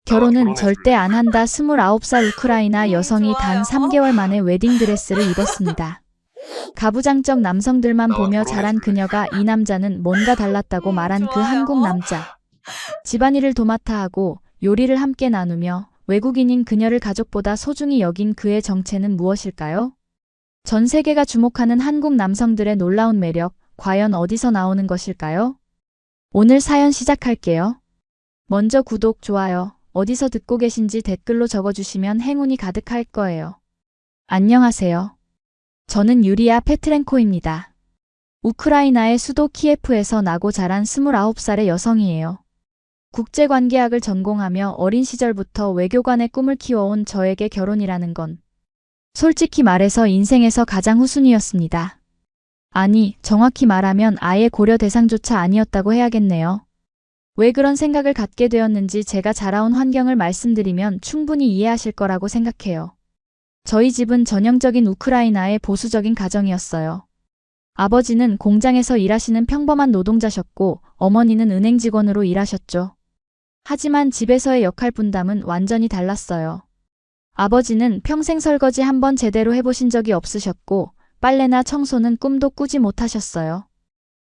결혼은 절대 안 한다. 29살 우크라이나 여성이 단 3개월 만에 웨딩드레스를 입었습니다. 가부장적 남성들만 보며 자란 그녀가 이 남자는 뭔가 달랐다고 말한 그 한국 남자. 집안일을 도맡아 하고 요리를 함께 나누며 외국인인 그녀를 가족보다 소중히 여긴 그의 정체는 무엇일까요? 전 세계가 주목하는 한국 남성들의 놀라운 매력, 과연 어디서 나오는 것일까요? 오늘 사연 시작할게요. 먼저 구독, 좋아요, 어디서 듣고 계신지 댓글로 적어주시면 행운이 가득할 거예요. 안녕하세요. 저는 유리아 페트렌코입니다. 우크라이나의 수도 키예프에서 나고 자란 29살의 여성이에요. 국제관계학을 전공하며 어린 시절부터 외교관의 꿈을 키워온 저에게 결혼이라는 건 솔직히 말해서 인생에서 가장 후순위였습니다. 아니, 정확히 말하면 아예 고려 대상조차 아니었다고 해야겠네요. 왜 그런 생각을 갖게 되었는지 제가 자라온 환경을 말씀드리면 충분히 이해하실 거라고 생각해요. 저희 집은 전형적인 우크라이나의 보수적인 가정이었어요. 아버지는 공장에서 일하시는 평범한 노동자셨고 어머니는 은행 직원으로 일하셨죠. 하지만 집에서의 역할 분담은 완전히 달랐어요. 아버지는 평생 설거지 한 번 제대로 해보신 적이 없으셨고 빨래나 청소는 꿈도 꾸지 못하셨어요.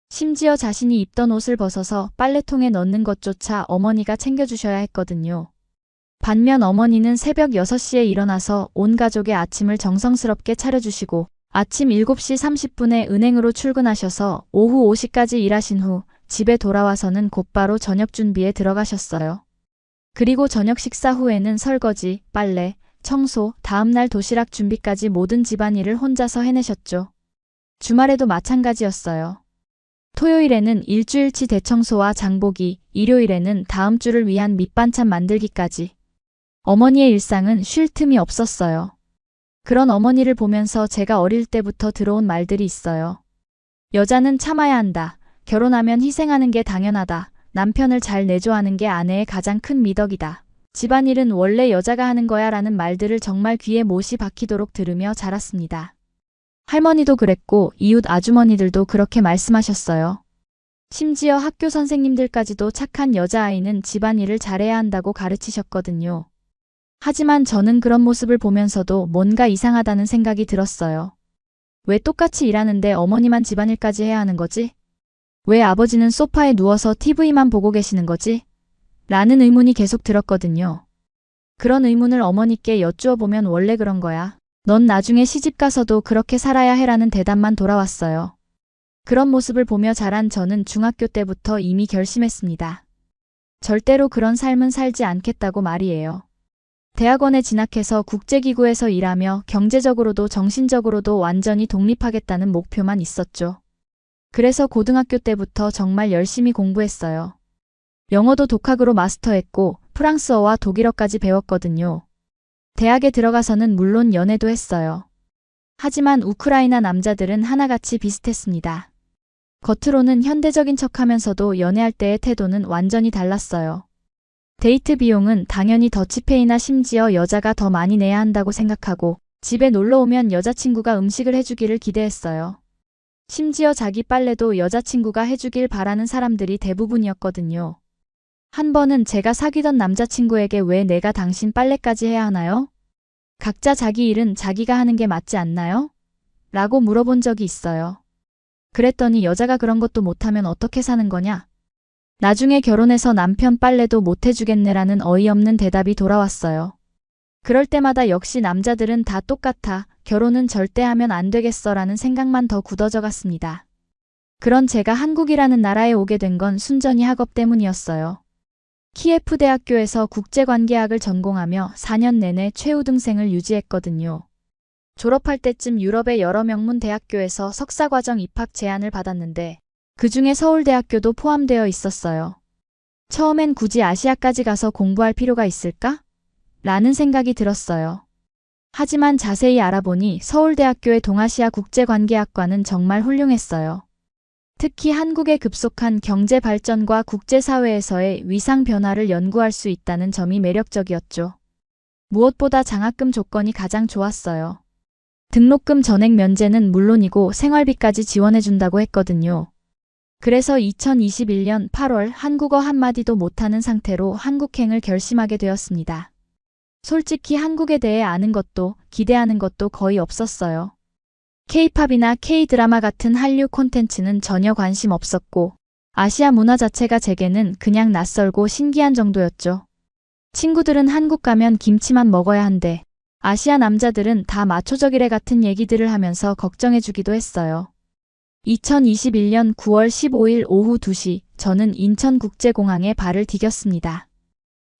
심지어 자신이 입던 옷을 벗어서 빨래통에 넣는 것조차 어머니가 챙겨주셔야 했거든요. 반면 어머니는 새벽 6시에 일어나서 온 가족의 아침을 정성스럽게 차려주시고 아침 7시 30분에 은행으로 출근하셔서 오후 5시까지 일하신 후 집에 돌아와서는 곧바로 저녁 준비에 들어가셨어요. 그리고 저녁 식사 후에는 설거지, 빨래, 청소, 다음날 도시락 준비까지 모든 집안일을 혼자서 해내셨죠. 주말에도 마찬가지였어요. 토요일에는 일주일치 대청소와 장보기, 일요일에는 다음 주를 위한 밑반찬 만들기까지. 어머니의 일상은 쉴 틈이 없었어요. 그런 어머니를 보면서 제가 어릴 때부터 들어온 말들이 있어요. 여자는 참아야 한다. 결혼하면 희생하는 게 당연하다. 남편을 잘 내조하는 게 아내의 가장 큰 미덕이다. 집안일은 원래 여자가 하는 거야 라는 말들을 정말 귀에 못이 박히도록 들으며 자랐습니다. 할머니도 그랬고 이웃 아주머니들도 그렇게 말씀하셨어요. 심지어 학교 선생님들까지도 착한 여자아이는 집안일을 잘해야 한다고 가르치셨거든요. 하지만 저는 그런 모습을 보면서도 뭔가 이상하다는 생각이 들었어요. 왜 똑같이 일하는데 어머니만 집안일까지 해야 하는 거지? 왜 아버지는 소파에 누워서 TV만 보고 계시는 거지? 라는 의문이 계속 들었거든요. 그런 의문을 어머니께 여쭈어 보면 원래 그런 거야. 넌 나중에 시집가서도 그렇게 살아야 해라는 대답만 돌아왔어요. 그런 모습을 보며 자란 저는 중학교 때부터 이미 결심했습니다. 절대로 그런 삶은 살지 않겠다고 말이에요. 대학원에 진학해서 국제기구에서 일하며 경제적으로도 정신적으로도 완전히 독립하겠다는 목표만 있었죠. 그래서 고등학교 때부터 정말 열심히 공부했어요. 영어도 독학으로 마스터했고 프랑스어와 독일어까지 배웠거든요. 대학에 들어가서는 물론 연애도 했어요. 하지만 우크라이나 남자들은 하나같이 비슷했습니다. 겉으로는 현대적인 척하면서도 연애할 때의 태도는 완전히 달랐어요. 데이트 비용은 당연히 더치페이나 심지어 여자가 더 많이 내야 한다고 생각하고 집에 놀러 오면 여자친구가 음식을 해주기를 기대했어요. 심지어 자기 빨래도 여자친구가 해주길 바라는 사람들이 대부분이었거든요. 한 번은 제가 사귀던 남자친구에게 왜 내가 당신 빨래까지 해야 하나요? 각자 자기 일은 자기가 하는 게 맞지 않나요? 라고 물어본 적이 있어요. 그랬더니 여자가 그런 것도 못하면 어떻게 사는 거냐? 나중에 결혼해서 남편 빨래도 못 해주겠네라는 어이없는 대답이 돌아왔어요. 그럴 때마다 역시 남자들은 다 똑같아. 결혼은 절대 하면 안 되겠어라는 생각만 더 굳어져 갔습니다. 그런 제가 한국이라는 나라에 오게 된 건 순전히 학업 때문이었어요. 키예프 대학교에서 국제관계학을 전공하며 4년 내내 최우등생을 유지했거든요. 졸업할 때쯤 유럽의 여러 명문 대학교에서 석사과정 입학 제안을 받았는데 그중에 서울대학교도 포함되어 있었어요. 처음엔 굳이 아시아까지 가서 공부할 필요가 있을까? 라는 생각이 들었어요. 하지만 자세히 알아보니 서울대학교의 동아시아 국제관계학과는 정말 훌륭했어요. 특히 한국에 급속한 경제 발전과 국제사회에서의 위상 변화를 연구할 수 있다는 점이 매력적이었죠. 무엇보다 장학금 조건이 가장 좋았어요. 등록금 전액 면제는 물론이고 생활비까지 지원해준다고 했거든요. 그래서 2021년 8월 한국어 한마디도 못하는 상태로 한국행을 결심하게 되었습니다. 솔직히 한국에 대해 아는 것도 기대하는 것도 거의 없었어요. K-팝이나 K-드라마 같은 한류 콘텐츠는 전혀 관심 없었고 아시아 문화 자체가 제게는 그냥 낯설고 신기한 정도였죠. 친구들은 한국 가면 김치만 먹어야 한대. 아시아 남자들은 다 마초적이래 같은 얘기들을 하면서 걱정해주기도 했어요. 2021년 9월 15일 오후 2시 저는 인천국제공항에 발을 디뎠습니다.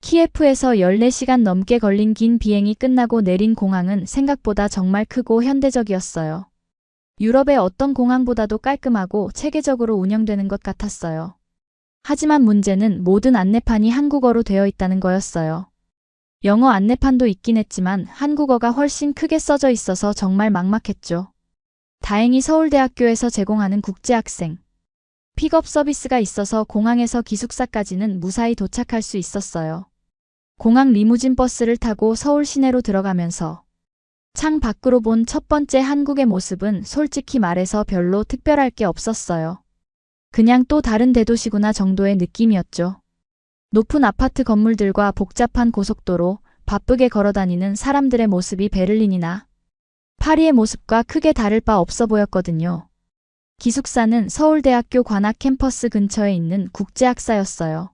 키예프에서 14시간 넘게 걸린 긴 비행이 끝나고 내린 공항은 생각보다 정말 크고 현대적이었어요. 유럽의 어떤 공항보다도 깔끔하고 체계적으로 운영되는 것 같았어요. 하지만 문제는 모든 안내판이 한국어로 되어 있다는 거였어요. 영어 안내판도 있긴 했지만 한국어가 훨씬 크게 써져 있어서 정말 막막했죠. 다행히 서울대학교에서 제공하는 국제학생 픽업 서비스가 있어서 공항에서 기숙사까지는 무사히 도착할 수 있었어요. 공항 리무진 버스를 타고 서울 시내로 들어가면서 창 밖으로 본 첫 번째 한국의 모습은 솔직히 말해서 별로 특별할 게 없었어요. 그냥 또 다른 대도시구나 정도의 느낌이었죠. 높은 아파트 건물들과 복잡한 고속도로, 바쁘게 걸어다니는 사람들의 모습이 베를린이나 파리의 모습과 크게 다를 바 없어 보였거든요. 기숙사는 서울대학교 관악 캠퍼스 근처에 있는 국제학사였어요.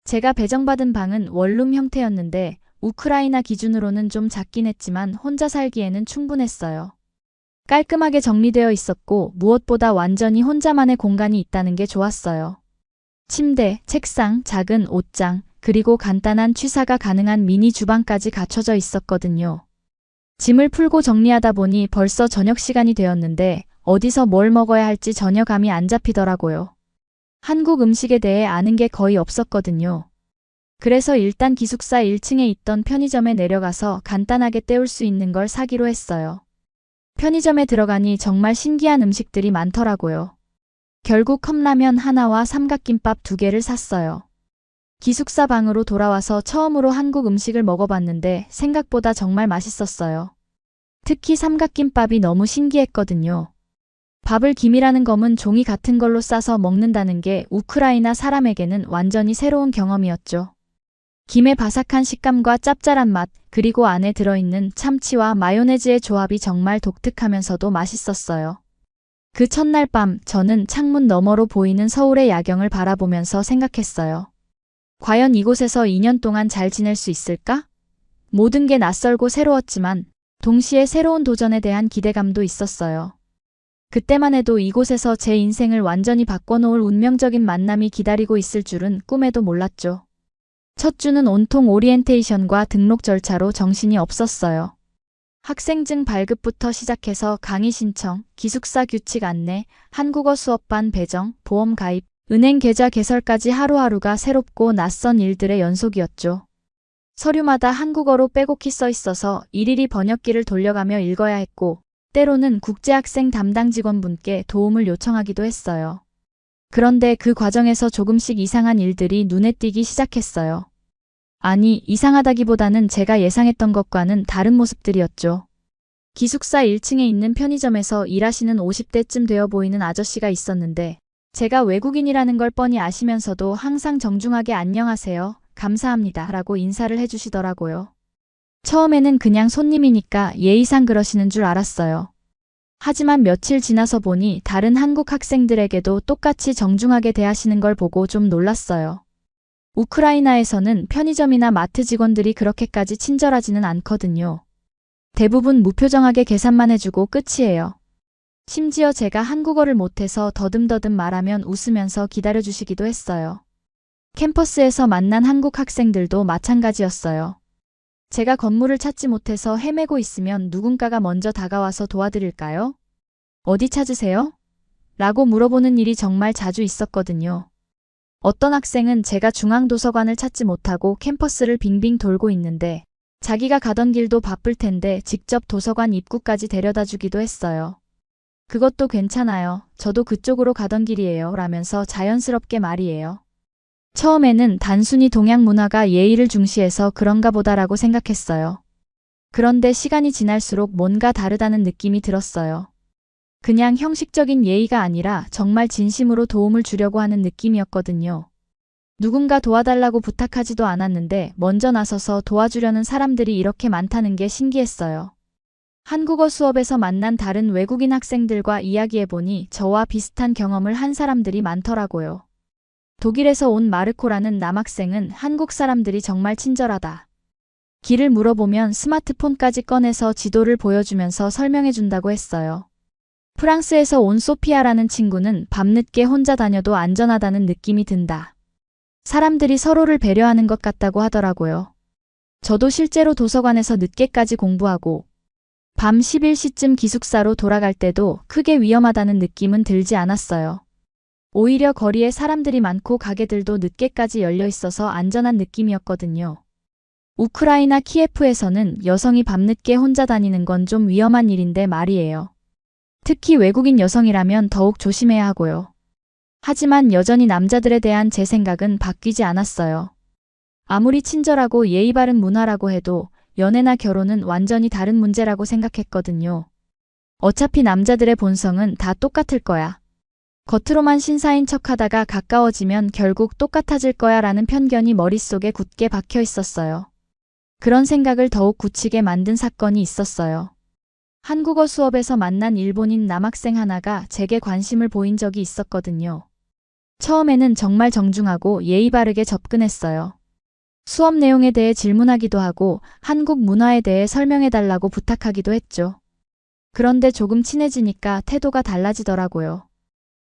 제가 배정받은 방은 원룸 형태였는데 우크라이나 기준으로는 좀 작긴 했지만 혼자 살기에는 충분했어요. 깔끔하게 정리되어 있었고 무엇보다 완전히 혼자만의 공간이 있다는 게 좋았어요. 침대, 책상, 작은 옷장, 그리고 간단한 취사가 가능한 미니 주방까지 갖춰져 있었거든요. 짐을 풀고 정리하다 보니 벌써 저녁 시간이 되었는데 어디서 뭘 먹어야 할지 전혀 감이 안 잡히더라고요. 한국 음식에 대해 아는 게 거의 없었거든요. 그래서 일단 기숙사 1층에 있던 편의점에 내려가서 간단하게 때울 수 있는 걸 사기로 했어요. 편의점에 들어가니 정말 신기한 음식들이 많더라고요. 결국 컵라면 하나와 삼각김밥 2개를 샀어요. 기숙사 방으로 돌아와서 처음으로 한국 음식을 먹어봤는데 생각보다 정말 맛있었어요. 특히 삼각김밥이 너무 신기했거든요. 밥을 김이라는 검은 종이 같은 걸로 싸서 먹는다는 게 우크라이나 사람에게는 완전히 새로운 경험이었죠. 김의 바삭한 식감과 짭짤한 맛, 그리고 안에 들어있는 참치와 마요네즈의 조합이 정말 독특하면서도 맛있었어요. 그 첫날 밤 저는 창문 너머로 보이는 서울의 야경을 바라보면서 생각했어요. 과연 이곳에서 2년 동안 잘 지낼 수 있을까? 모든 게 낯설고 새로웠지만 동시에 새로운 도전에 대한 기대감도 있었어요. 그때만 해도 이곳에서 제 인생을 완전히 바꿔놓을 운명적인 만남이 기다리고 있을 줄은 꿈에도 몰랐죠. 첫 주는 온통 오리엔테이션과 등록 절차로 정신이 없었어요. 학생증 발급부터 시작해서 강의 신청, 기숙사 규칙 안내, 한국어 수업반 배정, 보험 가입, 은행 계좌 개설까지 하루하루가 새롭고 낯선 일들의 연속이었죠. 서류마다 한국어로 빼곡히 써 있어서 일일이 번역기를 돌려가며 읽어야 했고 때로는 국제학생 담당 직원분께 도움을 요청하기도 했어요. 그런데 그 과정에서 조금씩 이상한 일들이 눈에 띄기 시작했어요. 아니, 이상하다기보다는 제가 예상했던 것과는 다른 모습들이었죠. 기숙사 1층에 있는 편의점에서 일하시는 50대쯤 되어 보이는 아저씨가 있었는데 제가 외국인이라는 걸 뻔히 아시면서도 항상 정중하게 안녕하세요, 감사합니다 라고 인사를 해주시더라고요. 처음에는 그냥 손님이니까 예의상 그러시는 줄 알았어요. 하지만 며칠 지나서 보니 다른 한국 학생들에게도 똑같이 정중하게 대하시는 걸 보고 좀 놀랐어요. 우크라이나에서는 편의점이나 마트 직원들이 그렇게까지 친절하지는 않거든요. 대부분 무표정하게 계산만 해주고 끝이에요. 심지어 제가 한국어를 못해서 더듬더듬 말하면 웃으면서 기다려주시기도 했어요. 캠퍼스에서 만난 한국 학생들도 마찬가지였어요. 제가 건물을 찾지 못해서 헤매고 있으면 누군가가 먼저 다가와서 도와드릴까요? 어디 찾으세요? 라고 물어보는 일이 정말 자주 있었거든요. 어떤 학생은 제가 중앙도서관을 찾지 못하고 캠퍼스를 빙빙 돌고 있는데 자기가 가던 길도 바쁠 텐데 직접 도서관 입구까지 데려다 주기도 했어요. 그것도 괜찮아요. 저도 그쪽으로 가던 길이에요. 라면서 자연스럽게 말이에요. 처음에는 단순히 동양 문화가 예의를 중시해서 그런가 보다라고 생각했어요. 그런데 시간이 지날수록 뭔가 다르다는 느낌이 들었어요. 그냥 형식적인 예의가 아니라 정말 진심으로 도움을 주려고 하는 느낌이었거든요. 누군가 도와달라고 부탁하지도 않았는데 먼저 나서서 도와주려는 사람들이 이렇게 많다는 게 신기했어요. 한국어 수업에서 만난 다른 외국인 학생들과 이야기해보니 저와 비슷한 경험을 한 사람들이 많더라고요. 독일에서 온 마르코라는 남학생은 한국 사람들이 정말 친절하다. 길을 물어보면 스마트폰까지 꺼내서 지도를 보여주면서 설명해준다고 했어요. 프랑스에서 온 소피아라는 친구는 밤늦게 혼자 다녀도 안전하다는 느낌이 든다. 사람들이 서로를 배려하는 것 같다고 하더라고요. 저도 실제로 도서관에서 늦게까지 공부하고 밤 11시쯤 기숙사로 돌아갈 때도 크게 위험하다는 느낌은 들지 않았어요. 오히려 거리에 사람들이 많고 가게들도 늦게까지 열려 있어서 안전한 느낌이었거든요. 우크라이나 키예프에서는 여성이 밤늦게 혼자 다니는 건 좀 위험한 일인데 말이에요. 특히 외국인 여성이라면 더욱 조심해야 하고요. 하지만 여전히 남자들에 대한 제 생각은 바뀌지 않았어요. 아무리 친절하고 예의 바른 문화라고 해도 연애나 결혼은 완전히 다른 문제라고 생각했거든요. 어차피 남자들의 본성은 다 똑같을 거야. 겉으로만 신사인 척하다가 가까워지면 결국 똑같아질 거야 라는 편견이 머릿속에 굳게 박혀 있었어요. 그런 생각을 더욱 굳히게 만든 사건이 있었어요. 한국어 수업에서 만난 일본인 남학생 하나가 제게 관심을 보인 적이 있었거든요. 처음에는 정말 정중하고 예의 바르게 접근했어요. 수업 내용에 대해 질문하기도 하고 한국 문화에 대해 설명해달라고 부탁하기도 했죠. 그런데 조금 친해지니까 태도가 달라지더라고요.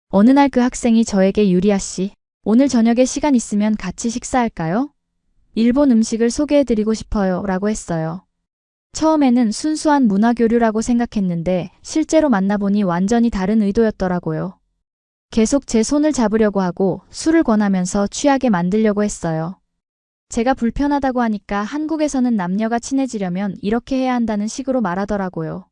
어느 날 그 학생이 저에게 유리아 씨, 오늘 저녁에 시간 있으면 같이 식사할까요? 일본 음식을 소개해드리고 싶어요 라고 했어요. 처음에는 순수한 문화교류라고 생각했는데 실제로 만나보니 완전히 다른 의도였더라고요. 계속 제 손을 잡으려고 하고 술을 권하면서 취하게 만들려고 했어요. 제가 불편하다고 하니까 한국에서는 남녀가 친해지려면 이렇게 해야 한다는 식으로 말하더라고요.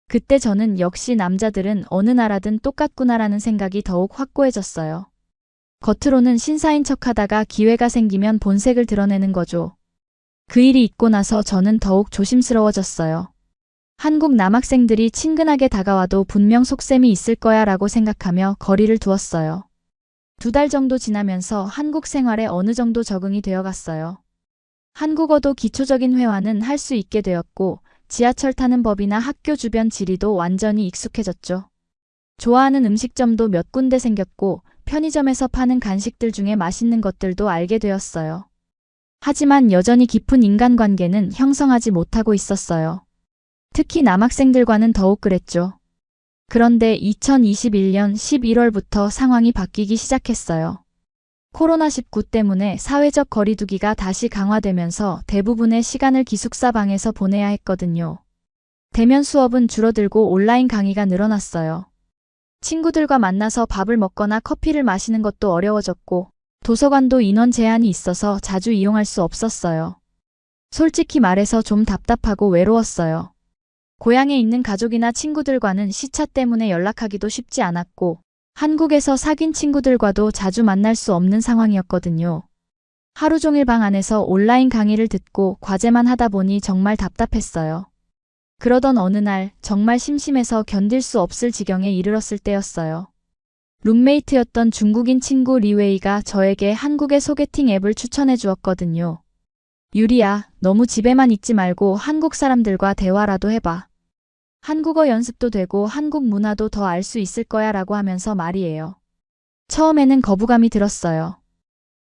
그때 저는 역시 남자들은 어느 나라든 똑같구나라는 생각이 더욱 확고해졌어요. 겉으로는 신사인 척하다가 기회가 생기면 본색을 드러내는 거죠. 그 일이 있고 나서 저는 더욱 조심스러워졌어요. 한국 남학생들이 친근하게 다가와도 분명 속셈이 있을 거야 라고 생각하며 거리를 두었어요. 2달 정도 지나면서 한국 생활에 어느 정도 적응이 되어갔어요. 한국어도 기초적인 회화는 할 수 있게 되었고 지하철 타는 법이나 학교 주변 지리도 완전히 익숙해졌죠. 좋아하는 음식점도 몇 군데 생겼고 편의점에서 파는 간식들 중에 맛있는 것들도 알게 되었어요. 하지만 여전히 깊은 인간관계는 형성하지 못하고 있었어요. 특히 남학생들과는 더욱 그랬죠. 그런데 2021년 11월부터 상황이 바뀌기 시작했어요. 코로나19 때문에 사회적 거리두기가 다시 강화되면서 대부분의 시간을 기숙사 방에서 보내야 했거든요. 대면 수업은 줄어들고 온라인 강의가 늘어났어요. 친구들과 만나서 밥을 먹거나 커피를 마시는 것도 어려워졌고 도서관도 인원 제한이 있어서 자주 이용할 수 없었어요. 솔직히 말해서 좀 답답하고 외로웠어요. 고향에 있는 가족이나 친구들과는 시차 때문에 연락하기도 쉽지 않았고 한국에서 사귄 친구들과도 자주 만날 수 없는 상황이었거든요. 하루 종일 방 안에서 온라인 강의를 듣고 과제만 하다 보니 정말 답답했어요. 그러던 어느 날 정말 심심해서 견딜 수 없을 지경에 이르렀을 때였어요. 룸메이트였던 중국인 친구 리웨이가 저에게 한국의 소개팅 앱을 추천해 주었거든요. 유리야, 너무 집에만 있지 말고 한국 사람들과 대화라도 해봐. 한국어 연습도 되고 한국 문화도 더 알 수 있을 거야 라고 하면서 말이에요. 처음에는 거부감이 들었어요.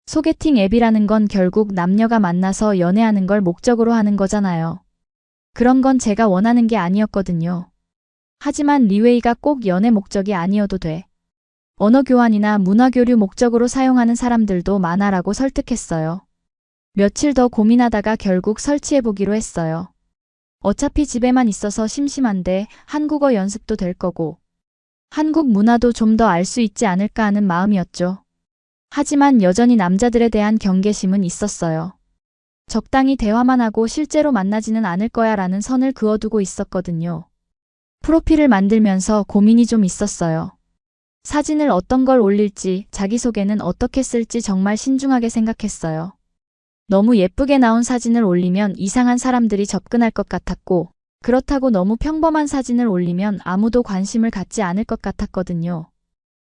소개팅 앱이라는 건 결국 남녀가 만나서 연애하는 걸 목적으로 하는 거잖아요. 그런 건 제가 원하는 게 아니었거든요. 하지만 리웨이가 꼭 연애 목적이 아니어도 돼. 언어 교환이나 문화 교류 목적으로 사용하는 사람들도 많아라고 설득했어요. 며칠 더 고민하다가 결국 설치해보기로 했어요. 어차피 집에만 있어서 심심한데 한국어 연습도 될 거고 한국 문화도 좀 더 알 수 있지 않을까 하는 마음이었죠. 하지만 여전히 남자들에 대한 경계심은 있었어요. 적당히 대화만 하고 실제로 만나지는 않을 거야 라는 선을 그어두고 있었거든요. 프로필을 만들면서 고민이 좀 있었어요. 사진을 어떤 걸 올릴지, 자기소개는 어떻게 쓸지 정말 신중하게 생각했어요. 너무 예쁘게 나온 사진을 올리면 이상한 사람들이 접근할 것 같았고 그렇다고 너무 평범한 사진을 올리면 아무도 관심을 갖지 않을 것 같았거든요.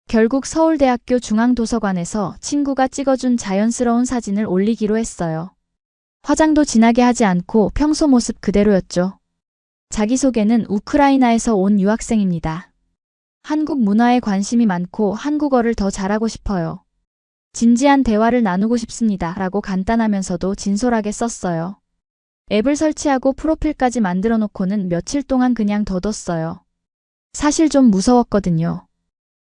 결국 서울대학교 중앙도서관에서 친구가 찍어준 자연스러운 사진을 올리기로 했어요. 화장도 진하게 하지 않고 평소 모습 그대로였죠. 자기소개는 우크라이나에서 온 유학생입니다. 한국 문화에 관심이 많고 한국어를 더 잘하고 싶어요. 진지한 대화를 나누고 싶습니다. 라고 간단하면서도 진솔하게 썼어요. 앱을 설치하고 프로필까지 만들어 놓고는 며칠 동안 그냥 둬뒀어요. 사실 좀 무서웠거든요.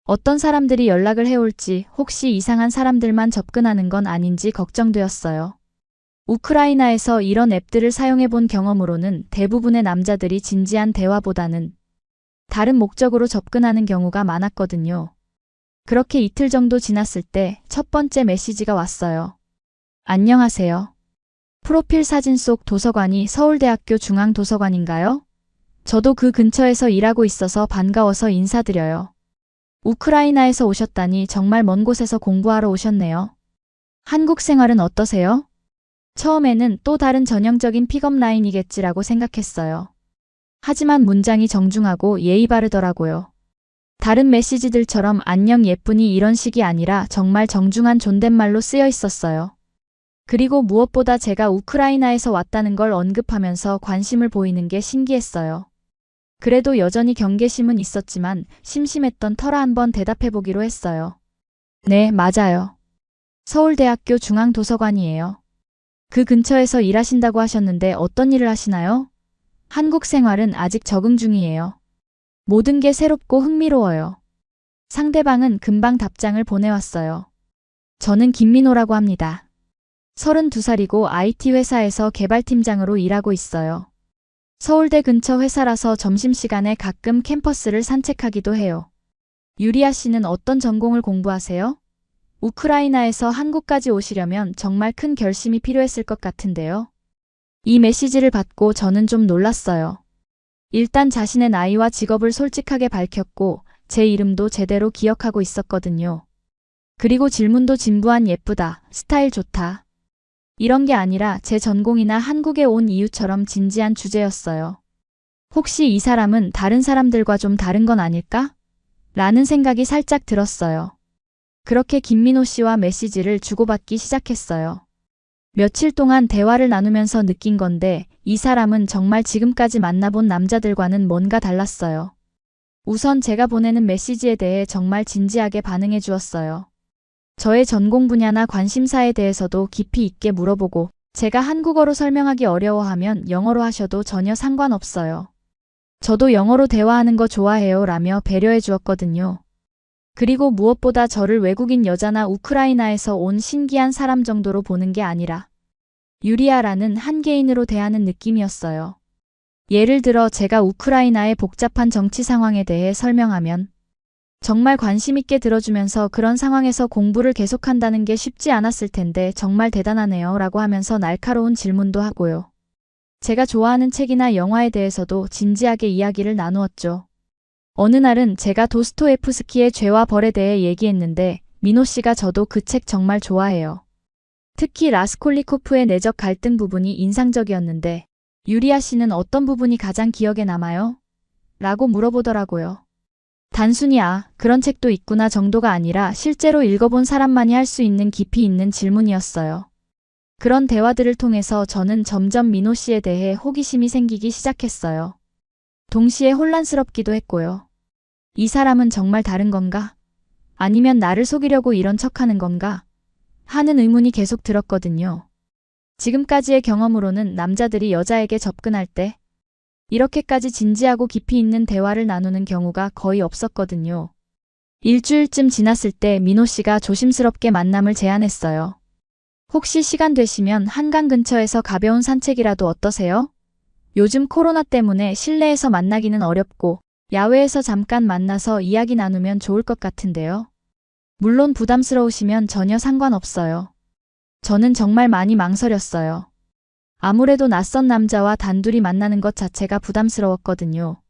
어떤 사람들이 연락을 해올지, 혹시 이상한 사람들만 접근하는 건 아닌지 걱정되었어요. 우크라이나에서 이런 앱들을 사용해 본 경험으로는 대부분의 남자들이 진지한 대화보다는 다른 목적으로 접근하는 경우가 많았거든요. 그렇게 이틀 정도 지났을 때 첫 번째 메시지가 왔어요. 안녕하세요. 프로필 사진 속 도서관이 서울대학교 중앙도서관인가요? 저도 그 근처에서 일하고 있어서 반가워서 인사드려요. 우크라이나에서 오셨다니 정말 먼 곳에서 공부하러 오셨네요. 한국 생활은 어떠세요? 처음에는 또 다른 전형적인 픽업 라인이겠지라고 생각했어요. 하지만 문장이 정중하고 예의 바르더라고요. 다른 메시지들처럼 안녕 예쁜이 이런 식이 아니라 정말 정중한 존댓말로 쓰여 있었어요. 그리고 무엇보다 제가 우크라이나에서 왔다는 걸 언급하면서 관심을 보이는 게 신기했어요. 그래도 여전히 경계심은 있었지만 심심했던 터라 한번 대답해보기로 했어요. 네, 맞아요. 서울대학교 중앙도서관이에요. 그 근처에서 일하신다고 하셨는데 어떤 일을 하시나요? 한국 생활은 아직 적응 중이에요. 모든 게 새롭고 흥미로워요. 상대방은 금방 답장을 보내왔어요. 저는 김민호라고 합니다. 32살이고 IT 회사에서 개발팀장으로 일하고 있어요. 서울대 근처 회사라서 점심시간에 가끔 캠퍼스를 산책하기도 해요. 유리아 씨는 어떤 전공을 공부하세요? 우크라이나에서 한국까지 오시려면 정말 큰 결심이 필요했을 것 같은데요. 이 메시지를 받고 저는 좀 놀랐어요. 일단 자신의 나이와 직업을 솔직하게 밝혔고 제 이름도 제대로 기억하고 있었거든요. 그리고 질문도 진부한 예쁘다, 스타일 좋다. 이런 게 아니라 제 전공이나 한국에 온 이유처럼 진지한 주제였어요. 혹시 이 사람은 다른 사람들과 좀 다른 건 아닐까? 라는 생각이 살짝 들었어요. 그렇게 김민호 씨와 메시지를 주고받기 시작했어요. 며칠 동안 대화를 나누면서 느낀 건데 이 사람은 정말 지금까지 만나본 남자들과는 뭔가 달랐어요. 우선 제가 보내는 메시지에 대해 정말 진지하게 반응해 주었어요. 저의 전공 분야나 관심사에 대해서도 깊이 있게 물어보고 제가 한국어로 설명하기 어려워하면 영어로 하셔도 전혀 상관없어요. 저도 영어로 대화하는 거 좋아해요 라며 배려해 주었거든요. 그리고 무엇보다 저를 외국인 여자나 우크라이나에서 온 신기한 사람 정도로 보는 게 아니라 유리아라는 한개인으로 대하는 느낌이었어요. 예를 들어 제가 우크라이나의 복잡한 정치 상황에 대해 설명하면 정말 관심 있게 들어주면서 그런 상황에서 공부를 계속한다는 게 쉽지 않았을 텐데 정말 대단하네요 라고 하면서 날카로운 질문도 하고요. 제가 좋아하는 책이나 영화에 대해서도 진지하게 이야기를 나누었죠. 어느 날은 제가 도스토옙스키의 죄와 벌에 대해 얘기했는데 민호 씨가 저도 그 책 정말 좋아해요. 특히 라스콜리코프의 내적 갈등 부분이 인상적이었는데 유리아 씨는 어떤 부분이 가장 기억에 남아요? 라고 물어보더라고요. 단순히 그런 책도 있구나 정도가 아니라 실제로 읽어본 사람만이 할 수 있는 깊이 있는 질문이었어요. 그런 대화들을 통해서 저는 점점 민호 씨에 대해 호기심이 생기기 시작했어요. 동시에 혼란스럽기도 했고요. 이 사람은 정말 다른 건가? 아니면 나를 속이려고 이런 척하는 건가? 하는 의문이 계속 들었거든요. 지금까지의 경험으로는 남자들이 여자에게 접근할 때 이렇게까지 진지하고 깊이 있는 대화를 나누는 경우가 거의 없었거든요. 일주일쯤 지났을 때 민호 씨가 조심스럽게 만남을 제안했어요. 혹시 시간 되시면 한강 근처에서 가벼운 산책이라도 어떠세요? 요즘 코로나 때문에 실내에서 만나기는 어렵고 야외에서 잠깐 만나서 이야기 나누면 좋을 것 같은데요. 물론 부담스러우시면 전혀 상관없어요. 저는 정말 많이 망설였어요. 아무래도 낯선 남자와 단둘이 만나는 것 자체가 부담스러웠거든요.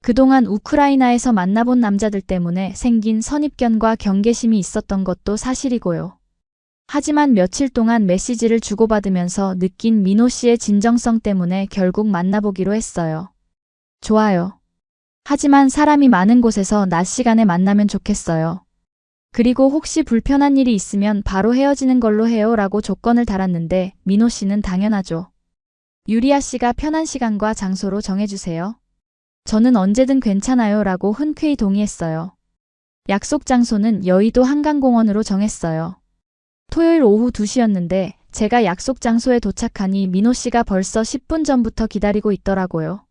그동안 우크라이나에서 만나본 남자들 때문에 생긴 선입견과 경계심이 있었던 것도 사실이고요. 하지만 며칠 동안 메시지를 주고받으면서 느낀 민호 씨의 진정성 때문에 결국 만나보기로 했어요. 좋아요. 하지만 사람이 많은 곳에서 낮 시간에 만나면 좋겠어요. 그리고 혹시 불편한 일이 있으면 바로 헤어지는 걸로 해요 라고 조건을 달았는데 민호 씨는 당연하죠. 유리아 씨가 편한 시간과 장소로 정해주세요. 저는 언제든 괜찮아요 라고 흔쾌히 동의했어요. 약속 장소는 여의도 한강공원으로 정했어요. 토요일 오후 2시였는데 제가 약속 장소에 도착하니 민호 씨가 벌써 10분 전부터 기다리고 있더라고요.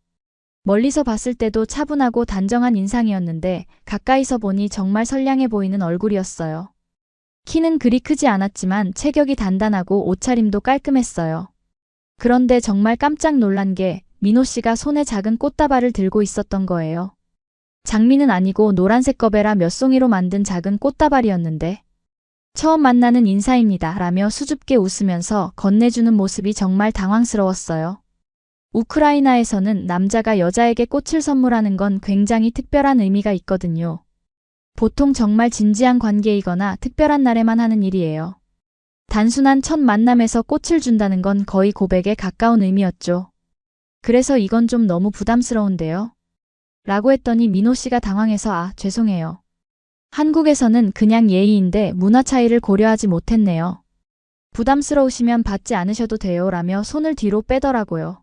멀리서 봤을 때도 차분하고 단정한 인상이었는데 가까이서 보니 정말 선량해 보이는 얼굴이었어요. 키는 그리 크지 않았지만 체격이 단단하고 옷차림도 깔끔했어요. 그런데 정말 깜짝 놀란 게 민호 씨가 손에 작은 꽃다발을 들고 있었던 거예요. 장미는 아니고 노란색 거베라 몇 송이로 만든 작은 꽃다발이었는데 처음 만나는 인사입니다 라며 수줍게 웃으면서 건네주는 모습이 정말 당황스러웠어요. 우크라이나에서는 남자가 여자에게 꽃을 선물하는 건 굉장히 특별한 의미가 있거든요. 보통 정말 진지한 관계이거나 특별한 날에만 하는 일이에요. 단순한 첫 만남에서 꽃을 준다는 건 거의 고백에 가까운 의미였죠. 그래서 이건 좀 너무 부담스러운데요. 라고 했더니 민호 씨가 당황해서 죄송해요. 한국에서는 그냥 예의인데 문화 차이를 고려하지 못했네요. 부담스러우시면 받지 않으셔도 돼요 라며 손을 뒤로 빼더라고요.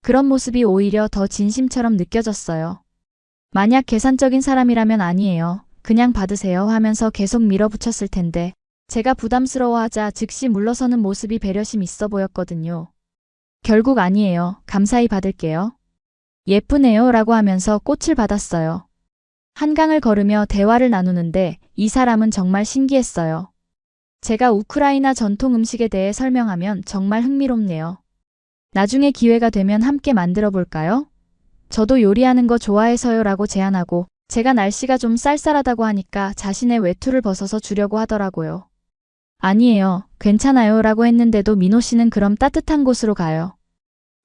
그런 모습이 오히려 더 진심처럼 느껴졌어요. 만약 계산적인 사람이라면 아니에요. 그냥 받으세요 하면서 계속 밀어붙였을 텐데 제가 부담스러워하자 즉시 물러서는 모습이 배려심 있어 보였거든요. 결국 아니에요. 감사히 받을게요. 예쁘네요 라고 하면서 꽃을 받았어요. 한강을 걸으며 대화를 나누는데 이 사람은 정말 신기했어요. 제가 우크라이나 전통 음식에 대해 설명하면 정말 흥미롭네요. 나중에 기회가 되면 함께 만들어 볼까요? 저도 요리하는 거 좋아해서요 라고 제안하고 제가 날씨가 좀 쌀쌀하다고 하니까 자신의 외투를 벗어서 주려고 하더라고요. 아니에요. 괜찮아요 라고 했는데도 민호 씨는 그럼 따뜻한 곳으로 가요.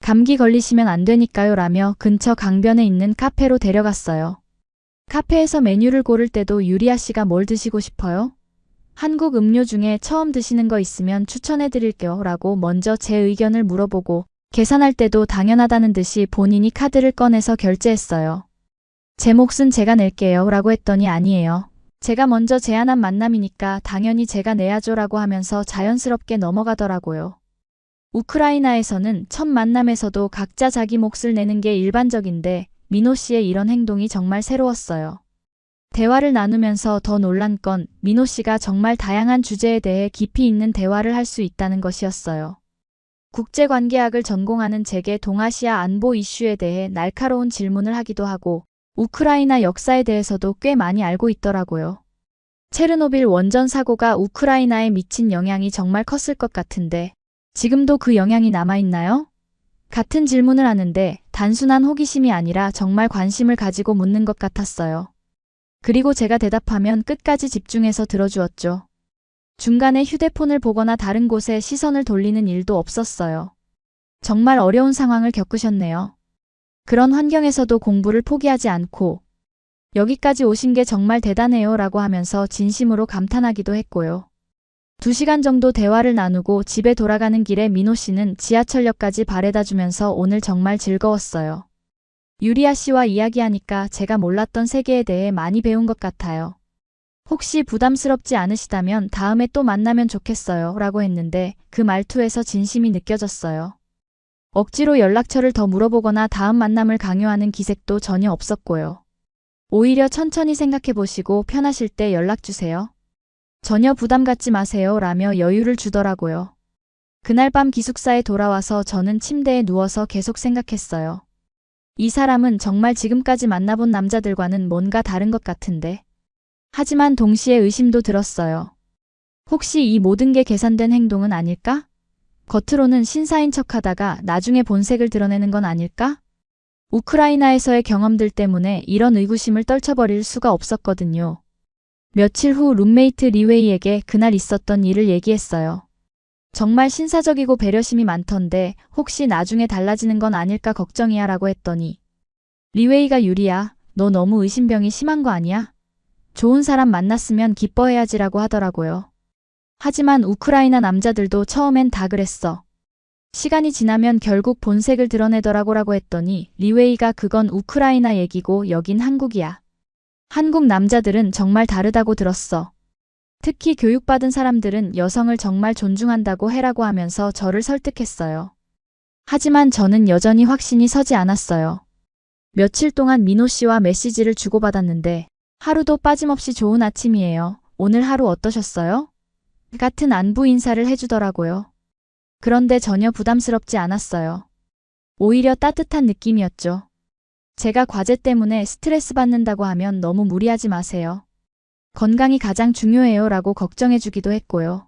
감기 걸리시면 안 되니까요 라며 근처 강변에 있는 카페로 데려갔어요. 카페에서 메뉴를 고를 때도 유리아 씨가 뭘 드시고 싶어요? 한국 음료 중에 처음 드시는 거 있으면 추천해 드릴게요 라고 먼저 제 의견을 물어보고 계산할 때도 당연하다는 듯이 본인이 카드를 꺼내서 결제했어요. 제 몫은 제가 낼게요 라고 했더니 아니에요. 제가 먼저 제안한 만남이니까 당연히 제가 내야죠 라고 하면서 자연스럽게 넘어가더라고요. 우크라이나에서는 첫 만남에서도 각자 자기 몫을 내는 게 일반적인데 민호 씨의 이런 행동이 정말 새로웠어요. 대화를 나누면서 더 놀란 건 민호 씨가 정말 다양한 주제에 대해 깊이 있는 대화를 할 수 있다는 것이었어요. 국제관계학을 전공하는 제게 동아시아 안보 이슈에 대해 날카로운 질문을 하기도 하고 우크라이나 역사에 대해서도 꽤 많이 알고 있더라고요. 체르노빌 원전 사고가 우크라이나에 미친 영향이 정말 컸을 것 같은데 지금도 그 영향이 남아있나요? 같은 질문을 하는데 단순한 호기심이 아니라 정말 관심을 가지고 묻는 것 같았어요. 그리고 제가 대답하면 끝까지 집중해서 들어주었죠. 중간에 휴대폰을 보거나 다른 곳에 시선을 돌리는 일도 없었어요. 정말 어려운 상황을 겪으셨네요. 그런 환경에서도 공부를 포기하지 않고 여기까지 오신 게 정말 대단해요 라고 하면서 진심으로 감탄하기도 했고요. 2시간 정도 대화를 나누고 집에 돌아가는 길에 민호 씨는 지하철역까지 바래다 주면서 오늘 정말 즐거웠어요. 유리아 씨와 이야기하니까 제가 몰랐던 세계에 대해 많이 배운 것 같아요. 혹시 부담스럽지 않으시다면 다음에 또 만나면 좋겠어요 라고 했는데 그 말투에서 진심이 느껴졌어요. 억지로 연락처를 더 물어보거나 다음 만남을 강요하는 기색도 전혀 없었고요. 오히려 천천히 생각해 보시고 편하실 때 연락 주세요. 전혀 부담 갖지 마세요 라며 여유를 주더라고요. 그날 밤 기숙사에 돌아와서 저는 침대에 누워서 계속 생각했어요. 이 사람은 정말 지금까지 만나본 남자들과는 뭔가 다른 것 같은데. 하지만 동시에 의심도 들었어요. 혹시 이 모든 게 계산된 행동은 아닐까? 겉으로는 신사인 척하다가 나중에 본색을 드러내는 건 아닐까? 우크라이나에서의 경험들 때문에 이런 의구심을 떨쳐버릴 수가 없었거든요. 며칠 후 룸메이트 리웨이에게 그날 있었던 일을 얘기했어요. 정말 신사적이고 배려심이 많던데 혹시 나중에 달라지는 건 아닐까 걱정이야 라고 했더니 리웨이가 유리야, 너 너무 의심병이 심한 거 아니야? 좋은 사람 만났으면 기뻐해야지라고 하더라고요. 하지만 우크라이나 남자들도 처음엔 다 그랬어. 시간이 지나면 결국 본색을 드러내더라고라고 했더니 리웨이가 그건 우크라이나 얘기고 여긴 한국이야. 한국 남자들은 정말 다르다고 들었어. 특히 교육받은 사람들은 여성을 정말 존중한다고 해라고 하면서 저를 설득했어요. 하지만 저는 여전히 확신이 서지 않았어요. 며칠 동안 민호 씨와 메시지를 주고받았는데 하루도 빠짐없이 좋은 아침이에요. 오늘 하루 어떠셨어요? 같은 안부 인사를 해주더라고요. 그런데 전혀 부담스럽지 않았어요. 오히려 따뜻한 느낌이었죠. 제가 과제 때문에 스트레스 받는다고 하면 너무 무리하지 마세요. 건강이 가장 중요해요 라고 걱정해주기도 했고요.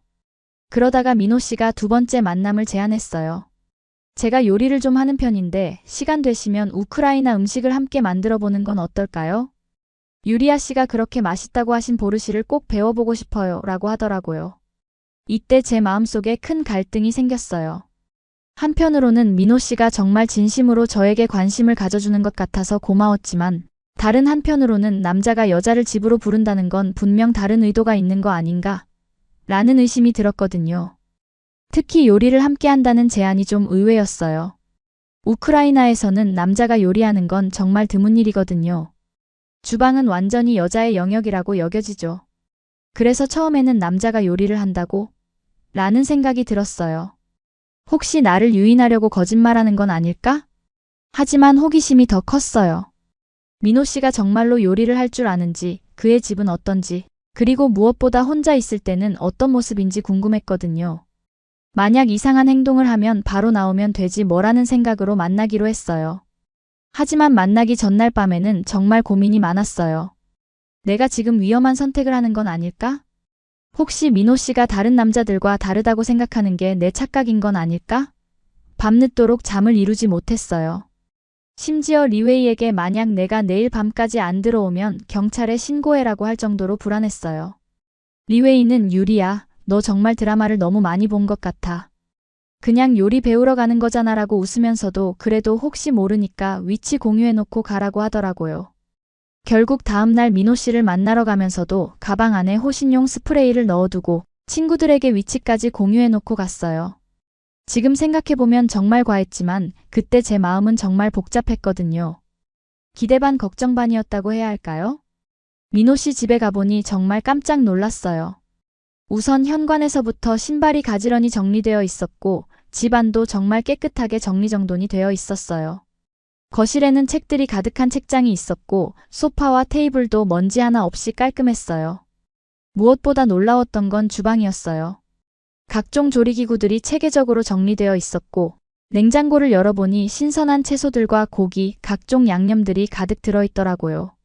그러다가 민호 씨가 두 번째 만남을 제안했어요. 제가 요리를 좀 하는 편인데 시간 되시면 우크라이나 음식을 함께 만들어 보는 건 어떨까요? 유리아 씨가 그렇게 맛있다고 하신 보르시를 꼭 배워보고 싶어요 라고 하더라고요. 이때 제 마음속에 큰 갈등이 생겼어요. 한편으로는 민호 씨가 정말 진심으로 저에게 관심을 가져주는 것 같아서 고마웠지만 다른 한편으로는 남자가 여자를 집으로 부른다는 건 분명 다른 의도가 있는 거 아닌가? 라는 의심이 들었거든요. 특히 요리를 함께 한다는 제안이 좀 의외였어요. 우크라이나에서는 남자가 요리하는 건 정말 드문 일이거든요. 주방은 완전히 여자의 영역이라고 여겨지죠. 그래서 처음에는 남자가 요리를 한다고? 라는 생각이 들었어요. 혹시 나를 유인하려고 거짓말하는 건 아닐까? 하지만 호기심이 더 컸어요. 민호 씨가 정말로 요리를 할 줄 아는지, 그의 집은 어떤지, 그리고 무엇보다 혼자 있을 때는 어떤 모습인지 궁금했거든요. 만약 이상한 행동을 하면 바로 나오면 되지 뭐라는 생각으로 만나기로 했어요. 하지만 만나기 전날 밤에는 정말 고민이 많았어요. 내가 지금 위험한 선택을 하는 건 아닐까? 혹시 민호 씨가 다른 남자들과 다르다고 생각하는 게 내 착각인 건 아닐까? 밤늦도록 잠을 이루지 못했어요. 심지어 리웨이에게 만약 내가 내일 밤까지 안 들어오면 경찰에 신고해라고 할 정도로 불안했어요. 리웨이는 유리야, 너 정말 드라마를 너무 많이 본 것 같아. 그냥 요리 배우러 가는 거잖아 라고 웃으면서도 그래도 혹시 모르니까 위치 공유해놓고 가라고 하더라고요. 결국 다음날 민호 씨를 만나러 가면서도 가방 안에 호신용 스프레이를 넣어두고 친구들에게 위치까지 공유해놓고 갔어요. 지금 생각해보면 정말 과했지만 그때 제 마음은 정말 복잡했거든요. 기대 반 걱정 반이었다고 해야 할까요? 민호 씨 집에 가보니 정말 깜짝 놀랐어요. 우선 현관에서부터 신발이 가지런히 정리되어 있었고 집 안도 정말 깨끗하게 정리정돈이 되어 있었어요. 거실에는 책들이 가득한 책장이 있었고 소파와 테이블도 먼지 하나 없이 깔끔했어요. 무엇보다 놀라웠던 건 주방이었어요. 각종 조리기구들이 체계적으로 정리되어 있었고 냉장고를 열어보니 신선한 채소들과 고기, 각종 양념들이 가득 들어있더라고요.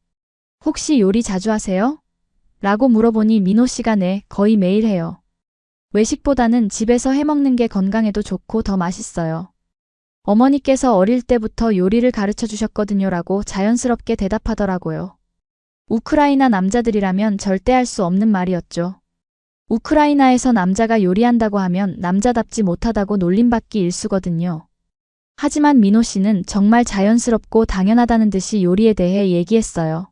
혹시 요리 자주 하세요? 라고 물어보니 민호 씨가 네, 거의 매일 해요. 외식보다는 집에서 해먹는 게 건강에도 좋고 더 맛있어요. 어머니께서 어릴 때부터 요리를 가르쳐 주셨거든요 라고 자연스럽게 대답하더라고요. 우크라이나 남자들이라면 절대 할 수 없는 말이었죠. 우크라이나에서 남자가 요리한다고 하면 남자답지 못하다고 놀림받기 일쑤거든요. 하지만 민호 씨는 정말 자연스럽고 당연하다는 듯이 요리에 대해 얘기했어요.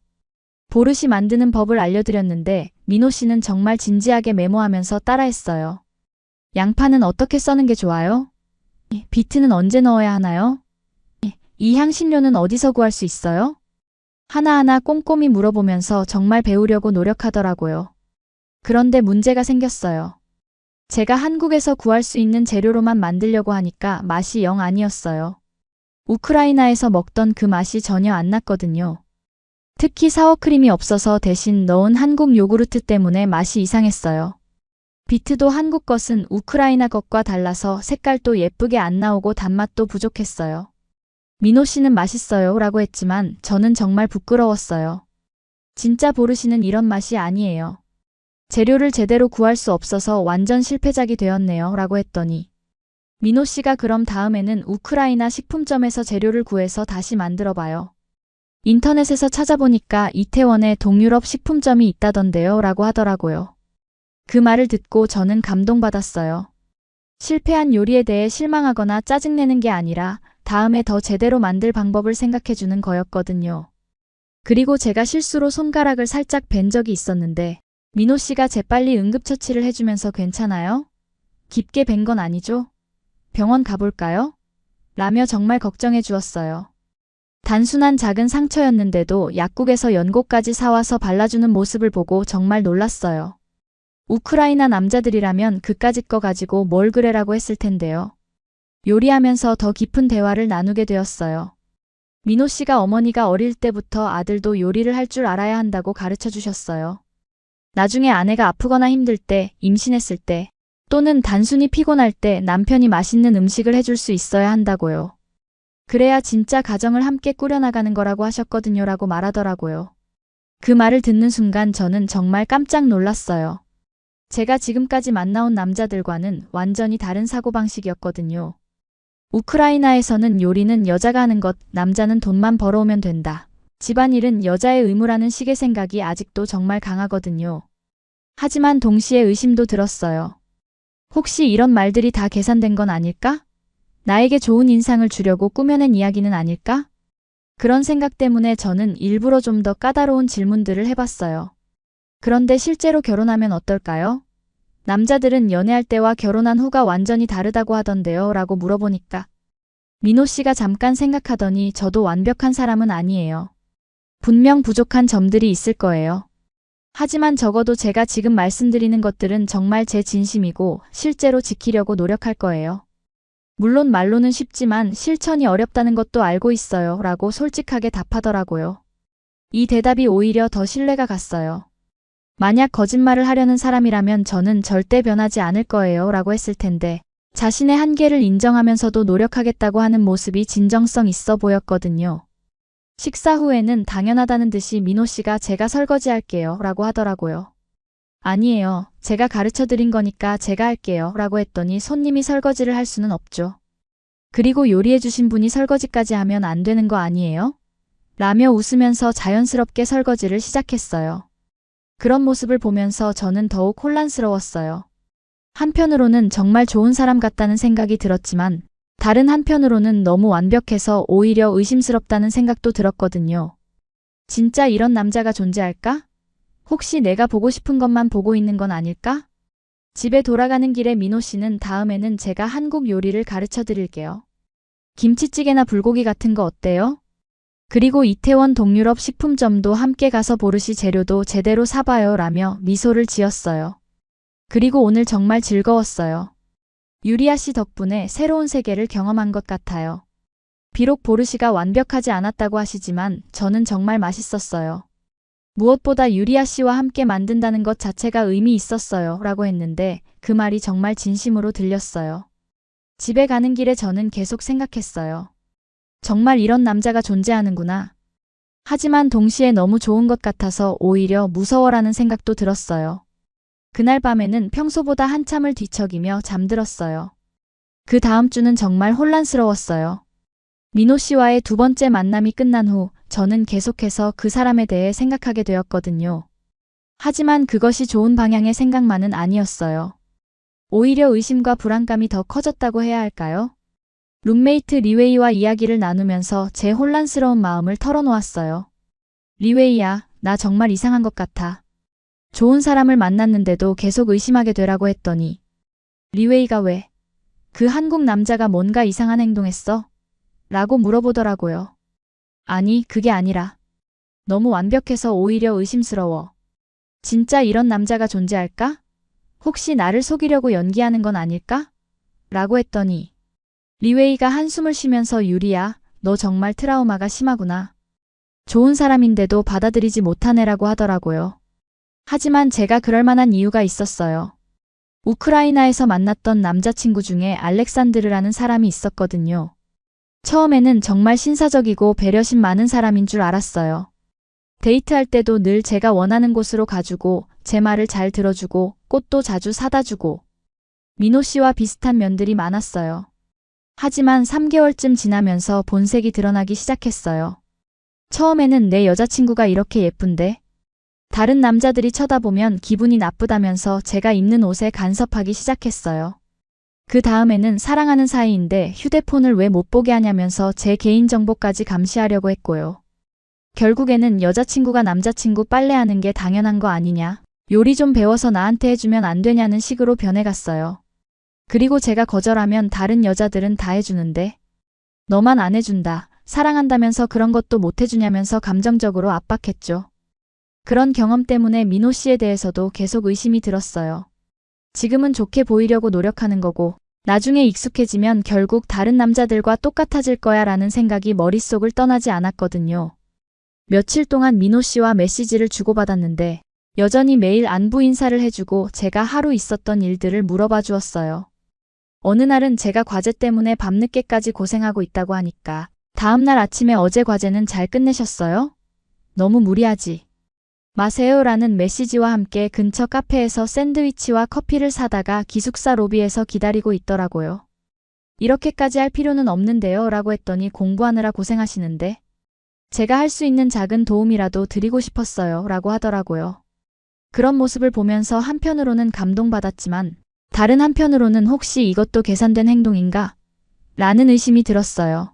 보르시 만드는 법을 알려드렸는데 민호 씨는 정말 진지하게 메모하면서 따라했어요. 양파는 어떻게 써는 게 좋아요? 비트는 언제 넣어야 하나요? 이 향신료는 어디서 구할 수 있어요? 하나하나 꼼꼼히 물어보면서 정말 배우려고 노력하더라고요. 그런데 문제가 생겼어요. 제가 한국에서 구할 수 있는 재료로만 만들려고 하니까 맛이 영 아니었어요. 우크라이나에서 먹던 그 맛이 전혀 안 났거든요. 특히 사워크림이 없어서 대신 넣은 한국 요구르트 때문에 맛이 이상했어요. 비트도 한국 것은 우크라이나 것과 달라서 색깔도 예쁘게 안 나오고 단맛도 부족했어요. 민호 씨는 맛있어요 라고 했지만 저는 정말 부끄러웠어요. 진짜 보르시는 이런 맛이 아니에요. 재료를 제대로 구할 수 없어서 완전 실패작이 되었네요 라고 했더니 민호 씨가 그럼 다음에는 우크라이나 식품점에서 재료를 구해서 다시 만들어봐요. 인터넷에서 찾아보니까 이태원에 동유럽 식품점이 있다던데요 라고 하더라고요. 그 말을 듣고 저는 감동받았어요. 실패한 요리에 대해 실망하거나 짜증내는 게 아니라 다음에 더 제대로 만들 방법을 생각해주는 거였거든요. 그리고 제가 실수로 손가락을 살짝 벤 적이 있었는데 민호 씨가 재빨리 응급처치를 해주면서 괜찮아요? 깊게 벤 건 아니죠? 병원 가볼까요? 라며 정말 걱정해 주었어요. 단순한 작은 상처였는데도 약국에서 연고까지 사와서 발라주는 모습을 보고 정말 놀랐어요. 우크라이나 남자들이라면 그까짓 거 가지고 뭘 그래라고 했을 텐데요. 요리하면서 더 깊은 대화를 나누게 되었어요. 민호 씨가 어머니가 어릴 때부터 아들도 요리를 할 줄 알아야 한다고 가르쳐 주셨어요. 나중에 아내가 아프거나 힘들 때, 임신했을 때, 또는 단순히 피곤할 때 남편이 맛있는 음식을 해줄 수 있어야 한다고요. 그래야 진짜 가정을 함께 꾸려나가는 거라고 하셨거든요 라고 말하더라고요. 그 말을 듣는 순간 저는 정말 깜짝 놀랐어요. 제가 지금까지 만나온 남자들과는 완전히 다른 사고방식이었거든요. 우크라이나에서는 요리는 여자가 하는 것, 남자는 돈만 벌어오면 된다. 집안일은 여자의 의무라는 식의 생각이 아직도 정말 강하거든요. 하지만 동시에 의심도 들었어요. 혹시 이런 말들이 다 계산된 건 아닐까? 나에게 좋은 인상을 주려고 꾸며낸 이야기는 아닐까? 그런 생각 때문에 저는 일부러 좀 더 까다로운 질문들을 해봤어요. 그런데 실제로 결혼하면 어떨까요? 남자들은 연애할 때와 결혼한 후가 완전히 다르다고 하던데요 라고 물어보니까 민호 씨가 잠깐 생각하더니 저도 완벽한 사람은 아니에요. 분명 부족한 점들이 있을 거예요. 하지만 적어도 제가 지금 말씀드리는 것들은 정말 제 진심이고 실제로 지키려고 노력할 거예요. 물론 말로는 쉽지만 실천이 어렵다는 것도 알고 있어요 라고 솔직하게 답하더라고요. 이 대답이 오히려 더 신뢰가 갔어요. 만약 거짓말을 하려는 사람이라면 저는 절대 변하지 않을 거예요 라고 했을 텐데 자신의 한계를 인정하면서도 노력하겠다고 하는 모습이 진정성 있어 보였거든요. 식사 후에는 당연하다는 듯이 민호 씨가 제가 설거지할게요 라고 하더라고요. 아니에요. 제가 가르쳐 드린 거니까 제가 할게요 라고 했더니 손님이 설거지를 할 수는 없죠. 그리고 요리해 주신 분이 설거지까지 하면 안 되는 거 아니에요? 라며 웃으면서 자연스럽게 설거지를 시작했어요. 그런 모습을 보면서 저는 더욱 혼란스러웠어요. 한편으로는 정말 좋은 사람 같다는 생각이 들었지만 다른 한편으로는 너무 완벽해서 오히려 의심스럽다는 생각도 들었거든요. 진짜 이런 남자가 존재할까? 혹시 내가 보고 싶은 것만 보고 있는 건 아닐까? 집에 돌아가는 길에 민호 씨는 다음에는 제가 한국 요리를 가르쳐 드릴게요. 김치찌개나 불고기 같은 거 어때요? 그리고 이태원 동유럽 식품점도 함께 가서 보르시 재료도 제대로 사봐요 라며 미소를 지었어요. 그리고 오늘 정말 즐거웠어요. 유리아 씨 덕분에 새로운 세계를 경험한 것 같아요. 비록 보르시가 완벽하지 않았다고 하시지만 저는 정말 맛있었어요. 무엇보다 유리아 씨와 함께 만든다는 것 자체가 의미 있었어요 라고 했는데 그 말이 정말 진심으로 들렸어요. 집에 가는 길에 저는 계속 생각했어요. 정말 이런 남자가 존재하는구나. 하지만 동시에 너무 좋은 것 같아서 오히려 무서워라는 생각도 들었어요. 그날 밤에는 평소보다 한참을 뒤척이며 잠들었어요. 그 다음 주는 정말 혼란스러웠어요. 민호 씨와의 두 번째 만남이 끝난 후 저는 계속해서 그 사람에 대해 생각하게 되었거든요. 하지만 그것이 좋은 방향의 생각만은 아니었어요. 오히려 의심과 불안감이 더 커졌다고 해야 할까요? 룸메이트 리웨이와 이야기를 나누면서 제 혼란스러운 마음을 털어놓았어요. 리웨이야, 나 정말 이상한 것 같아. 좋은 사람을 만났는데도 계속 의심하게 되라고 했더니 리웨이가 왜? 그 한국 남자가 뭔가 이상한 행동했어? 라고 물어보더라고요. 아니, 그게 아니라 너무 완벽해서 오히려 의심스러워. 진짜 이런 남자가 존재할까? 혹시 나를 속이려고 연기하는 건 아닐까? 라고 했더니 리웨이가 한숨을 쉬면서 유리야, 너 정말 트라우마가 심하구나. 좋은 사람인데도 받아들이지 못하네라고 하더라고요. 하지만 제가 그럴 만한 이유가 있었어요. 우크라이나에서 만났던 남자친구 중에 알렉산드르라는 사람이 있었거든요. 처음에는 정말 신사적이고 배려심 많은 사람인 줄 알았어요. 데이트할 때도 늘 제가 원하는 곳으로 가주고 제 말을 잘 들어주고 꽃도 자주 사다 주고 민호 씨와 비슷한 면들이 많았어요. 하지만 3개월쯤 지나면서 본색이 드러나기 시작했어요. 처음에는 내 여자친구가 이렇게 예쁜데? 다른 남자들이 쳐다보면 기분이 나쁘다면서 제가 입는 옷에 간섭하기 시작했어요. 그 다음에는 사랑하는 사이인데 휴대폰을 왜 못 보게 하냐면서 제 개인정보까지 감시하려고 했고요. 결국에는 여자친구가 남자친구 빨래하는 게 당연한 거 아니냐, 요리 좀 배워서 나한테 해주면 안 되냐는 식으로 변해갔어요. 그리고 제가 거절하면 다른 여자들은 다 해주는데 너만 안 해준다. 사랑한다면서 그런 것도 못 해주냐면서 감정적으로 압박했죠. 그런 경험 때문에 민호 씨에 대해서도 계속 의심이 들었어요. 지금은 좋게 보이려고 노력하는 거고 나중에 익숙해지면 결국 다른 남자들과 똑같아질 거야 라는 생각이 머릿속을 떠나지 않았거든요. 며칠 동안 민호 씨와 메시지를 주고받았는데 여전히 매일 안부 인사를 해주고 제가 하루 있었던 일들을 물어봐 주었어요. 어느 날은 제가 과제 때문에 밤늦게까지 고생하고 있다고 하니까 다음날 아침에 어제 과제는 잘 끝내셨어요? 너무 무리하지 마세요라는 메시지와 함께 근처 카페에서 샌드위치와 커피를 사다가 기숙사 로비에서 기다리고 있더라고요. 이렇게까지 할 필요는 없는데요 라고 했더니 공부하느라 고생하시는데 제가 할 수 있는 작은 도움이라도 드리고 싶었어요 라고 하더라고요. 그런 모습을 보면서 한편으로는 감동받았지만 다른 한편으로는 혹시 이것도 계산된 행동인가? 라는 의심이 들었어요.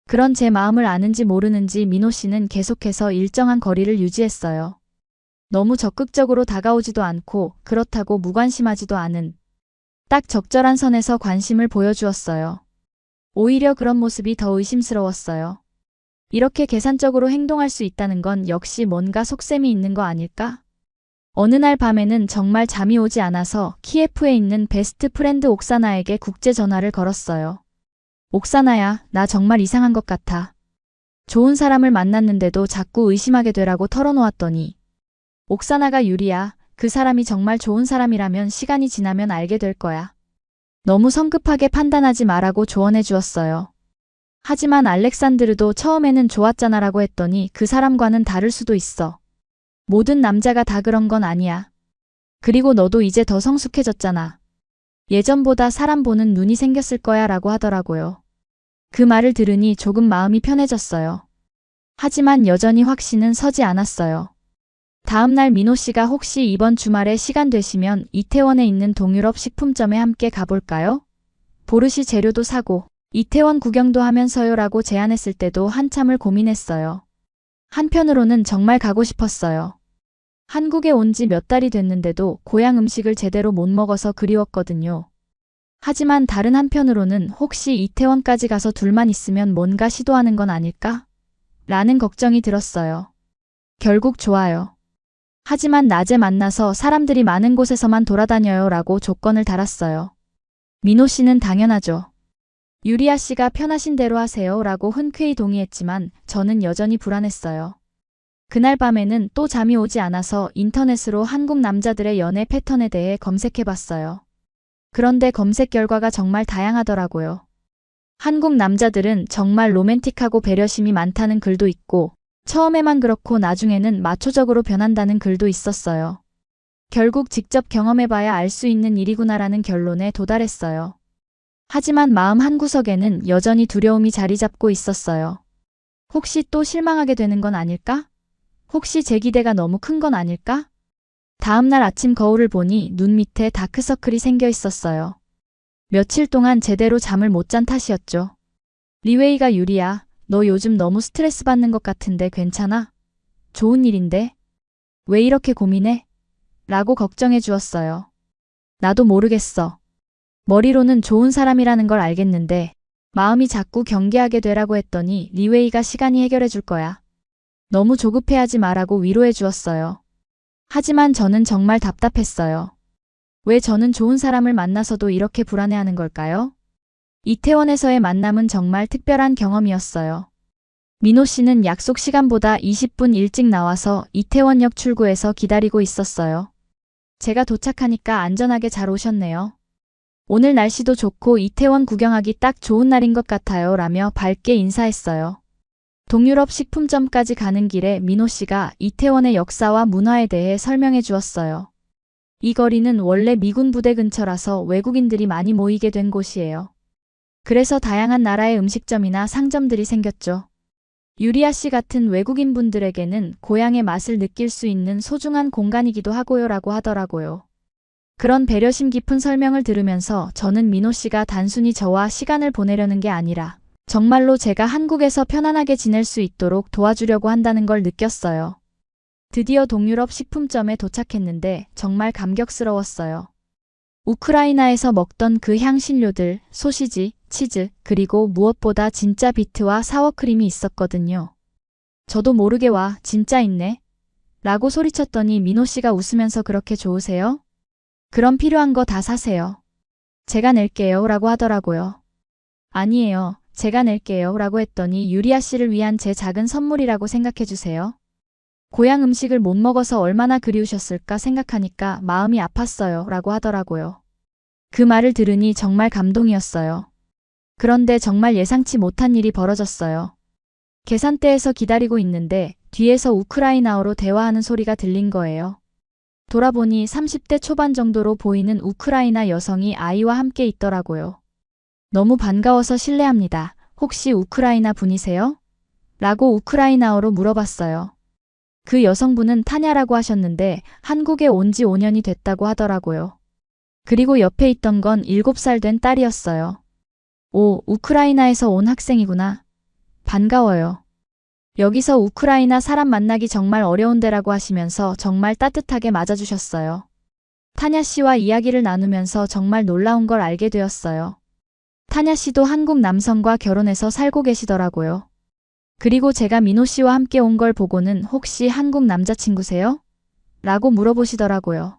그런 제 마음을 아는지 모르는지 민호 씨는 계속해서 일정한 거리를 유지했어요. 너무 적극적으로 다가오지도 않고 그렇다고 무관심하지도 않은 딱 적절한 선에서 관심을 보여주었어요. 오히려 그런 모습이 더 의심스러웠어요. 이렇게 계산적으로 행동할 수 있다는 건 역시 뭔가 속셈이 있는 거 아닐까? 어느 날 밤에는 정말 잠이 오지 않아서 키예프에 있는 베스트 프렌드 옥사나에게 국제 전화를 걸었어요. 옥사나야, 나 정말 이상한 것 같아. 좋은 사람을 만났는데도 자꾸 의심하게 되라고 털어놓았더니 옥사나가 유리야. 그 사람이 정말 좋은 사람이라면 시간이 지나면 알게 될 거야. 너무 성급하게 판단하지 말라고 조언해 주었어요. 하지만 알렉산드르도 처음에는 좋았잖아 라고 했더니 그 사람과는 다를 수도 있어. 모든 남자가 다 그런 건 아니야. 그리고 너도 이제 더 성숙해졌잖아. 예전보다 사람 보는 눈이 생겼을 거야 라고 하더라고요. 그 말을 들으니 조금 마음이 편해졌어요. 하지만 여전히 확신은 서지 않았어요. 다음날 민호 씨가 혹시 이번 주말에 시간 되시면 이태원에 있는 동유럽 식품점에 함께 가볼까요? 보르시 재료도 사고 이태원 구경도 하면서요 라고 제안했을 때도 한참을 고민했어요. 한편으로는 정말 가고 싶었어요. 한국에 온 지 몇 달이 됐는데도 고향 음식을 제대로 못 먹어서 그리웠거든요. 하지만 다른 한편으로는 혹시 이태원까지 가서 둘만 있으면 뭔가 시도하는 건 아닐까? 라는 걱정이 들었어요. 결국 좋아요. 하지만 낮에 만나서 사람들이 많은 곳에서만 돌아다녀요 라고 조건을 달았어요. 민호 씨는 당연하죠. 유리아 씨가 편하신 대로 하세요 라고 흔쾌히 동의했지만 저는 여전히 불안했어요. 그날 밤에는 또 잠이 오지 않아서 인터넷으로 한국 남자들의 연애 패턴에 대해 검색해봤어요. 그런데 검색 결과가 정말 다양하더라고요. 한국 남자들은 정말 로맨틱하고 배려심이 많다는 글도 있고 처음에만 그렇고 나중에는 마초적으로 변한다는 글도 있었어요. 결국 직접 경험해봐야 알 수 있는 일이구나라는 결론에 도달했어요. 하지만 마음 한구석에는 여전히 두려움이 자리 잡고 있었어요. 혹시 또 실망하게 되는 건 아닐까? 혹시 제 기대가 너무 큰 건 아닐까? 다음날 아침 거울을 보니 눈 밑에 다크서클이 생겨 있었어요. 며칠 동안 제대로 잠을 못 잔 탓이었죠. 리웨이가 유리야. 너 요즘 너무 스트레스 받는 것 같은데 괜찮아? 좋은 일인데? 왜 이렇게 고민해? 라고 걱정해 주었어요. 나도 모르겠어. 머리로는 좋은 사람이라는 걸 알겠는데 마음이 자꾸 경계하게 되라고 했더니 리웨이가 시간이 해결해 줄 거야. 너무 조급해하지 마라고 위로해 주었어요. 하지만 저는 정말 답답했어요. 왜 저는 좋은 사람을 만나서도 이렇게 불안해하는 걸까요? 이태원에서의 만남은 정말 특별한 경험이었어요. 민호 씨는 약속 시간보다 20분 일찍 나와서 이태원역 출구에서 기다리고 있었어요. 제가 도착하니까 안전하게 잘 오셨네요. 오늘 날씨도 좋고 이태원 구경하기 딱 좋은 날인 것 같아요 라며 밝게 인사했어요. 동유럽 식품점까지 가는 길에 민호 씨가 이태원의 역사와 문화에 대해 설명해 주었어요. 이 거리는 원래 미군 부대 근처라서 외국인들이 많이 모이게 된 곳이에요. 그래서 다양한 나라의 음식점이나 상점들이 생겼죠. 유리아 씨 같은 외국인 분들에게는 고향의 맛을 느낄 수 있는 소중한 공간이기도 하고요 라고 하더라고요. 그런 배려심 깊은 설명을 들으면서 저는 민호 씨가 단순히 저와 시간을 보내려는 게 아니라 정말로 제가 한국에서 편안하게 지낼 수 있도록 도와주려고 한다는 걸 느꼈어요. 드디어 동유럽 식품점에 도착했는데 정말 감격스러웠어요. 우크라이나에서 먹던 그 향신료들, 소시지, 치즈, 그리고 무엇보다 진짜 비트와 사워크림이 있었거든요. 저도 모르게 와, 진짜 있네. 라고 소리쳤더니 민호 씨가 웃으면서 그렇게 좋으세요? 그럼 필요한 거 다 사세요. 제가 낼게요. 라고 하더라고요. 아니에요. 제가 낼게요. 라고 했더니 유리아 씨를 위한 제 작은 선물이라고 생각해 주세요. 고향 음식을 못 먹어서 얼마나 그리우셨을까 생각하니까 마음이 아팠어요. 라고 하더라고요. 그 말을 들으니 정말 감동이었어요. 그런데 정말 예상치 못한 일이 벌어졌어요. 계산대에서 기다리고 있는데 뒤에서 우크라이나어로 대화하는 소리가 들린 거예요. 돌아보니 30대 초반 정도로 보이는 우크라이나 여성이 아이와 함께 있더라고요. 너무 반가워서 실례합니다. 혹시 우크라이나 분이세요? 라고 우크라이나어로 물어봤어요. 그 여성분은 타냐라고 하셨는데 한국에 온 지 5년이 됐다고 하더라고요. 그리고 옆에 있던 건 7살 된 딸이었어요. 오, 우크라이나에서 온 학생이구나. 반가워요. 여기서 우크라이나 사람 만나기 정말 어려운데라고 하시면서 정말 따뜻하게 맞아주셨어요. 타냐 씨와 이야기를 나누면서 정말 놀라운 걸 알게 되었어요. 타냐 씨도 한국 남성과 결혼해서 살고 계시더라고요. 그리고 제가 민호 씨와 함께 온 걸 보고는 혹시 한국 남자친구세요? 라고 물어보시더라고요.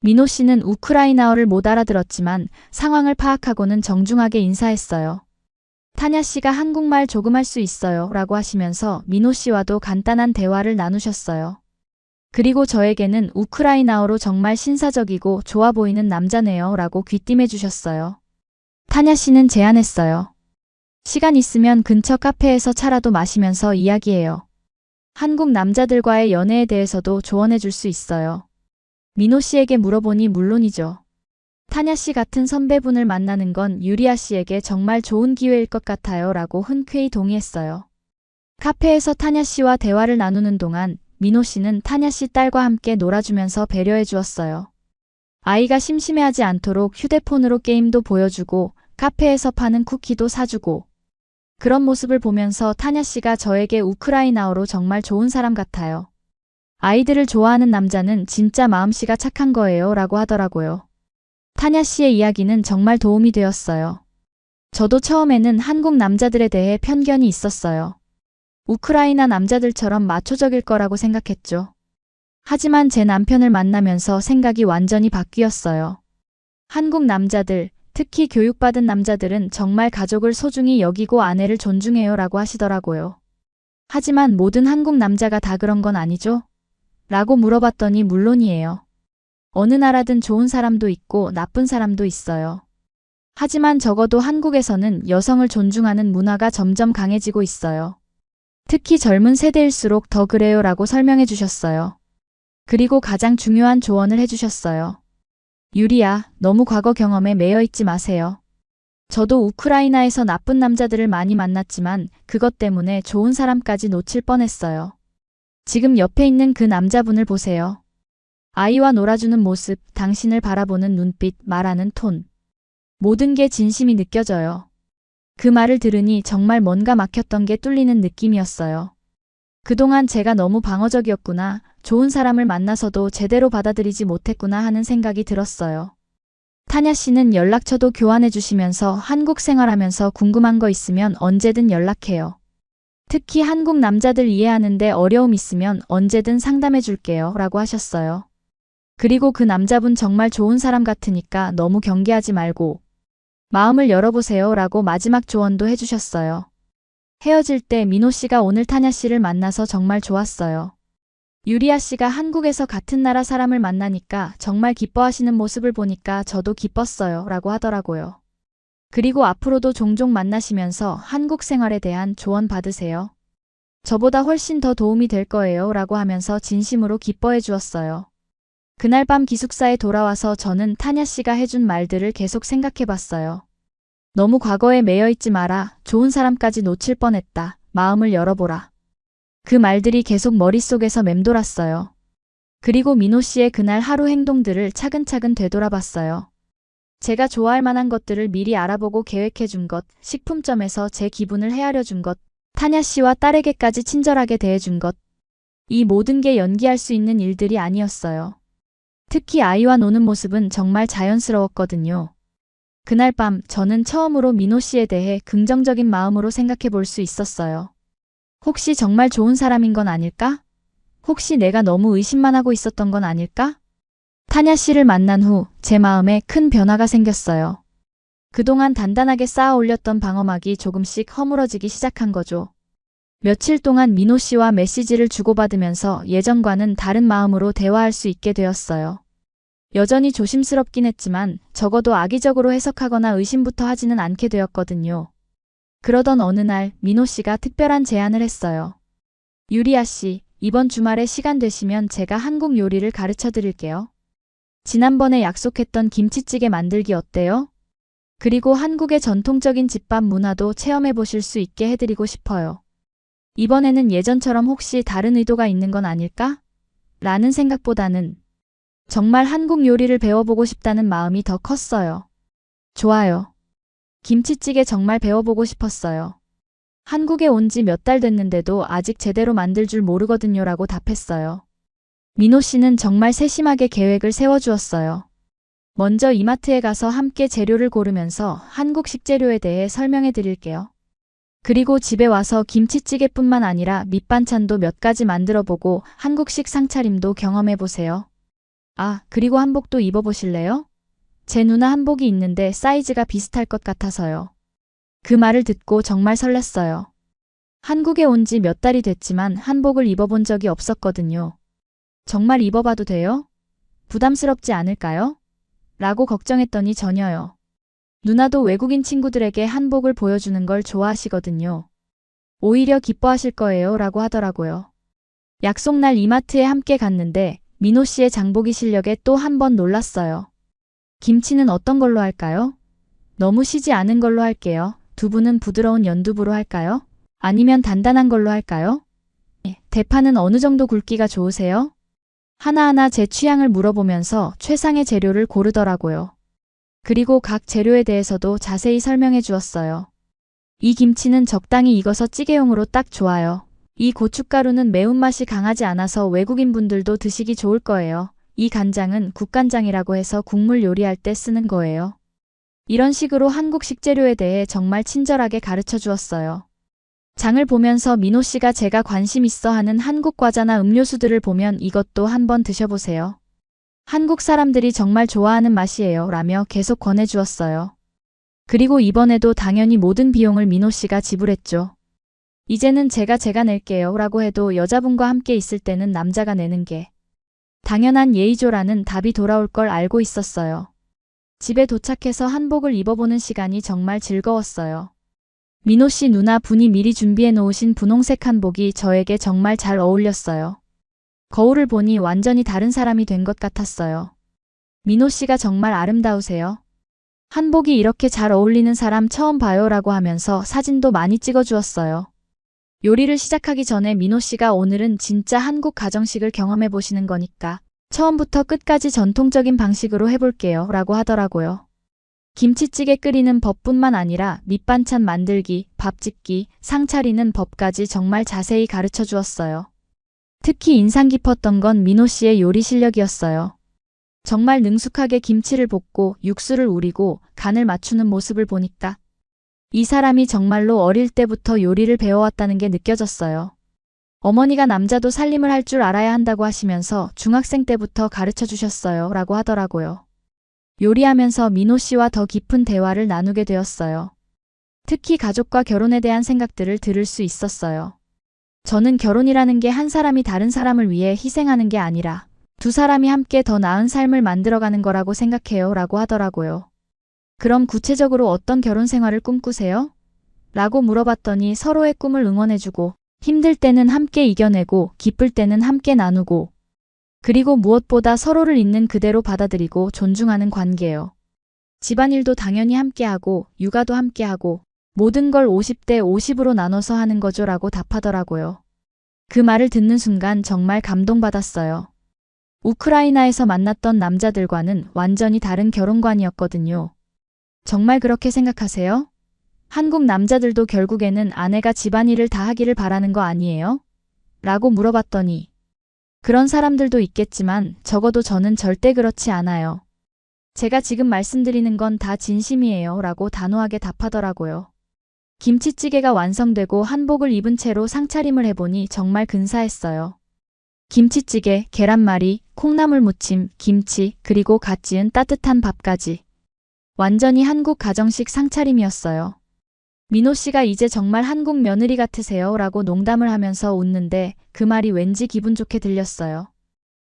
민호 씨는 우크라이나어를 못 알아들었지만 상황을 파악하고는 정중하게 인사했어요. 타냐 씨가 한국말 조금 할 수 있어요. 라고 하시면서 민호 씨와도 간단한 대화를 나누셨어요. 그리고 저에게는 우크라이나어로 정말 신사적이고 좋아 보이는 남자네요. 라고 귀띔해 주셨어요. 타냐 씨는 제안했어요. 시간 있으면 근처 카페에서 차라도 마시면서 이야기해요. 한국 남자들과의 연애에 대해서도 조언해 줄 수 있어요. 민호 씨에게 물어보니 물론이죠. 타냐 씨 같은 선배분을 만나는 건 유리아 씨에게 정말 좋은 기회일 것 같아요. 라고 흔쾌히 동의했어요. 카페에서 타냐 씨와 대화를 나누는 동안 민호 씨는 타냐 씨 딸과 함께 놀아주면서 배려해 주었어요. 아이가 심심해하지 않도록 휴대폰으로 게임도 보여주고 카페에서 파는 쿠키도 사주고 그런 모습을 보면서 타냐 씨가 저에게 우크라이나어로 정말 좋은 사람 같아요. 아이들을 좋아하는 남자는 진짜 마음씨가 착한 거예요. 라고 하더라고요. 타냐 씨의 이야기는 정말 도움이 되었어요. 저도 처음에는 한국 남자들에 대해 편견이 있었어요. 우크라이나 남자들처럼 마초적일 거라고 생각했죠. 하지만 제 남편을 만나면서 생각이 완전히 바뀌었어요. 한국 남자들, 특히 교육받은 남자들은 정말 가족을 소중히 여기고 아내를 존중해요. 라고 하시더라고요. 하지만 모든 한국 남자가 다 그런 건 아니죠? 라고 물어봤더니 물론이에요. 어느 나라든 좋은 사람도 있고 나쁜 사람도 있어요. 하지만 적어도 한국에서는 여성을 존중하는 문화가 점점 강해지고 있어요. 특히 젊은 세대일수록 더 그래요. 라고 설명해 주셨어요. 그리고 가장 중요한 조언을 해주셨어요. 유리야, 너무 과거 경험에 매여 있지 마세요. 저도 우크라이나에서 나쁜 남자들을 많이 만났지만 그것 때문에 좋은 사람까지 놓칠 뻔했어요. 지금 옆에 있는 그 남자분을 보세요. 아이와 놀아주는 모습, 당신을 바라보는 눈빛, 말하는 톤. 모든 게 진심이 느껴져요. 그 말을 들으니 정말 뭔가 막혔던 게 뚫리는 느낌이었어요. 그동안 제가 너무 방어적이었구나, 좋은 사람을 만나서도 제대로 받아들이지 못했구나 하는 생각이 들었어요. 타냐 씨는 연락처도 교환해 주시면서 한국 생활하면서 궁금한 거 있으면 언제든 연락해요. 특히 한국 남자들 이해하는데 어려움 있으면 언제든 상담해 줄게요. 라고 하셨어요. 그리고 그 남자분 정말 좋은 사람 같으니까 너무 경계하지 말고 마음을 열어보세요. 라고 마지막 조언도 해주셨어요. 헤어질 때 민호 씨가 오늘 타냐 씨를 만나서 정말 좋았어요. 유리아 씨가 한국에서 같은 나라 사람을 만나니까 정말 기뻐하시는 모습을 보니까 저도 기뻤어요. 라고 하더라고요. 그리고 앞으로도 종종 만나시면서 한국 생활에 대한 조언 받으세요. 저보다 훨씬 더 도움이 될 거예요. 라고 하면서 진심으로 기뻐해 주었어요. 그날 밤 기숙사에 돌아와서 저는 타냐 씨가 해준 말들을 계속 생각해 봤어요. 너무 과거에 매여 있지 마라. 좋은 사람까지 놓칠 뻔했다. 마음을 열어보라. 그 말들이 계속 머릿속에서 맴돌았어요. 그리고 민호 씨의 그날 하루 행동들을 차근차근 되돌아봤어요. 제가 좋아할 만한 것들을 미리 알아보고 계획해 준 것, 식품점에서 제 기분을 헤아려 준 것, 타냐 씨와 딸에게까지 친절하게 대해 준 것. 이 모든 게 연기할 수 있는 일들이 아니었어요. 특히 아이와 노는 모습은 정말 자연스러웠거든요. 그날 밤 저는 처음으로 민호 씨에 대해 긍정적인 마음으로 생각해 볼 수 있었어요. 혹시 정말 좋은 사람인 건 아닐까? 혹시 내가 너무 의심만 하고 있었던 건 아닐까? 타냐 씨를 만난 후 제 마음에 큰 변화가 생겼어요. 그동안 단단하게 쌓아 올렸던 방어막이 조금씩 허물어지기 시작한 거죠. 며칠 동안 민호 씨와 메시지를 주고받으면서 예전과는 다른 마음으로 대화할 수 있게 되었어요. 여전히 조심스럽긴 했지만 적어도 악의적으로 해석하거나 의심부터 하지는 않게 되었거든요. 그러던 어느 날 민호 씨가 특별한 제안을 했어요. 유리아 씨, 이번 주말에 시간 되시면 제가 한국 요리를 가르쳐 드릴게요. 지난번에 약속했던 김치찌개 만들기 어때요? 그리고 한국의 전통적인 집밥 문화도 체험해 보실 수 있게 해드리고 싶어요. 이번에는 예전처럼 혹시 다른 의도가 있는 건 아닐까? 라는 생각보다는 정말 한국 요리를 배워보고 싶다는 마음이 더 컸어요. 좋아요. 김치찌개 정말 배워보고 싶었어요. 한국에 온 지 몇 달 됐는데도 아직 제대로 만들 줄 모르거든요 라고 답했어요. 민호 씨는 정말 세심하게 계획을 세워주었어요. 먼저 이마트에 가서 함께 재료를 고르면서 한국 식재료에 대해 설명해 드릴게요. 그리고 집에 와서 김치찌개뿐만 아니라 밑반찬도 몇 가지 만들어보고 한국식 상차림도 경험해보세요. 아, 그리고 한복도 입어보실래요? 제 누나 한복이 있는데 사이즈가 비슷할 것 같아서요. 그 말을 듣고 정말 설렜어요. 한국에 온 지 몇 달이 됐지만 한복을 입어본 적이 없었거든요. 정말 입어봐도 돼요? 부담스럽지 않을까요? 라고 걱정했더니 전혀요. 누나도 외국인 친구들에게 한복을 보여주는 걸 좋아하시거든요. 오히려 기뻐하실 거예요 라고 하더라고요. 약속날 이마트에 함께 갔는데 민호 씨의 장보기 실력에 또 한 번 놀랐어요. 김치는 어떤 걸로 할까요? 너무 시지 않은 걸로 할게요. 두부는 부드러운 연두부로 할까요? 아니면 단단한 걸로 할까요? 대파는 어느 정도 굵기가 좋으세요? 하나하나 제 취향을 물어보면서 최상의 재료를 고르더라고요. 그리고 각 재료에 대해서도 자세히 설명해 주었어요. 이 김치는 적당히 익어서 찌개용으로 딱 좋아요. 이 고춧가루는 매운맛이 강하지 않아서 외국인 분들도 드시기 좋을 거예요. 이 간장은 국간장이라고 해서 국물 요리할 때 쓰는 거예요. 이런 식으로 한국 식재료에 대해 정말 친절하게 가르쳐 주었어요. 장을 보면서 민호 씨가 제가 관심 있어 하는 한국 과자나 음료수들을 보면 이것도 한번 드셔보세요. 한국 사람들이 정말 좋아하는 맛이에요 라며 계속 권해주었어요. 그리고 이번에도 당연히 모든 비용을 민호 씨가 지불했죠. 이제는 제가 낼게요 라고 해도 여자분과 함께 있을 때는 남자가 내는 게 당연한 예의조라는 답이 돌아올 걸 알고 있었어요. 집에 도착해서 한복을 입어보는 시간이 정말 즐거웠어요. 민호 씨 누나 분이 미리 준비해 놓으신 분홍색 한복이 저에게 정말 잘 어울렸어요. 거울을 보니 완전히 다른 사람이 된 것 같았어요. 민호 씨가 정말 아름다우세요. 한복이 이렇게 잘 어울리는 사람 처음 봐요 라고 하면서 사진도 많이 찍어주었어요. 요리를 시작하기 전에 민호 씨가 오늘은 진짜 한국 가정식을 경험해 보시는 거니까 처음부터 끝까지 전통적인 방식으로 해볼게요 라고 하더라고요. 김치찌개 끓이는 법뿐만 아니라 밑반찬 만들기, 밥 짓기, 상 차리는 법까지 정말 자세히 가르쳐 주었어요. 특히 인상 깊었던 건 민호 씨의 요리 실력이었어요. 정말 능숙하게 김치를 볶고 육수를 우리고 간을 맞추는 모습을 보니까 이 사람이 정말로 어릴 때부터 요리를 배워왔다는 게 느껴졌어요. 어머니가 남자도 살림을 할 줄 알아야 한다고 하시면서 중학생 때부터 가르쳐 주셨어요 라고 하더라고요. 요리하면서 민호 씨와 더 깊은 대화를 나누게 되었어요. 특히 가족과 결혼에 대한 생각들을 들을 수 있었어요. 저는 결혼이라는 게 한 사람이 다른 사람을 위해 희생하는 게 아니라 두 사람이 함께 더 나은 삶을 만들어가는 거라고 생각해요 라고 하더라고요. 그럼 구체적으로 어떤 결혼 생활을 꿈꾸세요? 라고 물어봤더니 서로의 꿈을 응원해주고 힘들 때는 함께 이겨내고 기쁠 때는 함께 나누고 그리고 무엇보다 서로를 있는 그대로 받아들이고 존중하는 관계예요. 집안일도 당연히 함께하고 육아도 함께하고 모든 걸 50대 50으로 나눠서 하는 거죠 라고 답하더라고요. 그 말을 듣는 순간 정말 감동받았어요. 우크라이나에서 만났던 남자들과는 완전히 다른 결혼관이었거든요. 정말 그렇게 생각하세요? 한국 남자들도 결국에는 아내가 집안일을 다 하기를 바라는 거 아니에요? 라고 물어봤더니 그런 사람들도 있겠지만 적어도 저는 절대 그렇지 않아요. 제가 지금 말씀드리는 건 다 진심이에요 라고 단호하게 답하더라고요. 김치찌개가 완성되고 한복을 입은 채로 상차림을 해보니 정말 근사했어요. 김치찌개, 계란말이, 콩나물 무침, 김치, 그리고 갓 지은 따뜻한 밥까지. 완전히 한국 가정식 상차림이었어요. 민호 씨가 이제 정말 한국 며느리 같으세요 라고 농담을 하면서 웃는데 그 말이 왠지 기분 좋게 들렸어요.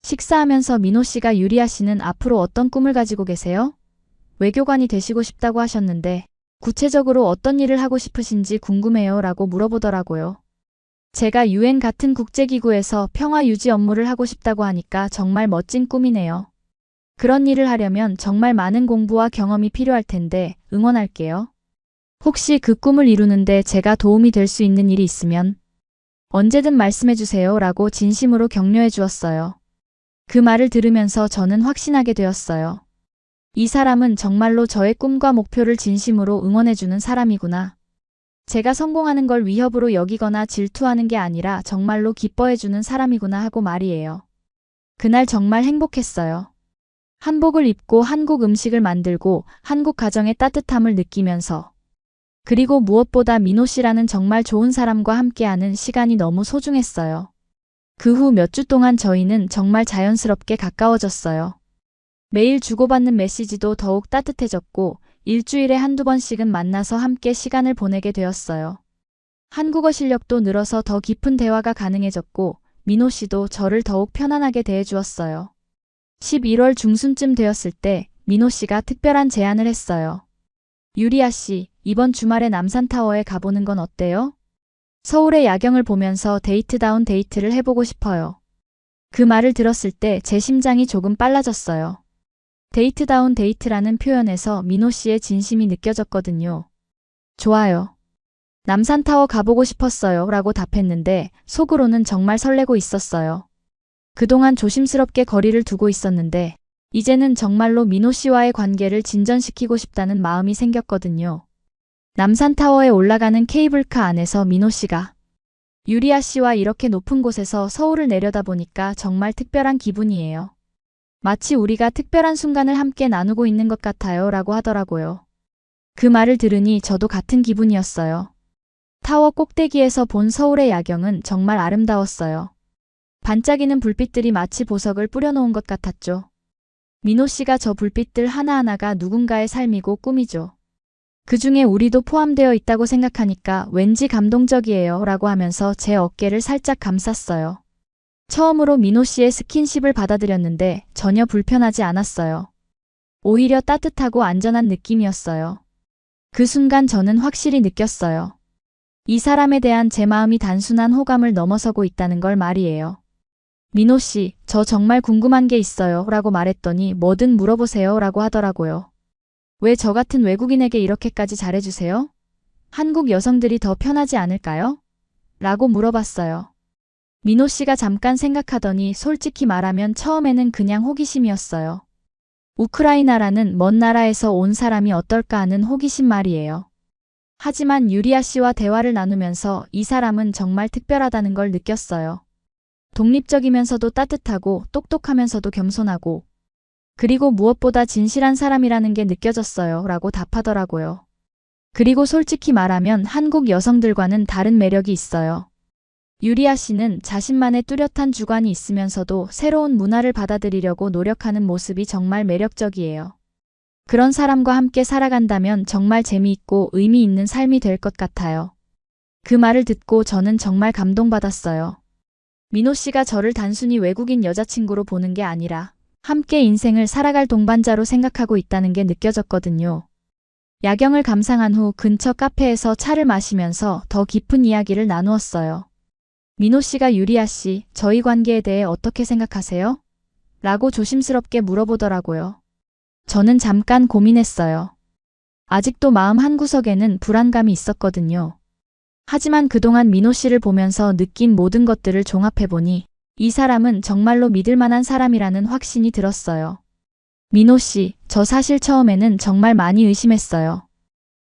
식사하면서 민호 씨가 유리아 씨는 앞으로 어떤 꿈을 가지고 계세요? 외교관이 되시고 싶다고 하셨는데 구체적으로 어떤 일을 하고 싶으신지 궁금해요 라고 물어보더라고요. 제가 UN 같은 국제기구에서 평화 유지 업무를 하고 싶다고 하니까 정말 멋진 꿈이네요. 그런 일을 하려면 정말 많은 공부와 경험이 필요할 텐데 응원할게요. 혹시 그 꿈을 이루는데 제가 도움이 될 수 있는 일이 있으면 언제든 말씀해 주세요 라고 진심으로 격려해 주었어요. 그 말을 들으면서 저는 확신하게 되었어요. 이 사람은 정말로 저의 꿈과 목표를 진심으로 응원해주는 사람이구나. 제가 성공하는 걸 위협으로 여기거나 질투하는 게 아니라 정말로 기뻐해주는 사람이구나 하고 말이에요. 그날 정말 행복했어요. 한복을 입고 한국 음식을 만들고 한국 가정의 따뜻함을 느끼면서 그리고 무엇보다 민호 씨라는 정말 좋은 사람과 함께하는 시간이 너무 소중했어요. 그 후 몇 주 동안 저희는 정말 자연스럽게 가까워졌어요. 매일 주고받는 메시지도 더욱 따뜻해졌고 일주일에 한두 번씩은 만나서 함께 시간을 보내게 되었어요. 한국어 실력도 늘어서 더 깊은 대화가 가능해졌고 민호 씨도 저를 더욱 편안하게 대해주었어요. 11월 중순쯤 되었을 때 민호 씨가 특별한 제안을 했어요. 유리아 씨, 이번 주말에 남산타워에 가보는 건 어때요? 서울의 야경을 보면서 데이트다운 데이트를 해보고 싶어요. 그 말을 들었을 때 제 심장이 조금 빨라졌어요. 데이트다운 데이트라는 표현에서 민호 씨의 진심이 느껴졌거든요. 좋아요. 남산타워 가보고 싶었어요 라고 답했는데 속으로는 정말 설레고 있었어요. 그동안 조심스럽게 거리를 두고 있었는데 이제는 정말로 민호 씨와의 관계를 진전시키고 싶다는 마음이 생겼거든요. 남산타워에 올라가는 케이블카 안에서 민호 씨가 유리아 씨와 이렇게 높은 곳에서 서울을 내려다보니까 정말 특별한 기분이에요. 마치 우리가 특별한 순간을 함께 나누고 있는 것 같아요 라고 하더라고요. 그 말을 들으니 저도 같은 기분이었어요. 타워 꼭대기에서 본 서울의 야경은 정말 아름다웠어요. 반짝이는 불빛들이 마치 보석을 뿌려놓은 것 같았죠. 민호 씨가 저 불빛들 하나하나가 누군가의 삶이고 꿈이죠. 그 중에 우리도 포함되어 있다고 생각하니까 왠지 감동적이에요 라고 하면서 제 어깨를 살짝 감쌌어요. 처음으로 민호 씨의 스킨십을 받아들였는데 전혀 불편하지 않았어요. 오히려 따뜻하고 안전한 느낌이었어요. 그 순간 저는 확실히 느꼈어요. 이 사람에 대한 제 마음이 단순한 호감을 넘어서고 있다는 걸 말이에요. 민호 씨, 저 정말 궁금한 게 있어요 라고 말했더니 뭐든 물어보세요 라고 하더라고요. 왜 저 같은 외국인에게 이렇게까지 잘해주세요? 한국 여성들이 더 편하지 않을까요? 라고 물어봤어요. 민호 씨가 잠깐 생각하더니 솔직히 말하면 처음에는 그냥 호기심이었어요. 우크라이나라는 먼 나라에서 온 사람이 어떨까 하는 호기심 말이에요. 하지만 유리아 씨와 대화를 나누면서 이 사람은 정말 특별하다는 걸 느꼈어요. 독립적이면서도 따뜻하고 똑똑하면서도 겸손하고 그리고 무엇보다 진실한 사람이라는 게 느껴졌어요 라고 답하더라고요. 그리고 솔직히 말하면 한국 여성들과는 다른 매력이 있어요. 유리아 씨는 자신만의 뚜렷한 주관이 있으면서도 새로운 문화를 받아들이려고 노력하는 모습이 정말 매력적이에요. 그런 사람과 함께 살아간다면 정말 재미있고 의미 있는 삶이 될 것 같아요. 그 말을 듣고 저는 정말 감동받았어요. 민호 씨가 저를 단순히 외국인 여자친구로 보는 게 아니라 함께 인생을 살아갈 동반자로 생각하고 있다는 게 느껴졌거든요. 야경을 감상한 후 근처 카페에서 차를 마시면서 더 깊은 이야기를 나누었어요. 민호 씨가 유리아 씨, 저희 관계에 대해 어떻게 생각하세요? 라고 조심스럽게 물어보더라고요. 저는 잠깐 고민했어요. 아직도 마음 한구석에는 불안감이 있었거든요. 하지만 그동안 민호 씨를 보면서 느낀 모든 것들을 종합해보니 이 사람은 정말로 믿을 만한 사람이라는 확신이 들었어요. 민호 씨, 저 사실 처음에는 정말 많이 의심했어요.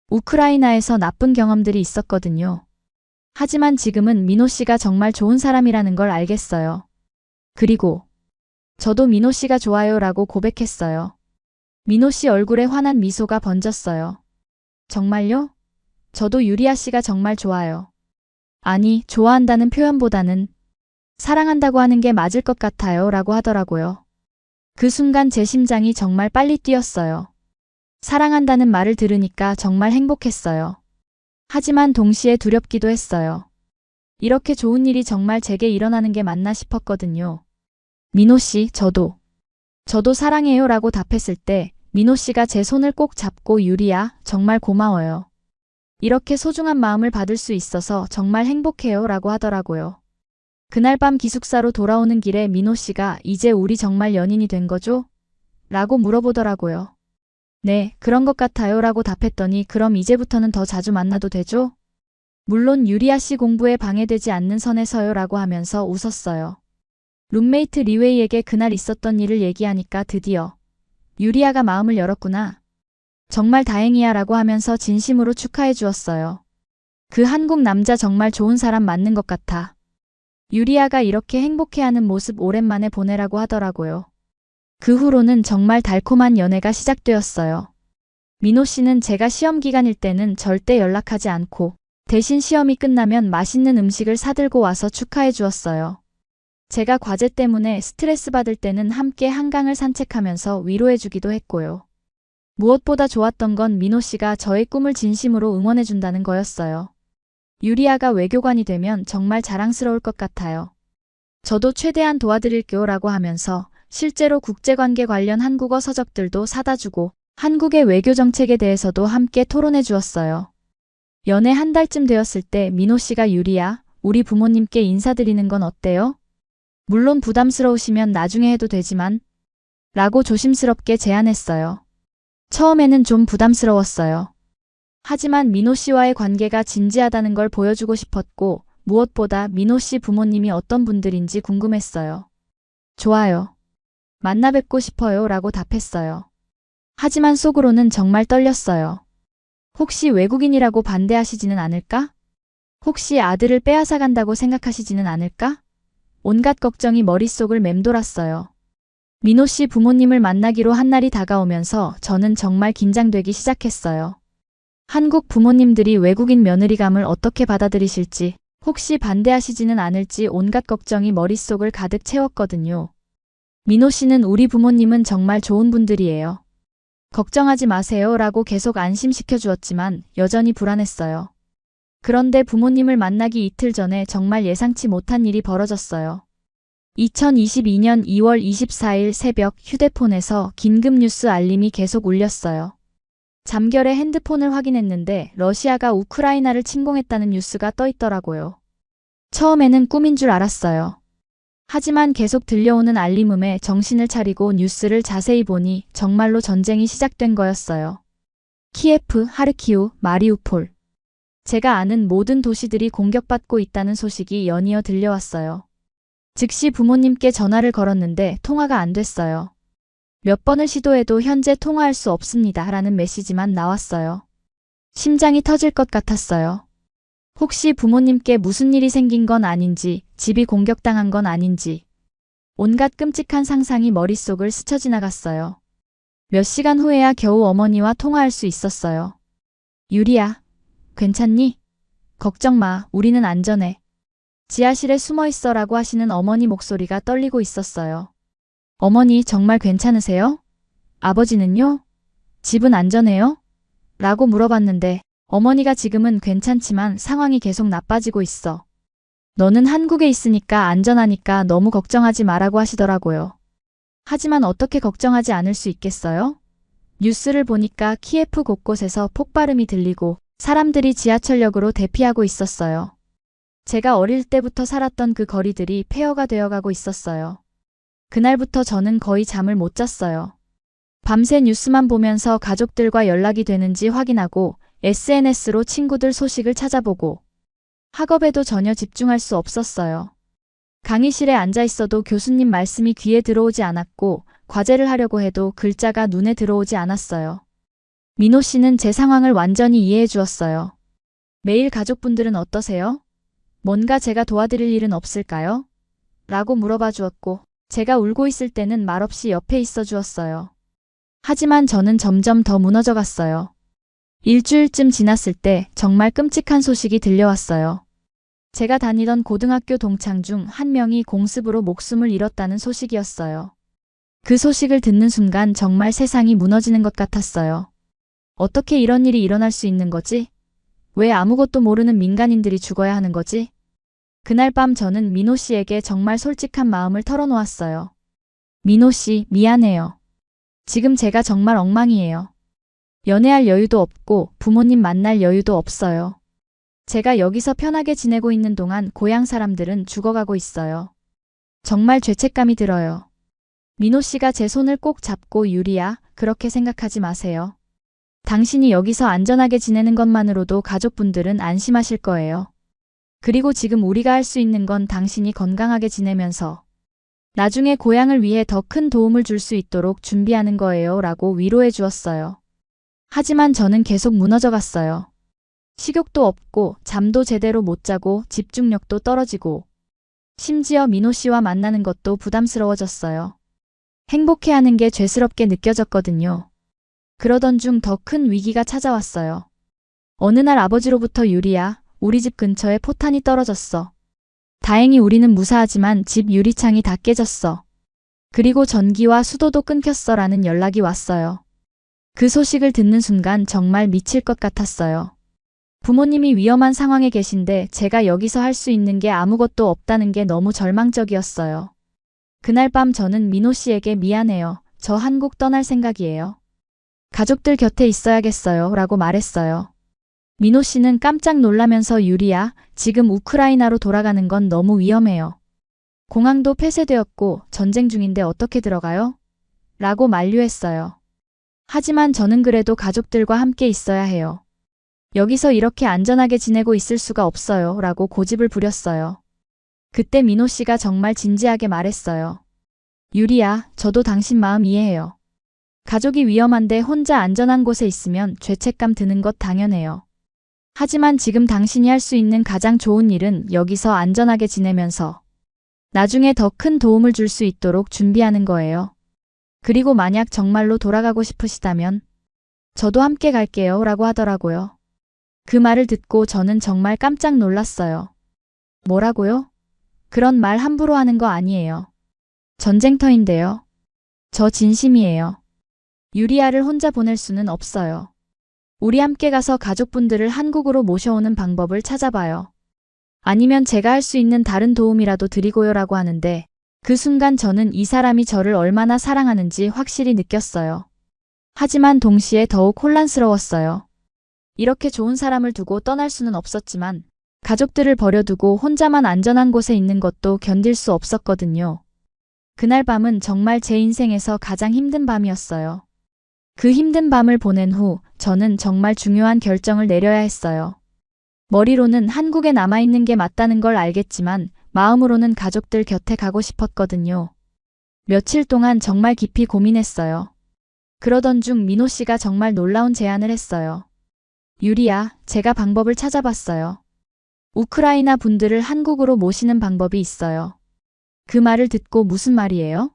우크라이나에서 나쁜 경험들이 있었거든요. 하지만 지금은 민호 씨가 정말 좋은 사람이라는 걸 알겠어요. 그리고 저도 민호 씨가 좋아요 라고 고백했어요. 민호 씨 얼굴에 환한 미소가 번졌어요. 정말요? 저도 유리아 씨가 정말 좋아요. 아니, 좋아한다는 표현보다는 사랑한다고 하는 게 맞을 것 같아요 라고 하더라고요. 그 순간 제 심장이 정말 빨리 뛰었어요. 사랑한다는 말을 들으니까 정말 행복했어요. 하지만 동시에 두렵기도 했어요. 이렇게 좋은 일이 정말 제게 일어나는 게 맞나 싶었거든요. 민호 씨, 저도 사랑해요 라고 답했을 때 민호 씨가 제 손을 꼭 잡고 유리야, 정말 고마워요. 이렇게 소중한 마음을 받을 수 있어서 정말 행복해요 라고 하더라고요. 그날 밤 기숙사로 돌아오는 길에 민호 씨가 이제 우리 정말 연인이 된 거죠? 라고 물어보더라고요. 네, 그런 것 같아요 라고 답했더니 그럼 이제부터는 더 자주 만나도 되죠? 물론 유리아 씨 공부에 방해되지 않는 선에서요 라고 하면서 웃었어요. 룸메이트 리웨이에게 그날 있었던 일을 얘기하니까 드디어 유리아가 마음을 열었구나. 정말 다행이야 라고 하면서 진심으로 축하해 주었어요. 그 한국 남자 정말 좋은 사람 맞는 것 같아. 유리아가 이렇게 행복해하는 모습 오랜만에 보내라고 하더라고요. 그 후로는 정말 달콤한 연애가 시작되었어요. 민호 씨는 제가 시험 기간일 때는 절대 연락하지 않고 대신 시험이 끝나면 맛있는 음식을 사들고 와서 축하해 주었어요. 제가 과제 때문에 스트레스 받을 때는 함께 한강을 산책하면서 위로해 주기도 했고요. 무엇보다 좋았던 건 민호 씨가 저의 꿈을 진심으로 응원해 준다는 거였어요. 유리아가 외교관이 되면 정말 자랑스러울 것 같아요. 저도 최대한 도와드릴게요 라고 하면서 실제로 국제관계 관련 한국어 서적들도 사다 주고 한국의 외교 정책에 대해서도 함께 토론해 주었어요. 연애 한 달쯤 되었을 때 민호 씨가 유리아, 우리 부모님께 인사드리는 건 어때요? 물론 부담스러우시면 나중에 해도 되지만 라고 조심스럽게 제안했어요. 처음에는 좀 부담스러웠어요. 하지만 민호 씨와의 관계가 진지하다는 걸 보여주고 싶었고 무엇보다 민호 씨 부모님이 어떤 분들인지 궁금했어요. 좋아요. 만나 뵙고 싶어요 라고 답했어요. 하지만 속으로는 정말 떨렸어요. 혹시 외국인이라고 반대하시지는 않을까? 혹시 아들을 빼앗아 간다고 생각하시지는 않을까? 온갖 걱정이 머릿속을 맴돌았어요. 민호 씨 부모님을 만나기로 한 날이 다가오면서 저는 정말 긴장되기 시작했어요. 한국 부모님들이 외국인 며느리감을 어떻게 받아들이실지, 혹시 반대하시지는 않을지 온갖 걱정이 머릿속을 가득 채웠거든요. 민호 씨는 우리 부모님은 정말 좋은 분들이에요. 걱정하지 마세요 라고 계속 안심시켜 주었지만 여전히 불안했어요. 그런데 부모님을 만나기 이틀 전에 정말 예상치 못한 일이 벌어졌어요. 2022년 2월 24일 새벽 휴대폰에서 긴급 뉴스 알림이 계속 울렸어요. 잠결에 핸드폰을 확인했는데 러시아가 우크라이나를 침공했다는 뉴스가 떠 있더라고요. 처음에는 꿈인 줄 알았어요. 하지만 계속 들려오는 알림음에 정신을 차리고 뉴스를 자세히 보니 정말로 전쟁이 시작된 거였어요. 키예프, 하르키우, 마리우폴. 제가 아는 모든 도시들이 공격받고 있다는 소식이 연이어 들려왔어요. 즉시 부모님께 전화를 걸었는데 통화가 안 됐어요. 몇 번을 시도해도 현재 통화할 수 없습니다 라는 메시지만 나왔어요. 심장이 터질 것 같았어요. 혹시 부모님께 무슨 일이 생긴 건 아닌지, 집이 공격당한 건 아닌지. 온갖 끔찍한 상상이 머릿속을 스쳐 지나갔어요. 몇 시간 후에야 겨우 어머니와 통화할 수 있었어요. 유리야, 괜찮니? 걱정 마, 우리는 안전해. 지하실에 숨어 있어라고 하시는 어머니 목소리가 떨리고 있었어요. 어머니 정말 괜찮으세요? 아버지는요? 집은 안전해요? 라고 물어봤는데 어머니가 지금은 괜찮지만 상황이 계속 나빠지고 있어. 너는 한국에 있으니까 안전하니까 너무 걱정하지 마라고 하시더라고요. 하지만 어떻게 걱정하지 않을 수 있겠어요? 뉴스를 보니까 키예프 곳곳에서 폭발음이 들리고 사람들이 지하철역으로 대피하고 있었어요. 제가 어릴 때부터 살았던 그 거리들이 폐허가 되어가고 있었어요. 그날부터 저는 거의 잠을 못 잤어요. 밤새 뉴스만 보면서 가족들과 연락이 되는지 확인하고 SNS로 친구들 소식을 찾아보고 학업에도 전혀 집중할 수 없었어요. 강의실에 앉아 있어도 교수님 말씀이 귀에 들어오지 않았고 과제를 하려고 해도 글자가 눈에 들어오지 않았어요. 민호 씨는 제 상황을 완전히 이해해 주었어요. 매일 가족분들은 어떠세요? 뭔가 제가 도와드릴 일은 없을까요? 라고 물어봐 주었고, 제가 울고 있을 때는 말없이 옆에 있어 주었어요. 하지만 저는 점점 더 무너져 갔어요. 일주일쯤 지났을 때 정말 끔찍한 소식이 들려왔어요. 제가 다니던 고등학교 동창 중 한 명이 공습으로 목숨을 잃었다는 소식이었어요. 그 소식을 듣는 순간 정말 세상이 무너지는 것 같았어요. 어떻게 이런 일이 일어날 수 있는 거지? 왜 아무것도 모르는 민간인들이 죽어야 하는 거지? 그날 밤 저는 민호 씨에게 정말 솔직한 마음을 털어놓았어요. 민호 씨, 미안해요. 지금 제가 정말 엉망이에요. 연애할 여유도 없고 부모님 만날 여유도 없어요. 제가 여기서 편하게 지내고 있는 동안 고향 사람들은 죽어가고 있어요. 정말 죄책감이 들어요. 민호 씨가 제 손을 꼭 잡고 유리야, 그렇게 생각하지 마세요. 당신이 여기서 안전하게 지내는 것만으로도 가족분들은 안심하실 거예요. 그리고 지금 우리가 할 수 있는 건 당신이 건강하게 지내면서 나중에 고향을 위해 더 큰 도움을 줄 수 있도록 준비하는 거예요 라고 위로해 주었어요. 하지만 저는 계속 무너져 갔어요. 식욕도 없고 잠도 제대로 못 자고 집중력도 떨어지고 심지어 민호 씨와 만나는 것도 부담스러워졌어요. 행복해하는 게 죄스럽게 느껴졌거든요. 그러던 중 더 큰 위기가 찾아왔어요. 어느 날 아버지로부터 유리야, 우리 집 근처에 포탄이 떨어졌어. 다행히 우리는 무사하지만 집 유리창이 다 깨졌어. 그리고 전기와 수도도 끊겼어 라는 연락이 왔어요. 그 소식을 듣는 순간 정말 미칠 것 같았어요. 부모님이 위험한 상황에 계신데 제가 여기서 할 수 있는 게 아무것도 없다는 게 너무 절망적이었어요. 그날 밤 저는 민호 씨에게 미안해요. 저 한국 떠날 생각이에요. 가족들 곁에 있어야겠어요 라고 말했어요. 민호 씨는 깜짝 놀라면서 유리야, 지금 우크라이나로 돌아가는 건 너무 위험해요. 공항도 폐쇄되었고 전쟁 중인데 어떻게 들어가요? 라고 만류했어요. 하지만 저는 그래도 가족들과 함께 있어야 해요. 여기서 이렇게 안전하게 지내고 있을 수가 없어요 라고 고집을 부렸어요. 그때 민호 씨가 정말 진지하게 말했어요. 유리야, 저도 당신 마음 이해해요. 가족이 위험한데 혼자 안전한 곳에 있으면 죄책감 드는 것 당연해요. 하지만 지금 당신이 할 수 있는 가장 좋은 일은 여기서 안전하게 지내면서 나중에 더 큰 도움을 줄 수 있도록 준비하는 거예요. 그리고 만약 정말로 돌아가고 싶으시다면 저도 함께 갈게요 라고 하더라고요. 그 말을 듣고 저는 정말 깜짝 놀랐어요. 뭐라고요? 그런 말 함부로 하는 거 아니에요. 전쟁터인데요. 저 진심이에요. 유리아를 혼자 보낼 수는 없어요. 우리 함께 가서 가족분들을 한국으로 모셔오는 방법을 찾아봐요. 아니면 제가 할 수 있는 다른 도움이라도 드리고요 라고 하는데 그 순간 저는 이 사람이 저를 얼마나 사랑하는지 확실히 느꼈어요. 하지만 동시에 더욱 혼란스러웠어요. 이렇게 좋은 사람을 두고 떠날 수는 없었지만 가족들을 버려두고 혼자만 안전한 곳에 있는 것도 견딜 수 없었거든요. 그날 밤은 정말 제 인생에서 가장 힘든 밤이었어요. 그 힘든 밤을 보낸 후 저는 정말 중요한 결정을 내려야 했어요. 머리로는 한국에 남아있는 게 맞다는 걸 알겠지만 마음으로는 가족들 곁에 가고 싶었거든요. 며칠 동안 정말 깊이 고민했어요. 그러던 중 민호 씨가 정말 놀라운 제안을 했어요. 유리야, 제가 방법을 찾아봤어요. 우크라이나 분들을 한국으로 모시는 방법이 있어요. 그 말을 듣고 무슨 말이에요?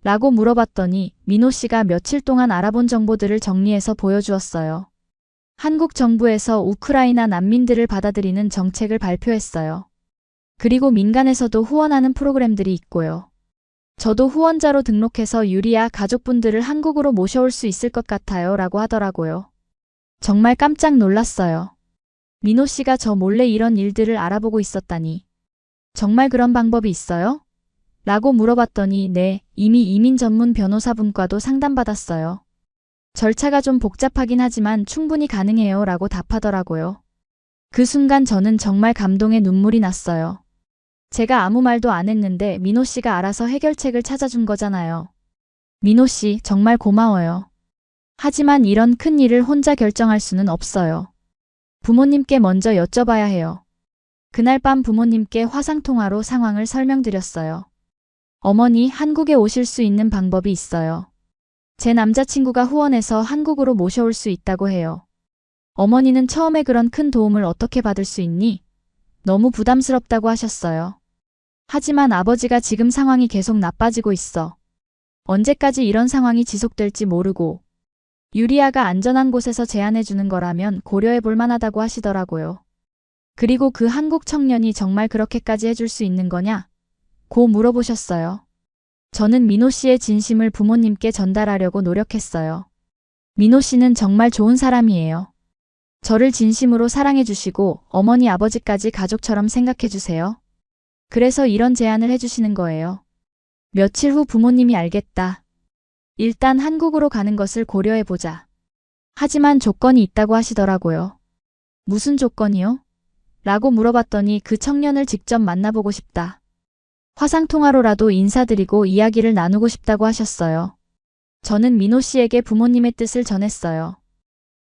라고 물어봤더니 민호 씨가 며칠 동안 알아본 정보들을 정리해서 보여주었어요. 한국 정부에서 우크라이나 난민들을 받아들이는 정책을 발표했어요. 그리고 민간에서도 후원하는 프로그램들이 있고요. 저도 후원자로 등록해서 유리아 가족분들을 한국으로 모셔올 수 있을 것 같아요 라고 하더라고요. 정말 깜짝 놀랐어요. 민호 씨가 저 몰래 이런 일들을 알아보고 있었다니. 정말 그런 방법이 있어요? 라고 물어봤더니 네, 이미 이민 전문 변호사분과도 상담받았어요. 절차가 좀 복잡하긴 하지만 충분히 가능해요 라고 답하더라고요. 그 순간 저는 정말 감동의 눈물이 났어요. 제가 아무 말도 안 했는데 민호 씨가 알아서 해결책을 찾아준 거잖아요. 민호 씨, 정말 고마워요. 하지만 이런 큰 일을 혼자 결정할 수는 없어요. 부모님께 먼저 여쭤봐야 해요. 그날 밤 부모님께 화상통화로 상황을 설명드렸어요. 어머니, 한국에 오실 수 있는 방법이 있어요. 제 남자친구가 후원해서 한국으로 모셔올 수 있다고 해요. 어머니는 처음에 그런 큰 도움을 어떻게 받을 수 있니? 너무 부담스럽다고 하셨어요. 하지만 아버지가 지금 상황이 계속 나빠지고 있어. 언제까지 이런 상황이 지속될지 모르고 유리아가 안전한 곳에서 제안해주는 거라면 고려해 볼 만하다고 하시더라고요. 그리고 그 한국 청년이 정말 그렇게까지 해줄 수 있는 거냐? 고 물어보셨어요. 저는 민호 씨의 진심을 부모님께 전달하려고 노력했어요. 민호 씨는 정말 좋은 사람이에요. 저를 진심으로 사랑해 주시고 어머니 아버지까지 가족처럼 생각해 주세요. 그래서 이런 제안을 해주시는 거예요. 며칠 후 부모님이 알겠다. 일단 한국으로 가는 것을 고려해보자. 하지만 조건이 있다고 하시더라고요. 무슨 조건이요? 라고 물어봤더니 그 청년을 직접 만나보고 싶다. 화상통화로라도 인사드리고 이야기를 나누고 싶다고 하셨어요. 저는 민호 씨에게 부모님의 뜻을 전했어요.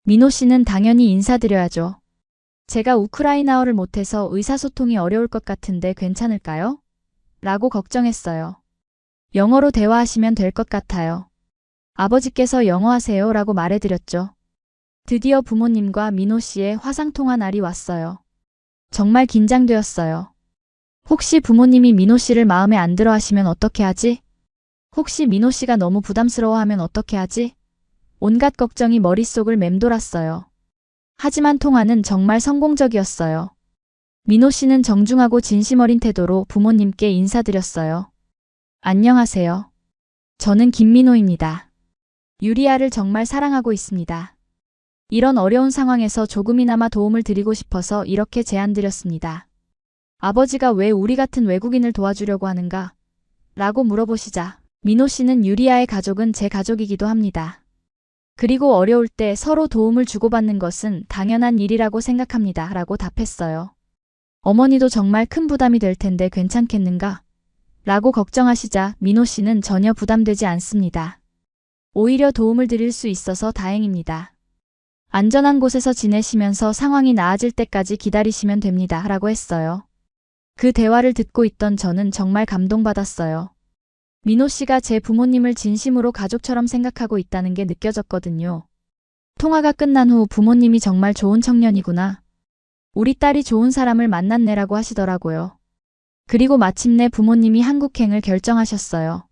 민호 씨는 당연히 인사드려야죠. 제가 우크라이나어를 못해서 의사소통이 어려울 것 같은데 괜찮을까요? 라고 걱정했어요. 영어로 대화하시면 될 것 같아요. 아버지께서 영어 하세요 라고 말해드렸죠. 드디어 부모님과 민호 씨의 화상통화 날이 왔어요. 정말 긴장되었어요. 혹시 부모님이 민호 씨를 마음에 안 들어 하시면 어떻게 하지? 혹시 민호 씨가 너무 부담스러워하면 어떻게 하지? 온갖 걱정이 머릿속을 맴돌았어요. 하지만 통화는 정말 성공적이었어요. 민호 씨는 정중하고 진심 어린 태도로 부모님께 인사드렸어요. 안녕하세요. 저는 김민호입니다. 유리아를 정말 사랑하고 있습니다. 이런 어려운 상황에서 조금이나마 도움을 드리고 싶어서 이렇게 제안드렸습니다. 아버지가 왜 우리 같은 외국인을 도와주려고 하는가? 라고 물어보시자 민호 씨는 유리아의 가족은 제 가족이기도 합니다. 그리고 어려울 때 서로 도움을 주고받는 것은 당연한 일이라고 생각합니다. 라고 답했어요. 어머니도 정말 큰 부담이 될 텐데 괜찮겠는가? 라고 걱정하시자 민호 씨는 전혀 부담되지 않습니다. 오히려 도움을 드릴 수 있어서 다행입니다. 안전한 곳에서 지내시면서 상황이 나아질 때까지 기다리시면 됩니다. 라고 했어요. 그 대화를 듣고 있던 저는 정말 감동받았어요. 민호 씨가 제 부모님을 진심으로 가족처럼 생각하고 있다는 게 느껴졌거든요. 통화가 끝난 후 부모님이 정말 좋은 청년이구나. 우리 딸이 좋은 사람을 만났네라고 하시더라고요. 그리고 마침내 부모님이 한국행을 결정하셨어요.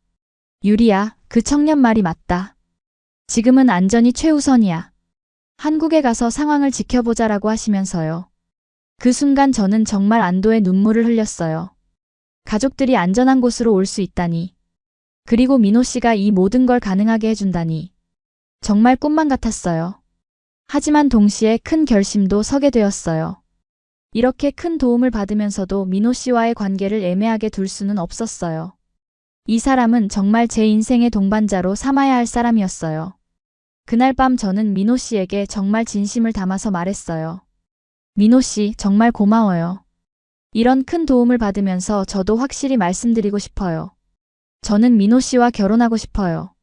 유리야, 그 청년 말이 맞다. 지금은 안전이 최우선이야. 한국에 가서 상황을 지켜보자라고 하시면서요. 그 순간 저는 정말 안도의 눈물을 흘렸어요. 가족들이 안전한 곳으로 올 수 있다니. 그리고 민호 씨가 이 모든 걸 가능하게 해준다니. 정말 꿈만 같았어요. 하지만 동시에 큰 결심도 서게 되었어요. 이렇게 큰 도움을 받으면서도 민호 씨와의 관계를 애매하게 둘 수는 없었어요. 이 사람은 정말 제 인생의 동반자로 삼아야 할 사람이었어요. 그날 밤 저는 민호 씨에게 정말 진심을 담아서 말했어요. 민호 씨, 정말 고마워요. 이런 큰 도움을 받으면서 저도 확실히 말씀드리고 싶어요. 저는 민호 씨와 결혼하고 싶어요.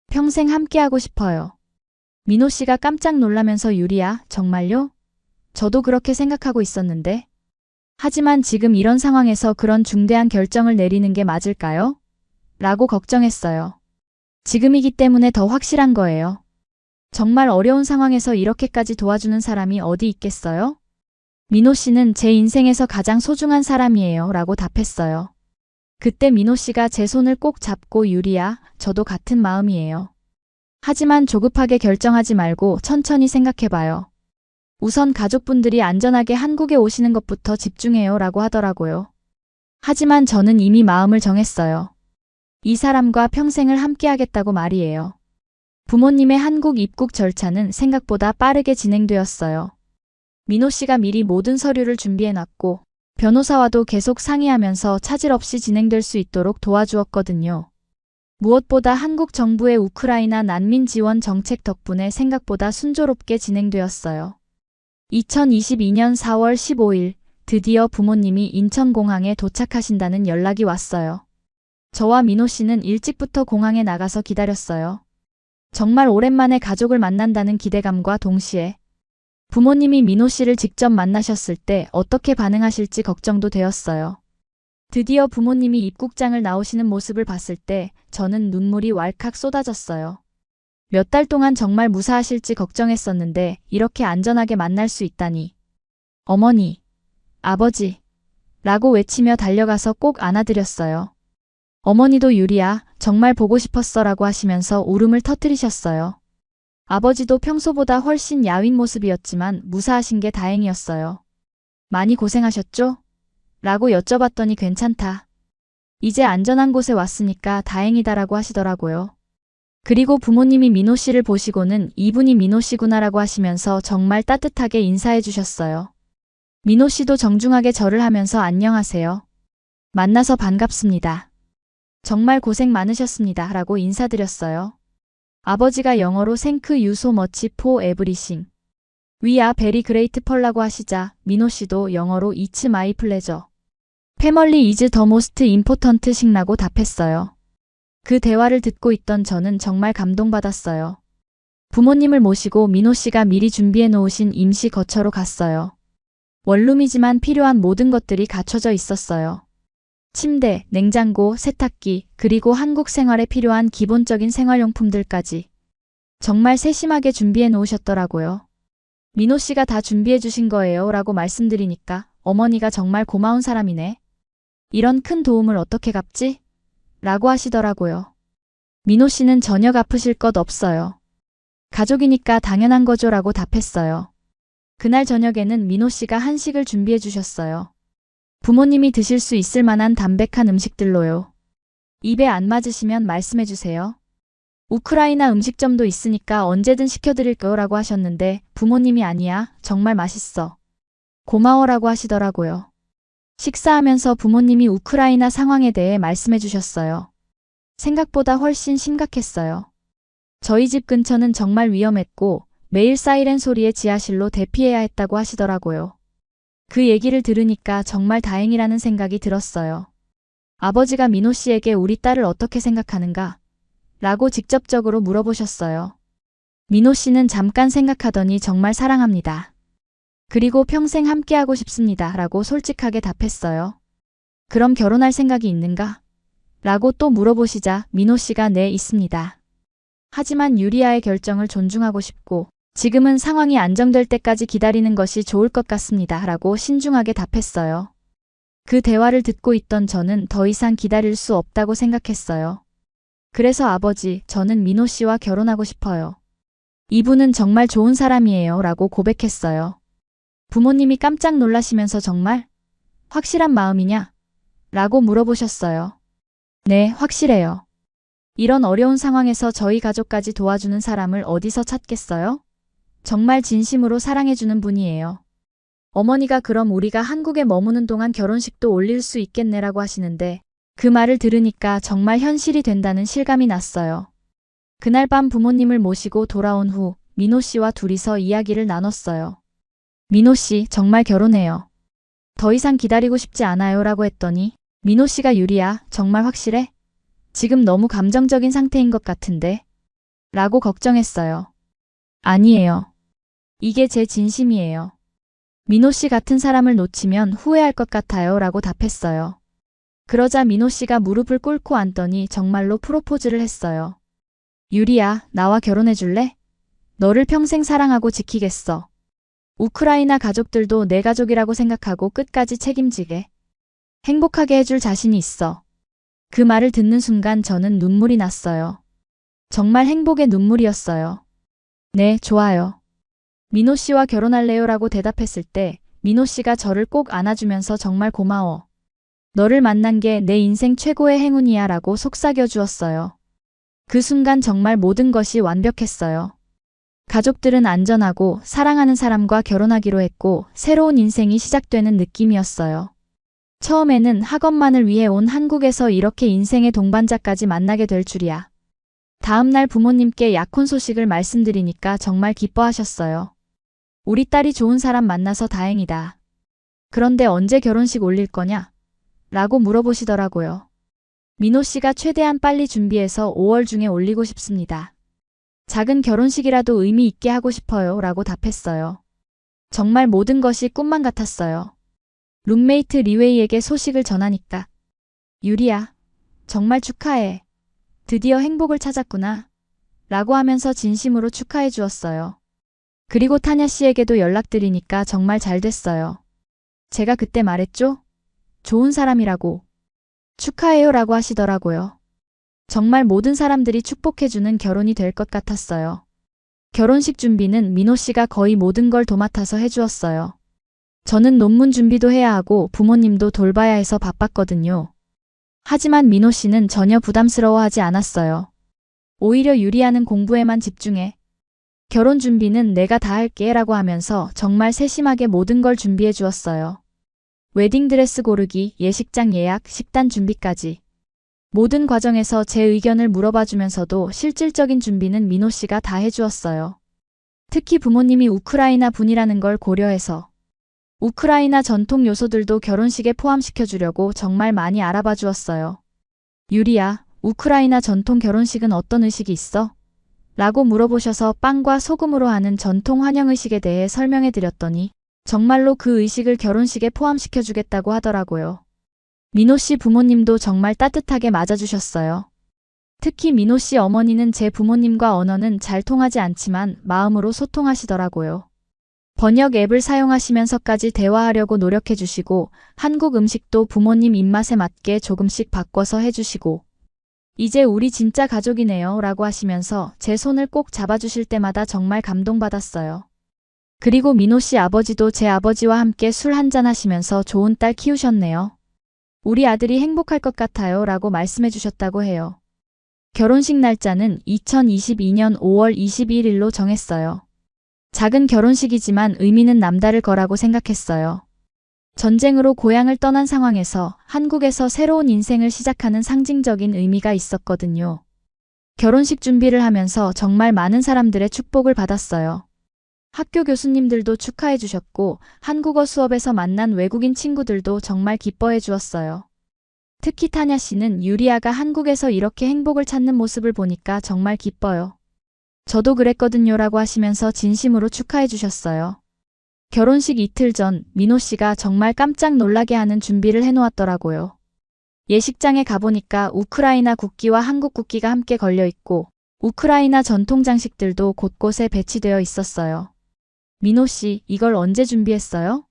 평생 함께하고 싶어요. 민호 씨가 깜짝 놀라면서 유리야, 정말요? 저도 그렇게 생각하고 있었는데. 하지만 지금 이런 상황에서 그런 중대한 결정을 내리는 게 맞을까요? 라고 걱정했어요. 지금이기 때문에 더 확실한 거예요. 정말 어려운 상황에서 이렇게까지 도와주는 사람이 어디 있겠어요? 민호 씨는 제 인생에서 가장 소중한 사람이에요. 라고 답했어요. 그때 민호 씨가 제 손을 꼭 잡고 유리야, 저도 같은 마음이에요. 하지만 조급하게 결정하지 말고 천천히 생각해봐요. 우선 가족분들이 안전하게 한국에 오시는 것부터 집중해요. 라고 하더라고요. 하지만 저는 이미 마음을 정했어요. 이 사람과 평생을 함께하겠다고 말이에요. 부모님의 한국 입국 절차는 생각보다 빠르게 진행되었어요. 민호 씨가 미리 모든 서류를 준비해놨고 변호사와도 계속 상의하면서 차질 없이 진행될 수 있도록 도와주었거든요. 무엇보다 한국 정부의 우크라이나 난민 지원 정책 덕분에 생각보다 순조롭게 진행되었어요. 2022년 4월 15일 드디어 부모님이 인천공항에 도착하신다는 연락이 왔어요. 저와 민호 씨는 일찍부터 공항에 나가서 기다렸어요. 정말 오랜만에 가족을 만난다는 기대감과 동시에 부모님이 민호 씨를 직접 만나셨을 때 어떻게 반응하실지 걱정도 되었어요. 드디어 부모님이 입국장을 나오시는 모습을 봤을 때 저는 눈물이 왈칵 쏟아졌어요. 몇 달 동안 정말 무사하실지 걱정했었는데 이렇게 안전하게 만날 수 있다니. 어머니, 아버지, 라고 외치며 달려가서 꼭 안아드렸어요. 어머니도 유리야, 정말 보고 싶었어 라고 하시면서 울음을 터뜨리셨어요. 아버지도 평소보다 훨씬 야윈 모습이었지만 무사하신 게 다행이었어요. 많이 고생하셨죠? 라고 여쭤봤더니 괜찮다. 이제 안전한 곳에 왔으니까 다행이다라고 하시더라고요. 그리고 부모님이 민호 씨를 보시고는 이분이 민호 씨구나라고 하시면서 정말 따뜻하게 인사해 주셨어요. 민호 씨도 정중하게 절을 하면서 안녕하세요. 만나서 반갑습니다. 정말 고생 많으셨습니다. 라고 인사드렸어요. 아버지가 영어로 Thank you so much for everything. We are very grateful라고 하시자 민호 씨도 영어로 It's my pleasure. Family is the most important thing라고 답했어요. 그 대화를 듣고 있던 저는 정말 감동받았어요. 부모님을 모시고 민호 씨가 미리 준비해 놓으신 임시 거처로 갔어요. 원룸이지만 필요한 모든 것들이 갖춰져 있었어요. 침대, 냉장고, 세탁기, 그리고 한국 생활에 필요한 기본적인 생활용품들까지. 정말 세심하게 준비해 놓으셨더라고요. 민호 씨가 다 준비해 주신 거예요 라고 말씀드리니까 어머니가 정말 고마운 사람이네. 이런 큰 도움을 어떻게 갚지? 라고 하시더라고요. 민호 씨는 전혀 갚으실 것 없어요. 가족이니까 당연한 거죠 라고 답했어요. 그날 저녁에는 민호 씨가 한식을 준비해 주셨어요. 부모님이 드실 수 있을 만한 담백한 음식들로요. 입에 안 맞으시면 말씀해 주세요. 우크라이나 음식점도 있으니까 언제든 시켜드릴 거라고 하셨는데 부모님이 아니야, 정말 맛있어. 고마워라고 하시더라고요. 식사하면서 부모님이 우크라이나 상황에 대해 말씀해 주셨어요. 생각보다 훨씬 심각했어요. 저희 집 근처는 정말 위험했고 매일 사이렌 소리에 지하실로 대피해야 했다고 하시더라고요. 그 얘기를 들으니까 정말 다행이라는 생각이 들었어요. 아버지가 민호 씨에게 우리 딸을 어떻게 생각하는가? 라고 직접적으로 물어보셨어요. 민호 씨는 잠깐 생각하더니 정말 사랑합니다. 그리고 평생 함께하고 싶습니다. 라고 솔직하게 답했어요. 그럼 결혼할 생각이 있는가? 라고 또 물어보시자 민호 씨가 네, 있습니다. 하지만 유리아의 결정을 존중하고 싶고 지금은 상황이 안정될 때까지 기다리는 것이 좋을 것 같습니다. 라고 신중하게 답했어요. 그 대화를 듣고 있던 저는 더 이상 기다릴 수 없다고 생각했어요. 그래서 아버지, 저는 민호 씨와 결혼하고 싶어요. 이분은 정말 좋은 사람이에요. 라고 고백했어요. 부모님이 깜짝 놀라시면서 정말? 확실한 마음이냐? 라고 물어보셨어요. 네, 확실해요. 이런 어려운 상황에서 저희 가족까지 도와주는 사람을 어디서 찾겠어요? 정말 진심으로 사랑해주는 분이에요. 어머니가 그럼 우리가 한국에 머무는 동안 결혼식도 올릴 수 있겠네라고 하시는데 그 말을 들으니까 정말 현실이 된다는 실감이 났어요. 그날 밤 부모님을 모시고 돌아온 후 민호 씨와 둘이서 이야기를 나눴어요. 민호 씨, 정말 결혼해요. 더 이상 기다리고 싶지 않아요 라고 했더니 민호 씨가 유리야, 정말 확실해? 지금 너무 감정적인 상태인 것 같은데? 라고 걱정했어요. 아니에요. 이게 제 진심이에요. 민호 씨 같은 사람을 놓치면 후회할 것 같아요 라고 답했어요. 그러자 민호 씨가 무릎을 꿇고 앉더니 정말로 프로포즈를 했어요. 유리야, 나와 결혼해 줄래? 너를 평생 사랑하고 지키겠어. 우크라이나 가족들도 내 가족이라고 생각하고 끝까지 책임지게. 행복하게 해줄 자신이 있어. 그 말을 듣는 순간 저는 눈물이 났어요. 정말 행복의 눈물이었어요. 네, 좋아요. 민호 씨와 결혼할래요 라고 대답했을 때 민호 씨가 저를 꼭 안아주면서 정말 고마워. 너를 만난 게 내 인생 최고의 행운이야 라고 속삭여 주었어요. 그 순간 정말 모든 것이 완벽했어요. 가족들은 안전하고 사랑하는 사람과 결혼하기로 했고 새로운 인생이 시작되는 느낌이었어요. 처음에는 학업만을 위해 온 한국에서 이렇게 인생의 동반자까지 만나게 될 줄이야. 다음날 부모님께 약혼 소식을 말씀드리니까 정말 기뻐하셨어요. 우리 딸이 좋은 사람 만나서 다행이다. 그런데 언제 결혼식 올릴 거냐? 라고 물어보시더라고요. 민호 씨가 최대한 빨리 준비해서 5월 중에 올리고 싶습니다. 작은 결혼식이라도 의미 있게 하고 싶어요 라고 답했어요. 정말 모든 것이 꿈만 같았어요. 룸메이트 리웨이에게 소식을 전하니까 유리야, 정말 축하해. 드디어 행복을 찾았구나. 라고 하면서 진심으로 축하해 주었어요. 그리고 타냐 씨에게도 연락드리니까 정말 잘 됐어요. 제가 그때 말했죠? 좋은 사람이라고. 축하해요 라고 하시더라고요. 정말 모든 사람들이 축복해주는 결혼이 될 것 같았어요. 결혼식 준비는 민호 씨가 거의 모든 걸 도맡아서 해주었어요. 저는 논문 준비도 해야 하고 부모님도 돌봐야 해서 바빴거든요. 하지만 민호 씨는 전혀 부담스러워하지 않았어요. 오히려 유리아는 공부에만 집중해. 결혼 준비는 내가 다 할게 라고 하면서 정말 세심하게 모든 걸 준비해 주었어요. 웨딩드레스 고르기, 예식장 예약, 식단 준비까지. 모든 과정에서 제 의견을 물어봐 주면서도 실질적인 준비는 민호 씨가 다 해주었어요. 특히 부모님이 우크라이나 분이라는 걸 고려해서 우크라이나 전통 요소들도 결혼식에 포함시켜 주려고 정말 많이 알아봐 주었어요. 유리야, 우크라이나 전통 결혼식은 어떤 의식이 있어? 라고 물어보셔서 빵과 소금으로 하는 전통 환영의식에 대해 설명해 드렸더니 정말로 그 의식을 결혼식에 포함시켜 주겠다고 하더라고요. 민호 씨 부모님도 정말 따뜻하게 맞아주셨어요. 특히 민호 씨 어머니는 제 부모님과 언어는 잘 통하지 않지만 마음으로 소통하시더라고요. 번역 앱을 사용하시면서까지 대화하려고 노력해 주시고 한국 음식도 부모님 입맛에 맞게 조금씩 바꿔서 해주시고 이제 우리 진짜 가족이네요 라고 하시면서 제 손을 꼭 잡아주실 때마다 정말 감동받았어요. 그리고 민호 씨 아버지도 제 아버지와 함께 술 한잔 하시면서 좋은 딸 키우셨네요. 우리 아들이 행복할 것 같아요 라고 말씀해 주셨다고 해요. 결혼식 날짜는 2022년 5월 21일로 정했어요. 작은 결혼식이지만 의미는 남다를 거라고 생각했어요. 전쟁으로 고향을 떠난 상황에서 한국에서 새로운 인생을 시작하는 상징적인 의미가 있었거든요. 결혼식 준비를 하면서 정말 많은 사람들의 축복을 받았어요. 학교 교수님들도 축하해 주셨고 한국어 수업에서 만난 외국인 친구들도 정말 기뻐해 주었어요. 특히 타냐 씨는 유리아가 한국에서 이렇게 행복을 찾는 모습을 보니까 정말 기뻐요. 저도 그랬거든요 라고 하시면서 진심으로 축하해 주셨어요. 결혼식 이틀 전 민호 씨가 정말 깜짝 놀라게 하는 준비를 해놓았더라고요. 예식장에 가보니까 우크라이나 국기와 한국 국기가 함께 걸려 있고 우크라이나 전통 장식들도 곳곳에 배치되어 있었어요. 민호 씨, 이걸 언제 준비했어요?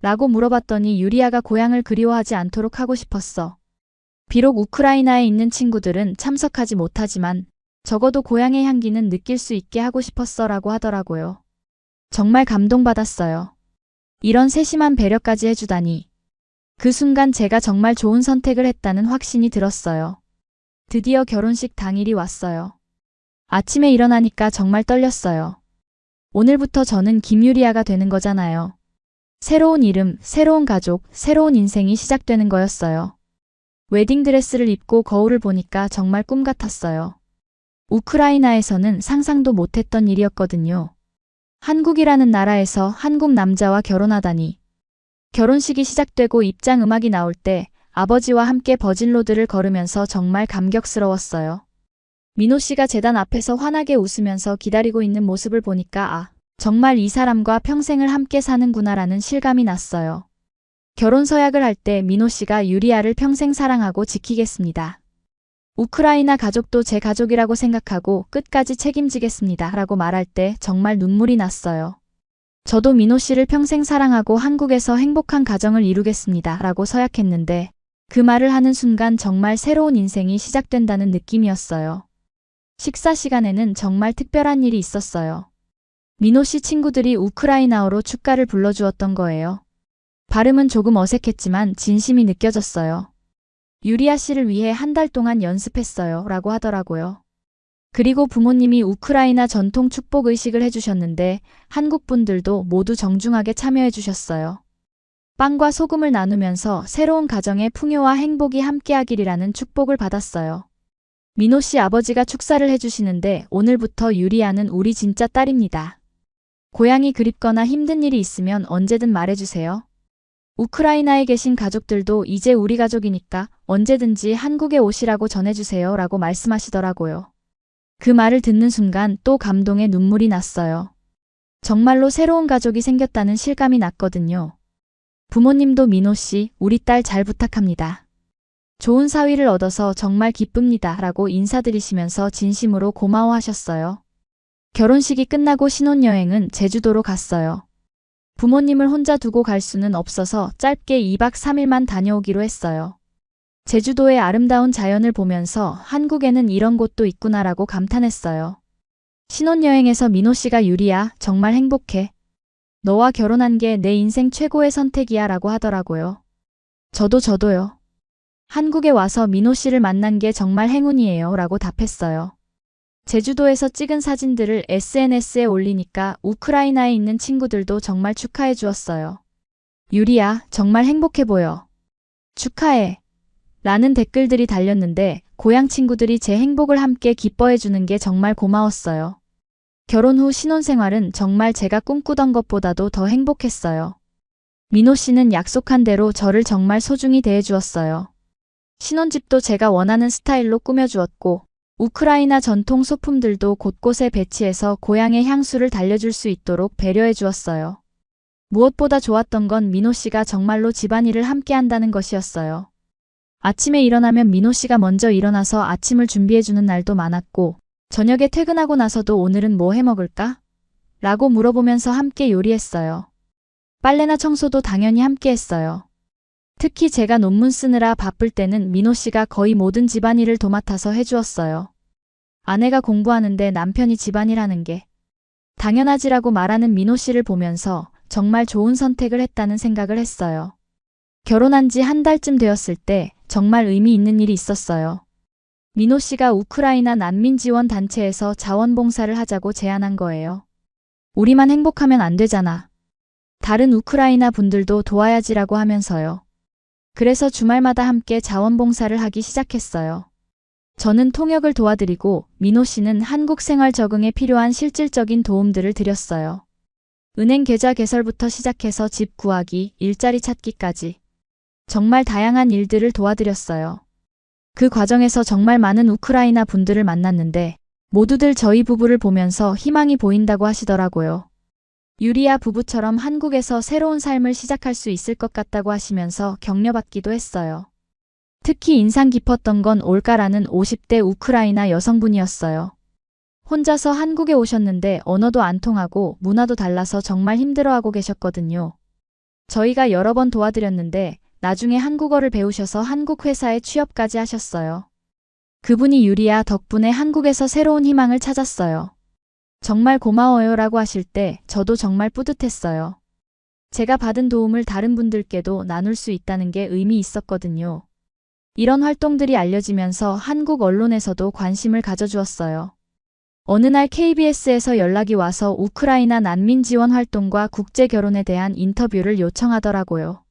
라고 물어봤더니 유리아가 고향을 그리워하지 않도록 하고 싶었어. 비록 우크라이나에 있는 친구들은 참석하지 못하지만 적어도 고향의 향기는 느낄 수 있게 하고 싶었어 라고 하더라고요. 정말 감동받았어요. 이런 세심한 배려까지 해주다니. 그 순간 제가 정말 좋은 선택을 했다는 확신이 들었어요. 드디어 결혼식 당일이 왔어요. 아침에 일어나니까 정말 떨렸어요. 오늘부터 저는 김유리아가 되는 거잖아요. 새로운 이름, 새로운 가족, 새로운 인생이 시작되는 거였어요. 웨딩드레스를 입고 거울을 보니까 정말 꿈 같았어요. 우크라이나에서는 상상도 못했던 일이었거든요. 한국이라는 나라에서 한국 남자와 결혼하다니. 결혼식이 시작되고 입장 음악이 나올 때 아버지와 함께 버진로드를 걸으면서 정말 감격스러웠어요. 민호 씨가 제단 앞에서 환하게 웃으면서 기다리고 있는 모습을 보니까 정말 이 사람과 평생을 함께 사는구나라는 실감이 났어요. 결혼 서약을 할 때 민호 씨가 유리아를 평생 사랑하고 지키겠습니다. 우크라이나 가족도 제 가족이라고 생각하고 끝까지 책임지겠습니다. 라고 말할 때 정말 눈물이 났어요. 저도 민호 씨를 평생 사랑하고 한국에서 행복한 가정을 이루겠습니다. 라고 서약했는데 그 말을 하는 순간 정말 새로운 인생이 시작된다는 느낌이었어요. 식사 시간에는 정말 특별한 일이 있었어요. 민호 씨 친구들이 우크라이나어로 축가를 불러주었던 거예요. 발음은 조금 어색했지만 진심이 느껴졌어요. 유리아 씨를 위해 한 달 동안 연습했어요. 라고 하더라고요. 그리고 부모님이 우크라이나 전통 축복 의식을 해주셨는데 한국 분들도 모두 정중하게 참여해 주셨어요. 빵과 소금을 나누면서 새로운 가정의 풍요와 행복이 함께하기리라는 축복을 받았어요. 민호 씨 아버지가 축사를 해주시는데 오늘부터 유리아는 우리 진짜 딸입니다. 고향이 그립거나 힘든 일이 있으면 언제든 말해주세요. 우크라이나에 계신 가족들도 이제 우리 가족이니까 언제든지 한국에 오시라고 전해주세요. 라고 말씀하시더라고요. 그 말을 듣는 순간 또 감동의 눈물이 났어요. 정말로 새로운 가족이 생겼다는 실감이 났거든요. 부모님도 민호 씨, 우리 딸 잘 부탁합니다. 좋은 사위를 얻어서 정말 기쁩니다. 라고 인사드리시면서 진심으로 고마워하셨어요. 결혼식이 끝나고 신혼여행은 제주도로 갔어요. 부모님을 혼자 두고 갈 수는 없어서 짧게 2박 3일만 다녀오기로 했어요. 제주도의 아름다운 자연을 보면서 한국에는 이런 곳도 있구나라고 감탄했어요. 신혼여행에서 민호 씨가 유리야, 정말 행복해. 너와 결혼한 게 내 인생 최고의 선택이야 라고 하더라고요. 저도요. 한국에 와서 민호 씨를 만난 게 정말 행운이에요 라고 답했어요. 제주도에서 찍은 사진들을 SNS에 올리니까 우크라이나에 있는 친구들도 정말 축하해 주었어요. 유리야, 정말 행복해 보여. 축하해. 라는 댓글들이 달렸는데 고향 친구들이 제 행복을 함께 기뻐해 주는 게 정말 고마웠어요. 결혼 후 신혼생활은 정말 제가 꿈꾸던 것보다도 더 행복했어요. 민호 씨는 약속한 대로 저를 정말 소중히 대해 주었어요. 신혼집도 제가 원하는 스타일로 꾸며주었고 우크라이나 전통 소품들도 곳곳에 배치해서 고향의 향수를 달려줄 수 있도록 배려해 주었어요. 무엇보다 좋았던 건 민호 씨가 정말로 집안일을 함께 한다는 것이었어요. 아침에 일어나면 민호 씨가 먼저 일어나서 아침을 준비해주는 날도 많았고 저녁에 퇴근하고 나서도 오늘은 뭐 해먹을까? 라고 물어보면서 함께 요리했어요. 빨래나 청소도 당연히 함께 했어요. 특히 제가 논문 쓰느라 바쁠 때는 민호 씨가 거의 모든 집안일을 도맡아서 해주었어요. 아내가 공부하는데 남편이 집안일 하는 게 당연하지라고 말하는 민호 씨를 보면서 정말 좋은 선택을 했다는 생각을 했어요. 결혼한 지 한 달쯤 되었을 때 정말 의미 있는 일이 있었어요. 민호 씨가 우크라이나 난민 지원 단체에서 자원봉사를 하자고 제안한 거예요. 우리만 행복하면 안 되잖아. 다른 우크라이나 분들도 도와야지라고 하면서요. 그래서 주말마다 함께 자원봉사를 하기 시작했어요. 저는 통역을 도와드리고 민호 씨는 한국 생활 적응에 필요한 실질적인 도움들을 드렸어요. 은행 계좌 개설부터 시작해서 집 구하기, 일자리 찾기까지 정말 다양한 일들을 도와드렸어요. 그 과정에서 정말 많은 우크라이나 분들을 만났는데 모두들 저희 부부를 보면서 희망이 보인다고 하시더라고요. 유리아 부부처럼 한국에서 새로운 삶을 시작할 수 있을 것 같다고 하시면서 격려받기도 했어요. 특히 인상 깊었던 건 올가라는 50대 우크라이나 여성분이었어요. 혼자서 한국에 오셨는데 언어도 안 통하고 문화도 달라서 정말 힘들어하고 계셨거든요. 저희가 여러 번 도와드렸는데 나중에 한국어를 배우셔서 한국 회사에 취업까지 하셨어요. 그분이 유리아 덕분에 한국에서 새로운 희망을 찾았어요. 정말 고마워요 라고 하실 때 저도 정말 뿌듯했어요. 제가 받은 도움을 다른 분들께도 나눌 수 있다는 게 의미 있었거든요. 이런 활동들이 알려지면서 한국 언론에서도 관심을 가져주었어요. 어느 날 KBS에서 연락이 와서 우크라이나 난민 지원 활동과 국제 결혼에 대한 인터뷰를 요청하더라고요.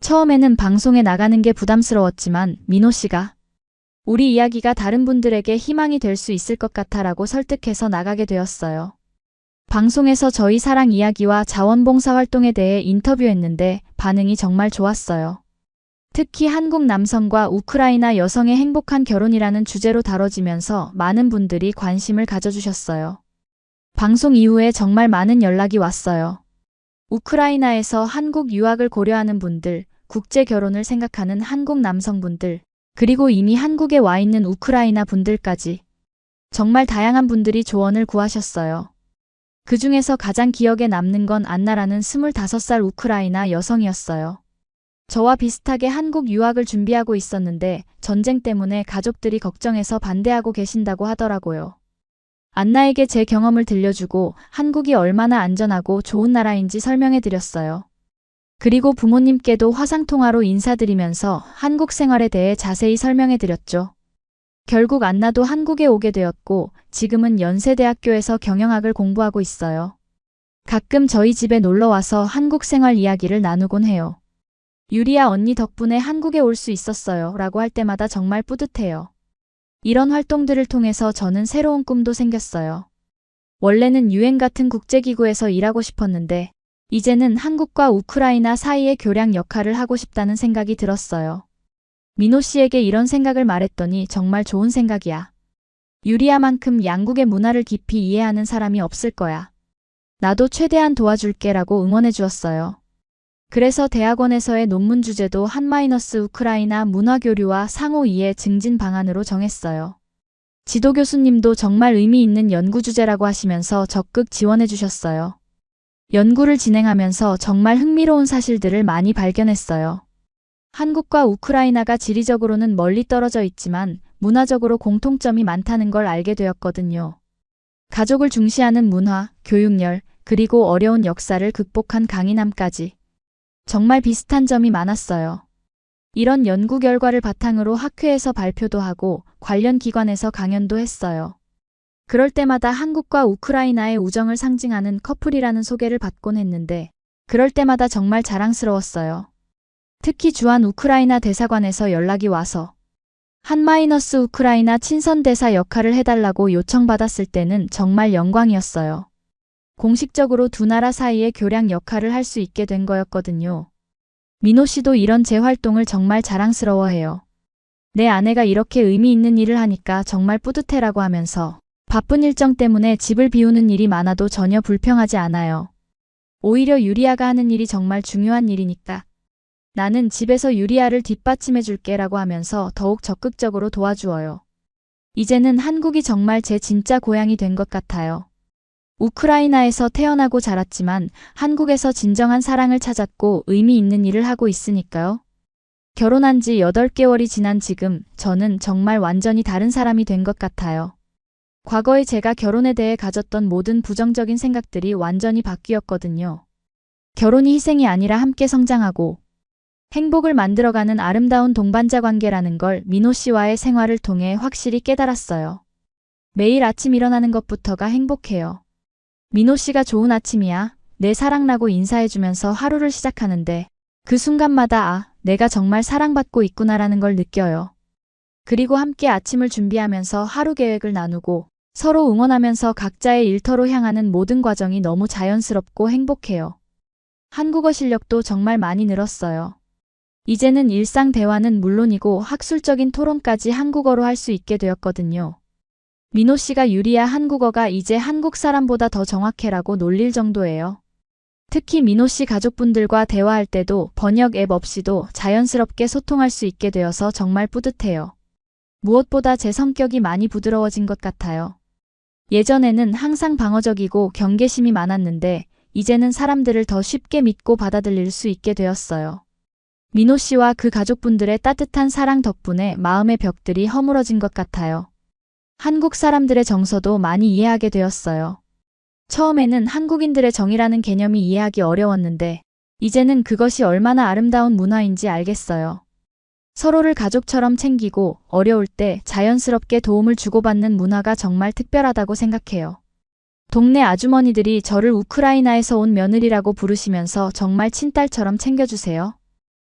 처음에는 방송에 나가는 게 부담스러웠지만 민호 씨가 우리 이야기가 다른 분들에게 희망이 될 수 있을 것 같아라고 설득해서 나가게 되었어요. 방송에서 저희 사랑 이야기와 자원봉사 활동에 대해 인터뷰했는데 반응이 정말 좋았어요. 특히 한국 남성과 우크라이나 여성의 행복한 결혼이라는 주제로 다뤄지면서 많은 분들이 관심을 가져주셨어요. 방송 이후에 정말 많은 연락이 왔어요. 우크라이나에서 한국 유학을 고려하는 분들, 국제 결혼을 생각하는 한국 남성분들, 그리고 이미 한국에 와 있는 우크라이나 분들까지 정말 다양한 분들이 조언을 구하셨어요. 그 중에서 가장 기억에 남는 건 안나라는 25살 우크라이나 여성이었어요. 저와 비슷하게 한국 유학을 준비하고 있었는데 전쟁 때문에 가족들이 걱정해서 반대하고 계신다고 하더라고요. 안나에게 제 경험을 들려주고 한국이 얼마나 안전하고 좋은 나라인지 설명해 드렸어요. 그리고 부모님께도 화상통화로 인사드리면서 한국 생활에 대해 자세히 설명해 드렸죠. 결국 안나도 한국에 오게 되었고 지금은 연세대학교에서 경영학을 공부하고 있어요. 가끔 저희 집에 놀러와서 한국 생활 이야기를 나누곤 해요. 유리아 언니 덕분에 한국에 올 수 있었어요 라고 할 때마다 정말 뿌듯해요. 이런 활동들을 통해서 저는 새로운 꿈도 생겼어요. 원래는 UN 같은 국제기구에서 일하고 싶었는데 이제는 한국과 우크라이나 사이의 교량 역할을 하고 싶다는 생각이 들었어요. 민호 씨에게 이런 생각을 말했더니 정말 좋은 생각이야. 유리아만큼 양국의 문화를 깊이 이해하는 사람이 없을 거야. 나도 최대한 도와줄게 라고 응원해 주었어요. 그래서 대학원에서의 논문 주제도 우크라이나 문화교류와 상호 이해 증진 방안으로 정했어요. 지도 교수님도 정말 의미 있는 연구 주제라고 하시면서 적극 지원해 주셨어요. 연구를 진행하면서 정말 흥미로운 사실들을 많이 발견했어요. 한국과 우크라이나가 지리적으로는 멀리 떨어져 있지만 문화적으로 공통점이 많다는 걸 알게 되었거든요. 가족을 중시하는 문화, 교육열, 그리고 어려운 역사를 극복한 강인함까지 정말 비슷한 점이 많았어요. 이런 연구 결과를 바탕으로 학회에서 발표도 하고 관련 기관에서 강연도 했어요. 그럴 때마다 한국과 우크라이나의 우정을 상징하는 커플이라는 소개를 받곤 했는데 그럴 때마다 정말 자랑스러웠어요. 특히 주한 우크라이나 대사관에서 연락이 와서 한- 우크라이나 친선대사 역할을 해달라고 요청받았을 때는 정말 영광이었어요. 공식적으로 두 나라 사이의 교량 역할을 할 수 있게 된 거였거든요. 민호 씨도 이런 제 활동을 정말 자랑스러워해요. 내 아내가 이렇게 의미 있는 일을 하니까 정말 뿌듯해라고 하면서 바쁜 일정 때문에 집을 비우는 일이 많아도 전혀 불평하지 않아요. 오히려 유리아가 하는 일이 정말 중요한 일이니까 나는 집에서 유리아를 뒷받침해 줄게라고 하면서 더욱 적극적으로 도와주어요. 이제는 한국이 정말 제 진짜 고향이 된 것 같아요. 우크라이나에서 태어나고 자랐지만 한국에서 진정한 사랑을 찾았고 의미 있는 일을 하고 있으니까요. 결혼한 지 8개월이 지난 지금 저는 정말 완전히 다른 사람이 된 것 같아요. 과거에 제가 결혼에 대해 가졌던 모든 부정적인 생각들이 완전히 바뀌었거든요. 결혼이 희생이 아니라 함께 성장하고 행복을 만들어가는 아름다운 동반자 관계라는 걸 민호 씨와의 생활을 통해 확실히 깨달았어요. 매일 아침 일어나는 것부터가 행복해요. 민호 씨가 좋은 아침이야. 내 사랑라고 인사해주면서 하루를 시작하는데 그 순간마다 내가 정말 사랑받고 있구나라는 걸 느껴요. 그리고 함께 아침을 준비하면서 하루 계획을 나누고 서로 응원하면서 각자의 일터로 향하는 모든 과정이 너무 자연스럽고 행복해요. 한국어 실력도 정말 많이 늘었어요. 이제는 일상 대화는 물론이고 학술적인 토론까지 한국어로 할 수 있게 되었거든요. 민호 씨가 유리아 한국어가 이제 한국 사람보다 더 정확해라고 놀릴 정도예요. 특히 민호 씨 가족분들과 대화할 때도 번역 앱 없이도 자연스럽게 소통할 수 있게 되어서 정말 뿌듯해요. 무엇보다 제 성격이 많이 부드러워진 것 같아요. 예전에는 항상 방어적이고 경계심이 많았는데 이제는 사람들을 더 쉽게 믿고 받아들일 수 있게 되었어요. 민호 씨와 그 가족분들의 따뜻한 사랑 덕분에 마음의 벽들이 허물어진 것 같아요. 한국 사람들의 정서도 많이 이해하게 되었어요. 처음에는 한국인들의 정이라는 개념이 이해하기 어려웠는데 이제는 그것이 얼마나 아름다운 문화인지 알겠어요. 서로를 가족처럼 챙기고 어려울 때 자연스럽게 도움을 주고받는 문화가 정말 특별하다고 생각해요. 동네 아주머니들이 저를 우크라이나에서 온 며느리라고 부르시면서 정말 친딸처럼 챙겨주세요.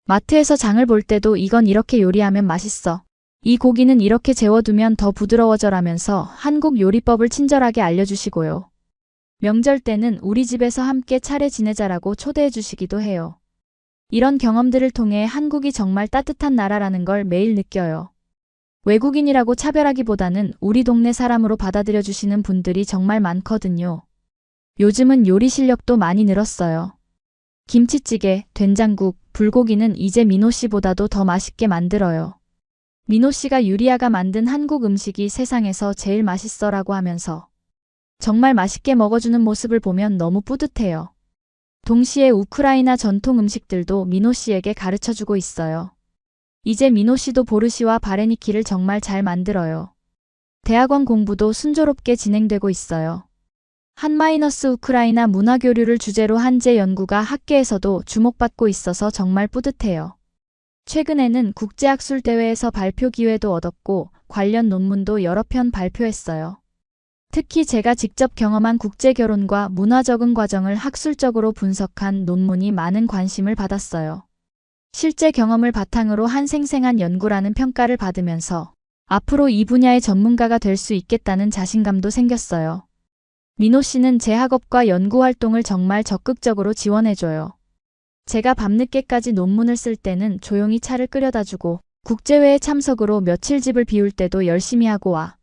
마트에서 장을 볼 때도 이건 이렇게 요리하면 맛있어. 이 고기는 이렇게 재워두면 더 부드러워져라면서 한국 요리법을 친절하게 알려주시고요. 명절 때는 우리 집에서 함께 차례 지내자라고 초대해 주시기도 해요. 이런 경험들을 통해 한국이 정말 따뜻한 나라라는 걸 매일 느껴요. 외국인이라고 차별하기보다는 우리 동네 사람으로 받아들여 주시는 분들이 정말 많거든요. 요즘은 요리 실력도 많이 늘었어요. 김치찌개, 된장국, 불고기는 이제 민호 씨보다도 더 맛있게 만들어요. 민호 씨가 유리아가 만든 한국 음식이 세상에서 제일 맛있어라고 하면서 정말 맛있게 먹어주는 모습을 보면 너무 뿌듯해요. 동시에 우크라이나 전통 음식들도 민호 씨에게 가르쳐주고 있어요. 이제 민호 씨도 보르시와 바레니키를 정말 잘 만들어요. 대학원 공부도 순조롭게 진행되고 있어요. 한-우크라이나 문화교류를 주제로 한 제 연구가 학계에서도 주목받고 있어서 정말 뿌듯해요. 최근에는 국제학술대회에서 발표 기회도 얻었고 관련 논문도 여러 편 발표했어요. 특히 제가 직접 경험한 국제결혼과 문화 적응 과정을 학술적으로 분석한 논문이 많은 관심을 받았어요. 실제 경험을 바탕으로 한 생생한 연구라는 평가를 받으면서 앞으로 이 분야의 전문가가 될 수 있겠다는 자신감도 생겼어요. 민호 씨는 제 학업과 연구 활동을 정말 적극적으로 지원해줘요. 제가 밤늦게까지 논문을 쓸 때는 조용히 차를 끓여다 주고 국제회의 참석으로 며칠 집을 비울 때도 열심히 하고 와.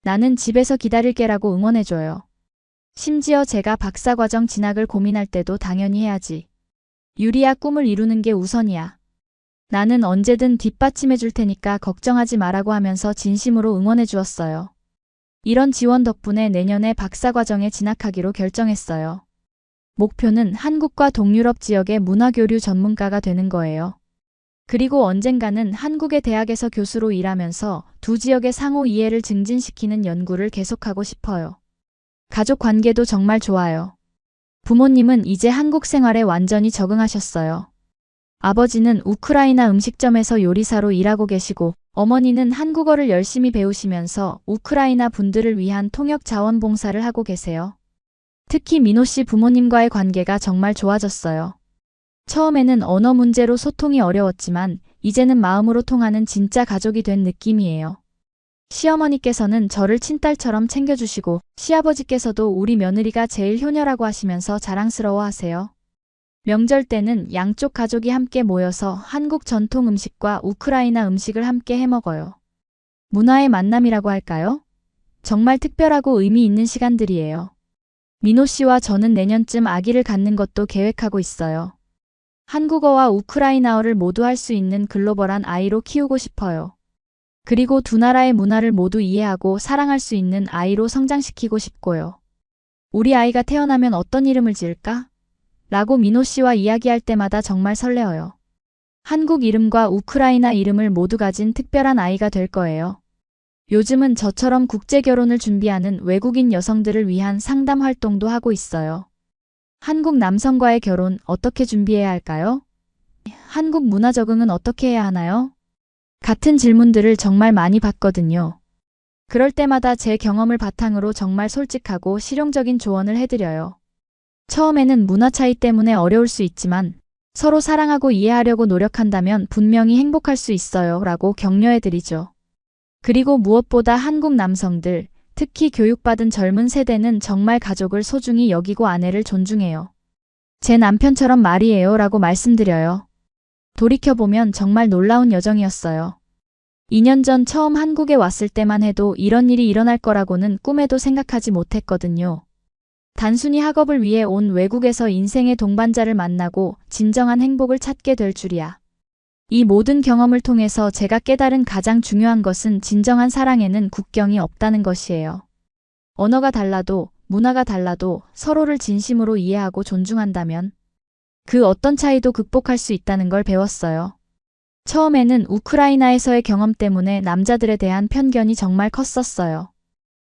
나는 집에서 기다릴게라고 응원해줘요. 심지어 제가 박사과정 진학을 고민할 때도 당연히 해야지. 유리아 꿈을 이루는 게 우선이야. 나는 언제든 뒷받침해 줄 테니까 걱정하지 마라고 하면서 진심으로 응원해 주었어요. 이런 지원 덕분에 내년에 박사과정에 진학하기로 결정했어요. 목표는 한국과 동유럽 지역의 문화교류 전문가가 되는 거예요. 그리고 언젠가는 한국의 대학에서 교수로 일하면서 두 지역의 상호 이해를 증진시키는 연구를 계속하고 싶어요. 가족 관계도 정말 좋아요. 부모님은 이제 한국 생활에 완전히 적응하셨어요. 아버지는 우크라이나 음식점에서 요리사로 일하고 계시고 어머니는 한국어를 열심히 배우시면서 우크라이나 분들을 위한 통역 자원봉사를 하고 계세요. 특히 민호 씨 부모님과의 관계가 정말 좋아졌어요. 처음에는 언어 문제로 소통이 어려웠지만 이제는 마음으로 통하는 진짜 가족이 된 느낌이에요. 시어머니께서는 저를 친딸처럼 챙겨주시고 시아버지께서도 우리 며느리가 제일 효녀라고 하시면서 자랑스러워하세요. 명절 때는 양쪽 가족이 함께 모여서 한국 전통 음식과 우크라이나 음식을 함께 해먹어요. 문화의 만남이라고 할까요? 정말 특별하고 의미 있는 시간들이에요. 민호 씨와 저는 내년쯤 아기를 갖는 것도 계획하고 있어요. 한국어와 우크라이나어를 모두 할 수 있는 글로벌한 아이로 키우고 싶어요. 그리고 두 나라의 문화를 모두 이해하고 사랑할 수 있는 아이로 성장시키고 싶고요. 우리 아이가 태어나면 어떤 이름을 지을까? 라고 민호 씨와 이야기할 때마다 정말 설레어요. 한국 이름과 우크라이나 이름을 모두 가진 특별한 아이가 될 거예요. 요즘은 저처럼 국제 결혼을 준비하는 외국인 여성들을 위한 상담 활동도 하고 있어요. 한국 남성과의 결혼 어떻게 준비해야 할까요? 한국 문화 적응은 어떻게 해야 하나요? 같은 질문들을 정말 많이 받거든요. 그럴 때마다 제 경험을 바탕으로 정말 솔직하고 실용적인 조언을 해드려요. 처음에는 문화 차이 때문에 어려울 수 있지만 서로 사랑하고 이해하려고 노력한다면 분명히 행복할 수 있어요 라고 격려해드리죠. 그리고 무엇보다 한국 남성들, 특히 교육받은 젊은 세대는 정말 가족을 소중히 여기고 아내를 존중해요. 제 남편처럼 말이에요 라고 말씀드려요. 돌이켜보면 정말 놀라운 여정이었어요. 2년 전 처음 한국에 왔을 때만 해도 이런 일이 일어날 거라고는 꿈에도 생각하지 못했거든요. 단순히 학업을 위해 온 외국에서 인생의 동반자를 만나고 진정한 행복을 찾게 될 줄이야. 이 모든 경험을 통해서 제가 깨달은 가장 중요한 것은 진정한 사랑에는 국경이 없다는 것이에요. 언어가 달라도, 문화가 달라도 서로를 진심으로 이해하고 존중한다면 그 어떤 차이도 극복할 수 있다는 걸 배웠어요. 처음에는 우크라이나에서의 경험 때문에 남자들에 대한 편견이 정말 컸었어요.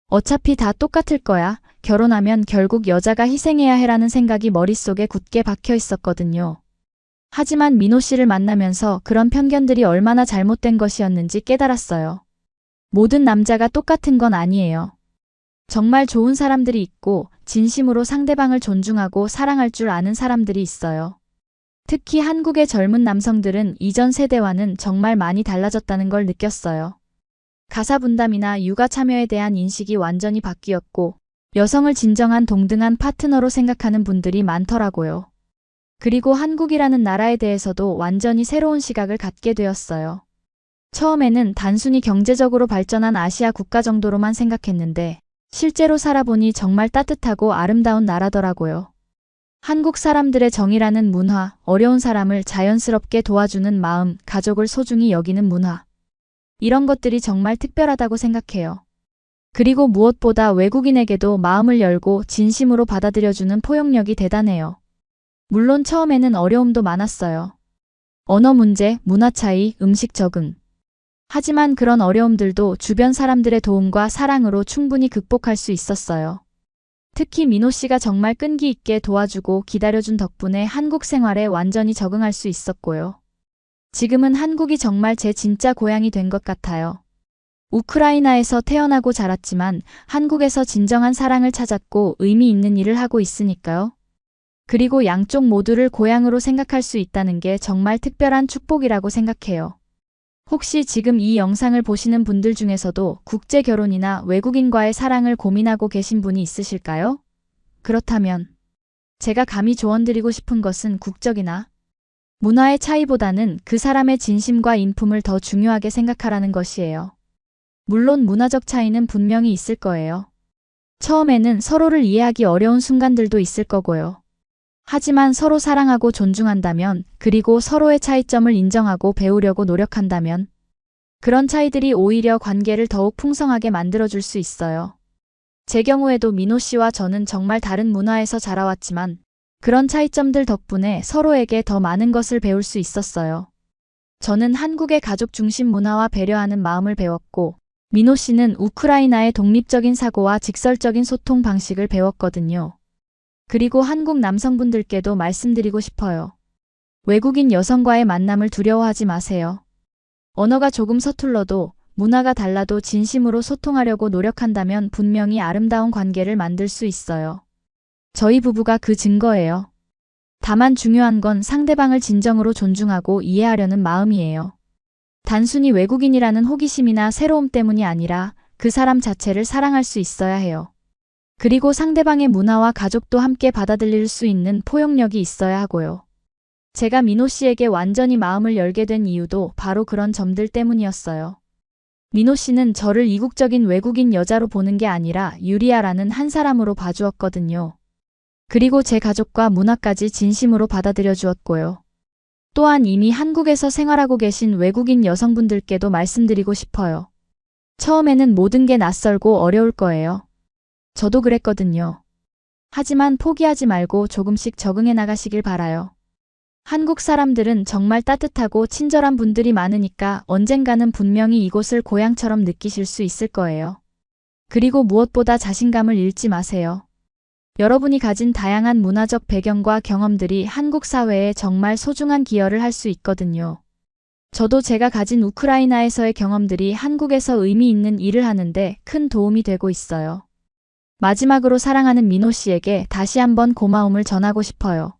어차피 다 똑같을 거야. 결혼하면 결국 여자가 희생해야 해라는 생각이 머릿속에 굳게 박혀 있었거든요. 하지만 민호 씨를 만나면서 그런 편견들이 얼마나 잘못된 것이었는지 깨달았어요. 모든 남자가 똑같은 건 아니에요. 정말 좋은 사람들이 있고 진심으로 상대방을 존중하고 사랑할 줄 아는 사람들이 있어요. 특히 한국의 젊은 남성들은 이전 세대와는 정말 많이 달라졌다는 걸 느꼈어요. 가사 분담이나 육아 참여에 대한 인식이 완전히 바뀌었고 여성을 진정한 동등한 파트너로 생각하는 분들이 많더라고요. 그리고 한국이라는 나라에 대해서도 완전히 새로운 시각을 갖게 되었어요. 처음에는 단순히 경제적으로 발전한 아시아 국가 정도로만 생각했는데 실제로 살아보니 정말 따뜻하고 아름다운 나라더라고요. 한국 사람들의 정이라는 문화, 어려운 사람을 자연스럽게 도와주는 마음, 가족을 소중히 여기는 문화. 이런 것들이 정말 특별하다고 생각해요. 그리고 무엇보다 외국인에게도 마음을 열고 진심으로 받아들여주는 포용력이 대단해요. 물론 처음에는 어려움도 많았어요. 언어 문제, 문화 차이, 음식 적응. 하지만 그런 어려움들도 주변 사람들의 도움과 사랑으로 충분히 극복할 수 있었어요. 특히 민호 씨가 정말 끈기 있게 도와주고 기다려준 덕분에 한국 생활에 완전히 적응할 수 있었고요. 지금은 한국이 정말 제 진짜 고향이 된 것 같아요. 우크라이나에서 태어나고 자랐지만 한국에서 진정한 사랑을 찾았고 의미 있는 일을 하고 있으니까요. 그리고 양쪽 모두를 고향으로 생각할 수 있다는 게 정말 특별한 축복이라고 생각해요. 혹시 지금 이 영상을 보시는 분들 중에서도 국제 결혼이나 외국인과의 사랑을 고민하고 계신 분이 있으실까요? 그렇다면 제가 감히 조언드리고 싶은 것은 국적이나 문화의 차이보다는 그 사람의 진심과 인품을 더 중요하게 생각하라는 것이에요. 물론 문화적 차이는 분명히 있을 거예요. 처음에는 서로를 이해하기 어려운 순간들도 있을 거고요. 하지만 서로 사랑하고 존중한다면, 그리고 서로의 차이점을 인정하고 배우려고 노력한다면 그런 차이들이 오히려 관계를 더욱 풍성하게 만들어줄 수 있어요. 제 경우에도 민호 씨와 저는 정말 다른 문화에서 자라왔지만 그런 차이점들 덕분에 서로에게 더 많은 것을 배울 수 있었어요. 저는 한국의 가족 중심 문화와 배려하는 마음을 배웠고, 민호 씨는 우크라이나의 독립적인 사고와 직설적인 소통 방식을 배웠거든요. 그리고 한국 남성분들께도 말씀드리고 싶어요. 외국인 여성과의 만남을 두려워하지 마세요. 언어가 조금 서툴러도 문화가 달라도 진심으로 소통하려고 노력한다면 분명히 아름다운 관계를 만들 수 있어요. 저희 부부가 그 증거예요. 다만 중요한 건 상대방을 진정으로 존중하고 이해하려는 마음이에요. 단순히 외국인이라는 호기심이나 새로움 때문이 아니라 그 사람 자체를 사랑할 수 있어야 해요. 그리고 상대방의 문화와 가족도 함께 받아들일 수 있는 포용력이 있어야 하고요. 제가 민호 씨에게 완전히 마음을 열게 된 이유도 바로 그런 점들 때문이었어요. 민호 씨는 저를 이국적인 외국인 여자로 보는 게 아니라 유리아라는 한 사람으로 봐주었거든요. 그리고 제 가족과 문화까지 진심으로 받아들여 주었고요. 또한 이미 한국에서 생활하고 계신 외국인 여성분들께도 말씀드리고 싶어요. 처음에는 모든 게 낯설고 어려울 거예요. 저도 그랬거든요. 하지만 포기하지 말고 조금씩 적응해 나가시길 바라요. 한국 사람들은 정말 따뜻하고 친절한 분들이 많으니까 언젠가는 분명히 이곳을 고향처럼 느끼실 수 있을 거예요. 그리고 무엇보다 자신감을 잃지 마세요. 여러분이 가진 다양한 문화적 배경과 경험들이 한국 사회에 정말 소중한 기여를 할 수 있거든요. 저도 제가 가진 우크라이나에서의 경험들이 한국에서 의미 있는 일을 하는데 큰 도움이 되고 있어요. 마지막으로 사랑하는 민호 씨에게 다시 한번 고마움을 전하고 싶어요.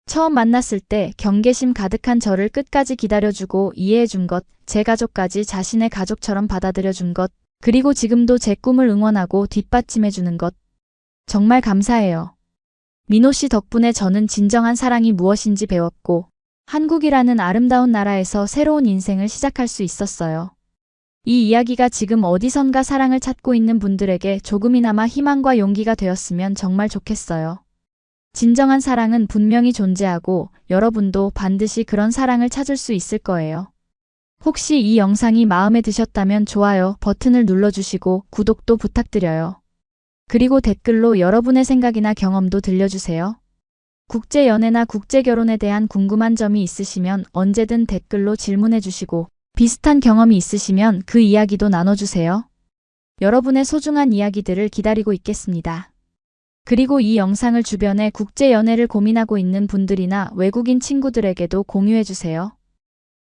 처음 만났을 때 경계심 가득한 저를 끝까지 기다려주고 이해해준 것, 제 가족까지 자신의 가족처럼 받아들여준 것, 그리고 지금도 제 꿈을 응원하고 뒷받침해주는 것, 정말 감사해요. 민호 씨 덕분에 저는 진정한 사랑이 무엇인지 배웠고, 한국이라는 아름다운 나라에서 새로운 인생을 시작할 수 있었어요. 이 이야기가 지금 어디선가 사랑을 찾고 있는 분들에게 조금이나마 희망과 용기가 되었으면 정말 좋겠어요. 진정한 사랑은 분명히 존재하고 여러분도 반드시 그런 사랑을 찾을 수 있을 거예요. 혹시 이 영상이 마음에 드셨다면 좋아요 버튼을 눌러주시고 구독도 부탁드려요. 그리고 댓글로 여러분의 생각이나 경험도 들려주세요. 국제연애나 국제결혼에 대한 궁금한 점이 있으시면 언제든 댓글로 질문해주시고 비슷한 경험이 있으시면 그 이야기도 나눠주세요. 여러분의 소중한 이야기들을 기다리고 있겠습니다. 그리고 이 영상을 주변에 국제연애를 고민하고 있는 분들이나 외국인 친구들에게도 공유해주세요.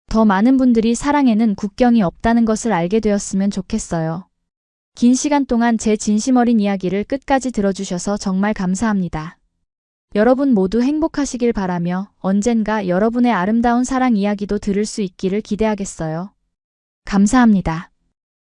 더 많은 분들이 사랑에는 국경이 없다는 것을 알게 되었으면 좋겠어요. 긴 시간 동안 제 진심 어린 이야기를 끝까지 들어주셔서 정말 감사합니다. 여러분 모두 행복하시길 바라며 언젠가 여러분의 아름다운 사랑 이야기도 들을 수 있기를 기대하겠어요. 감사합니다.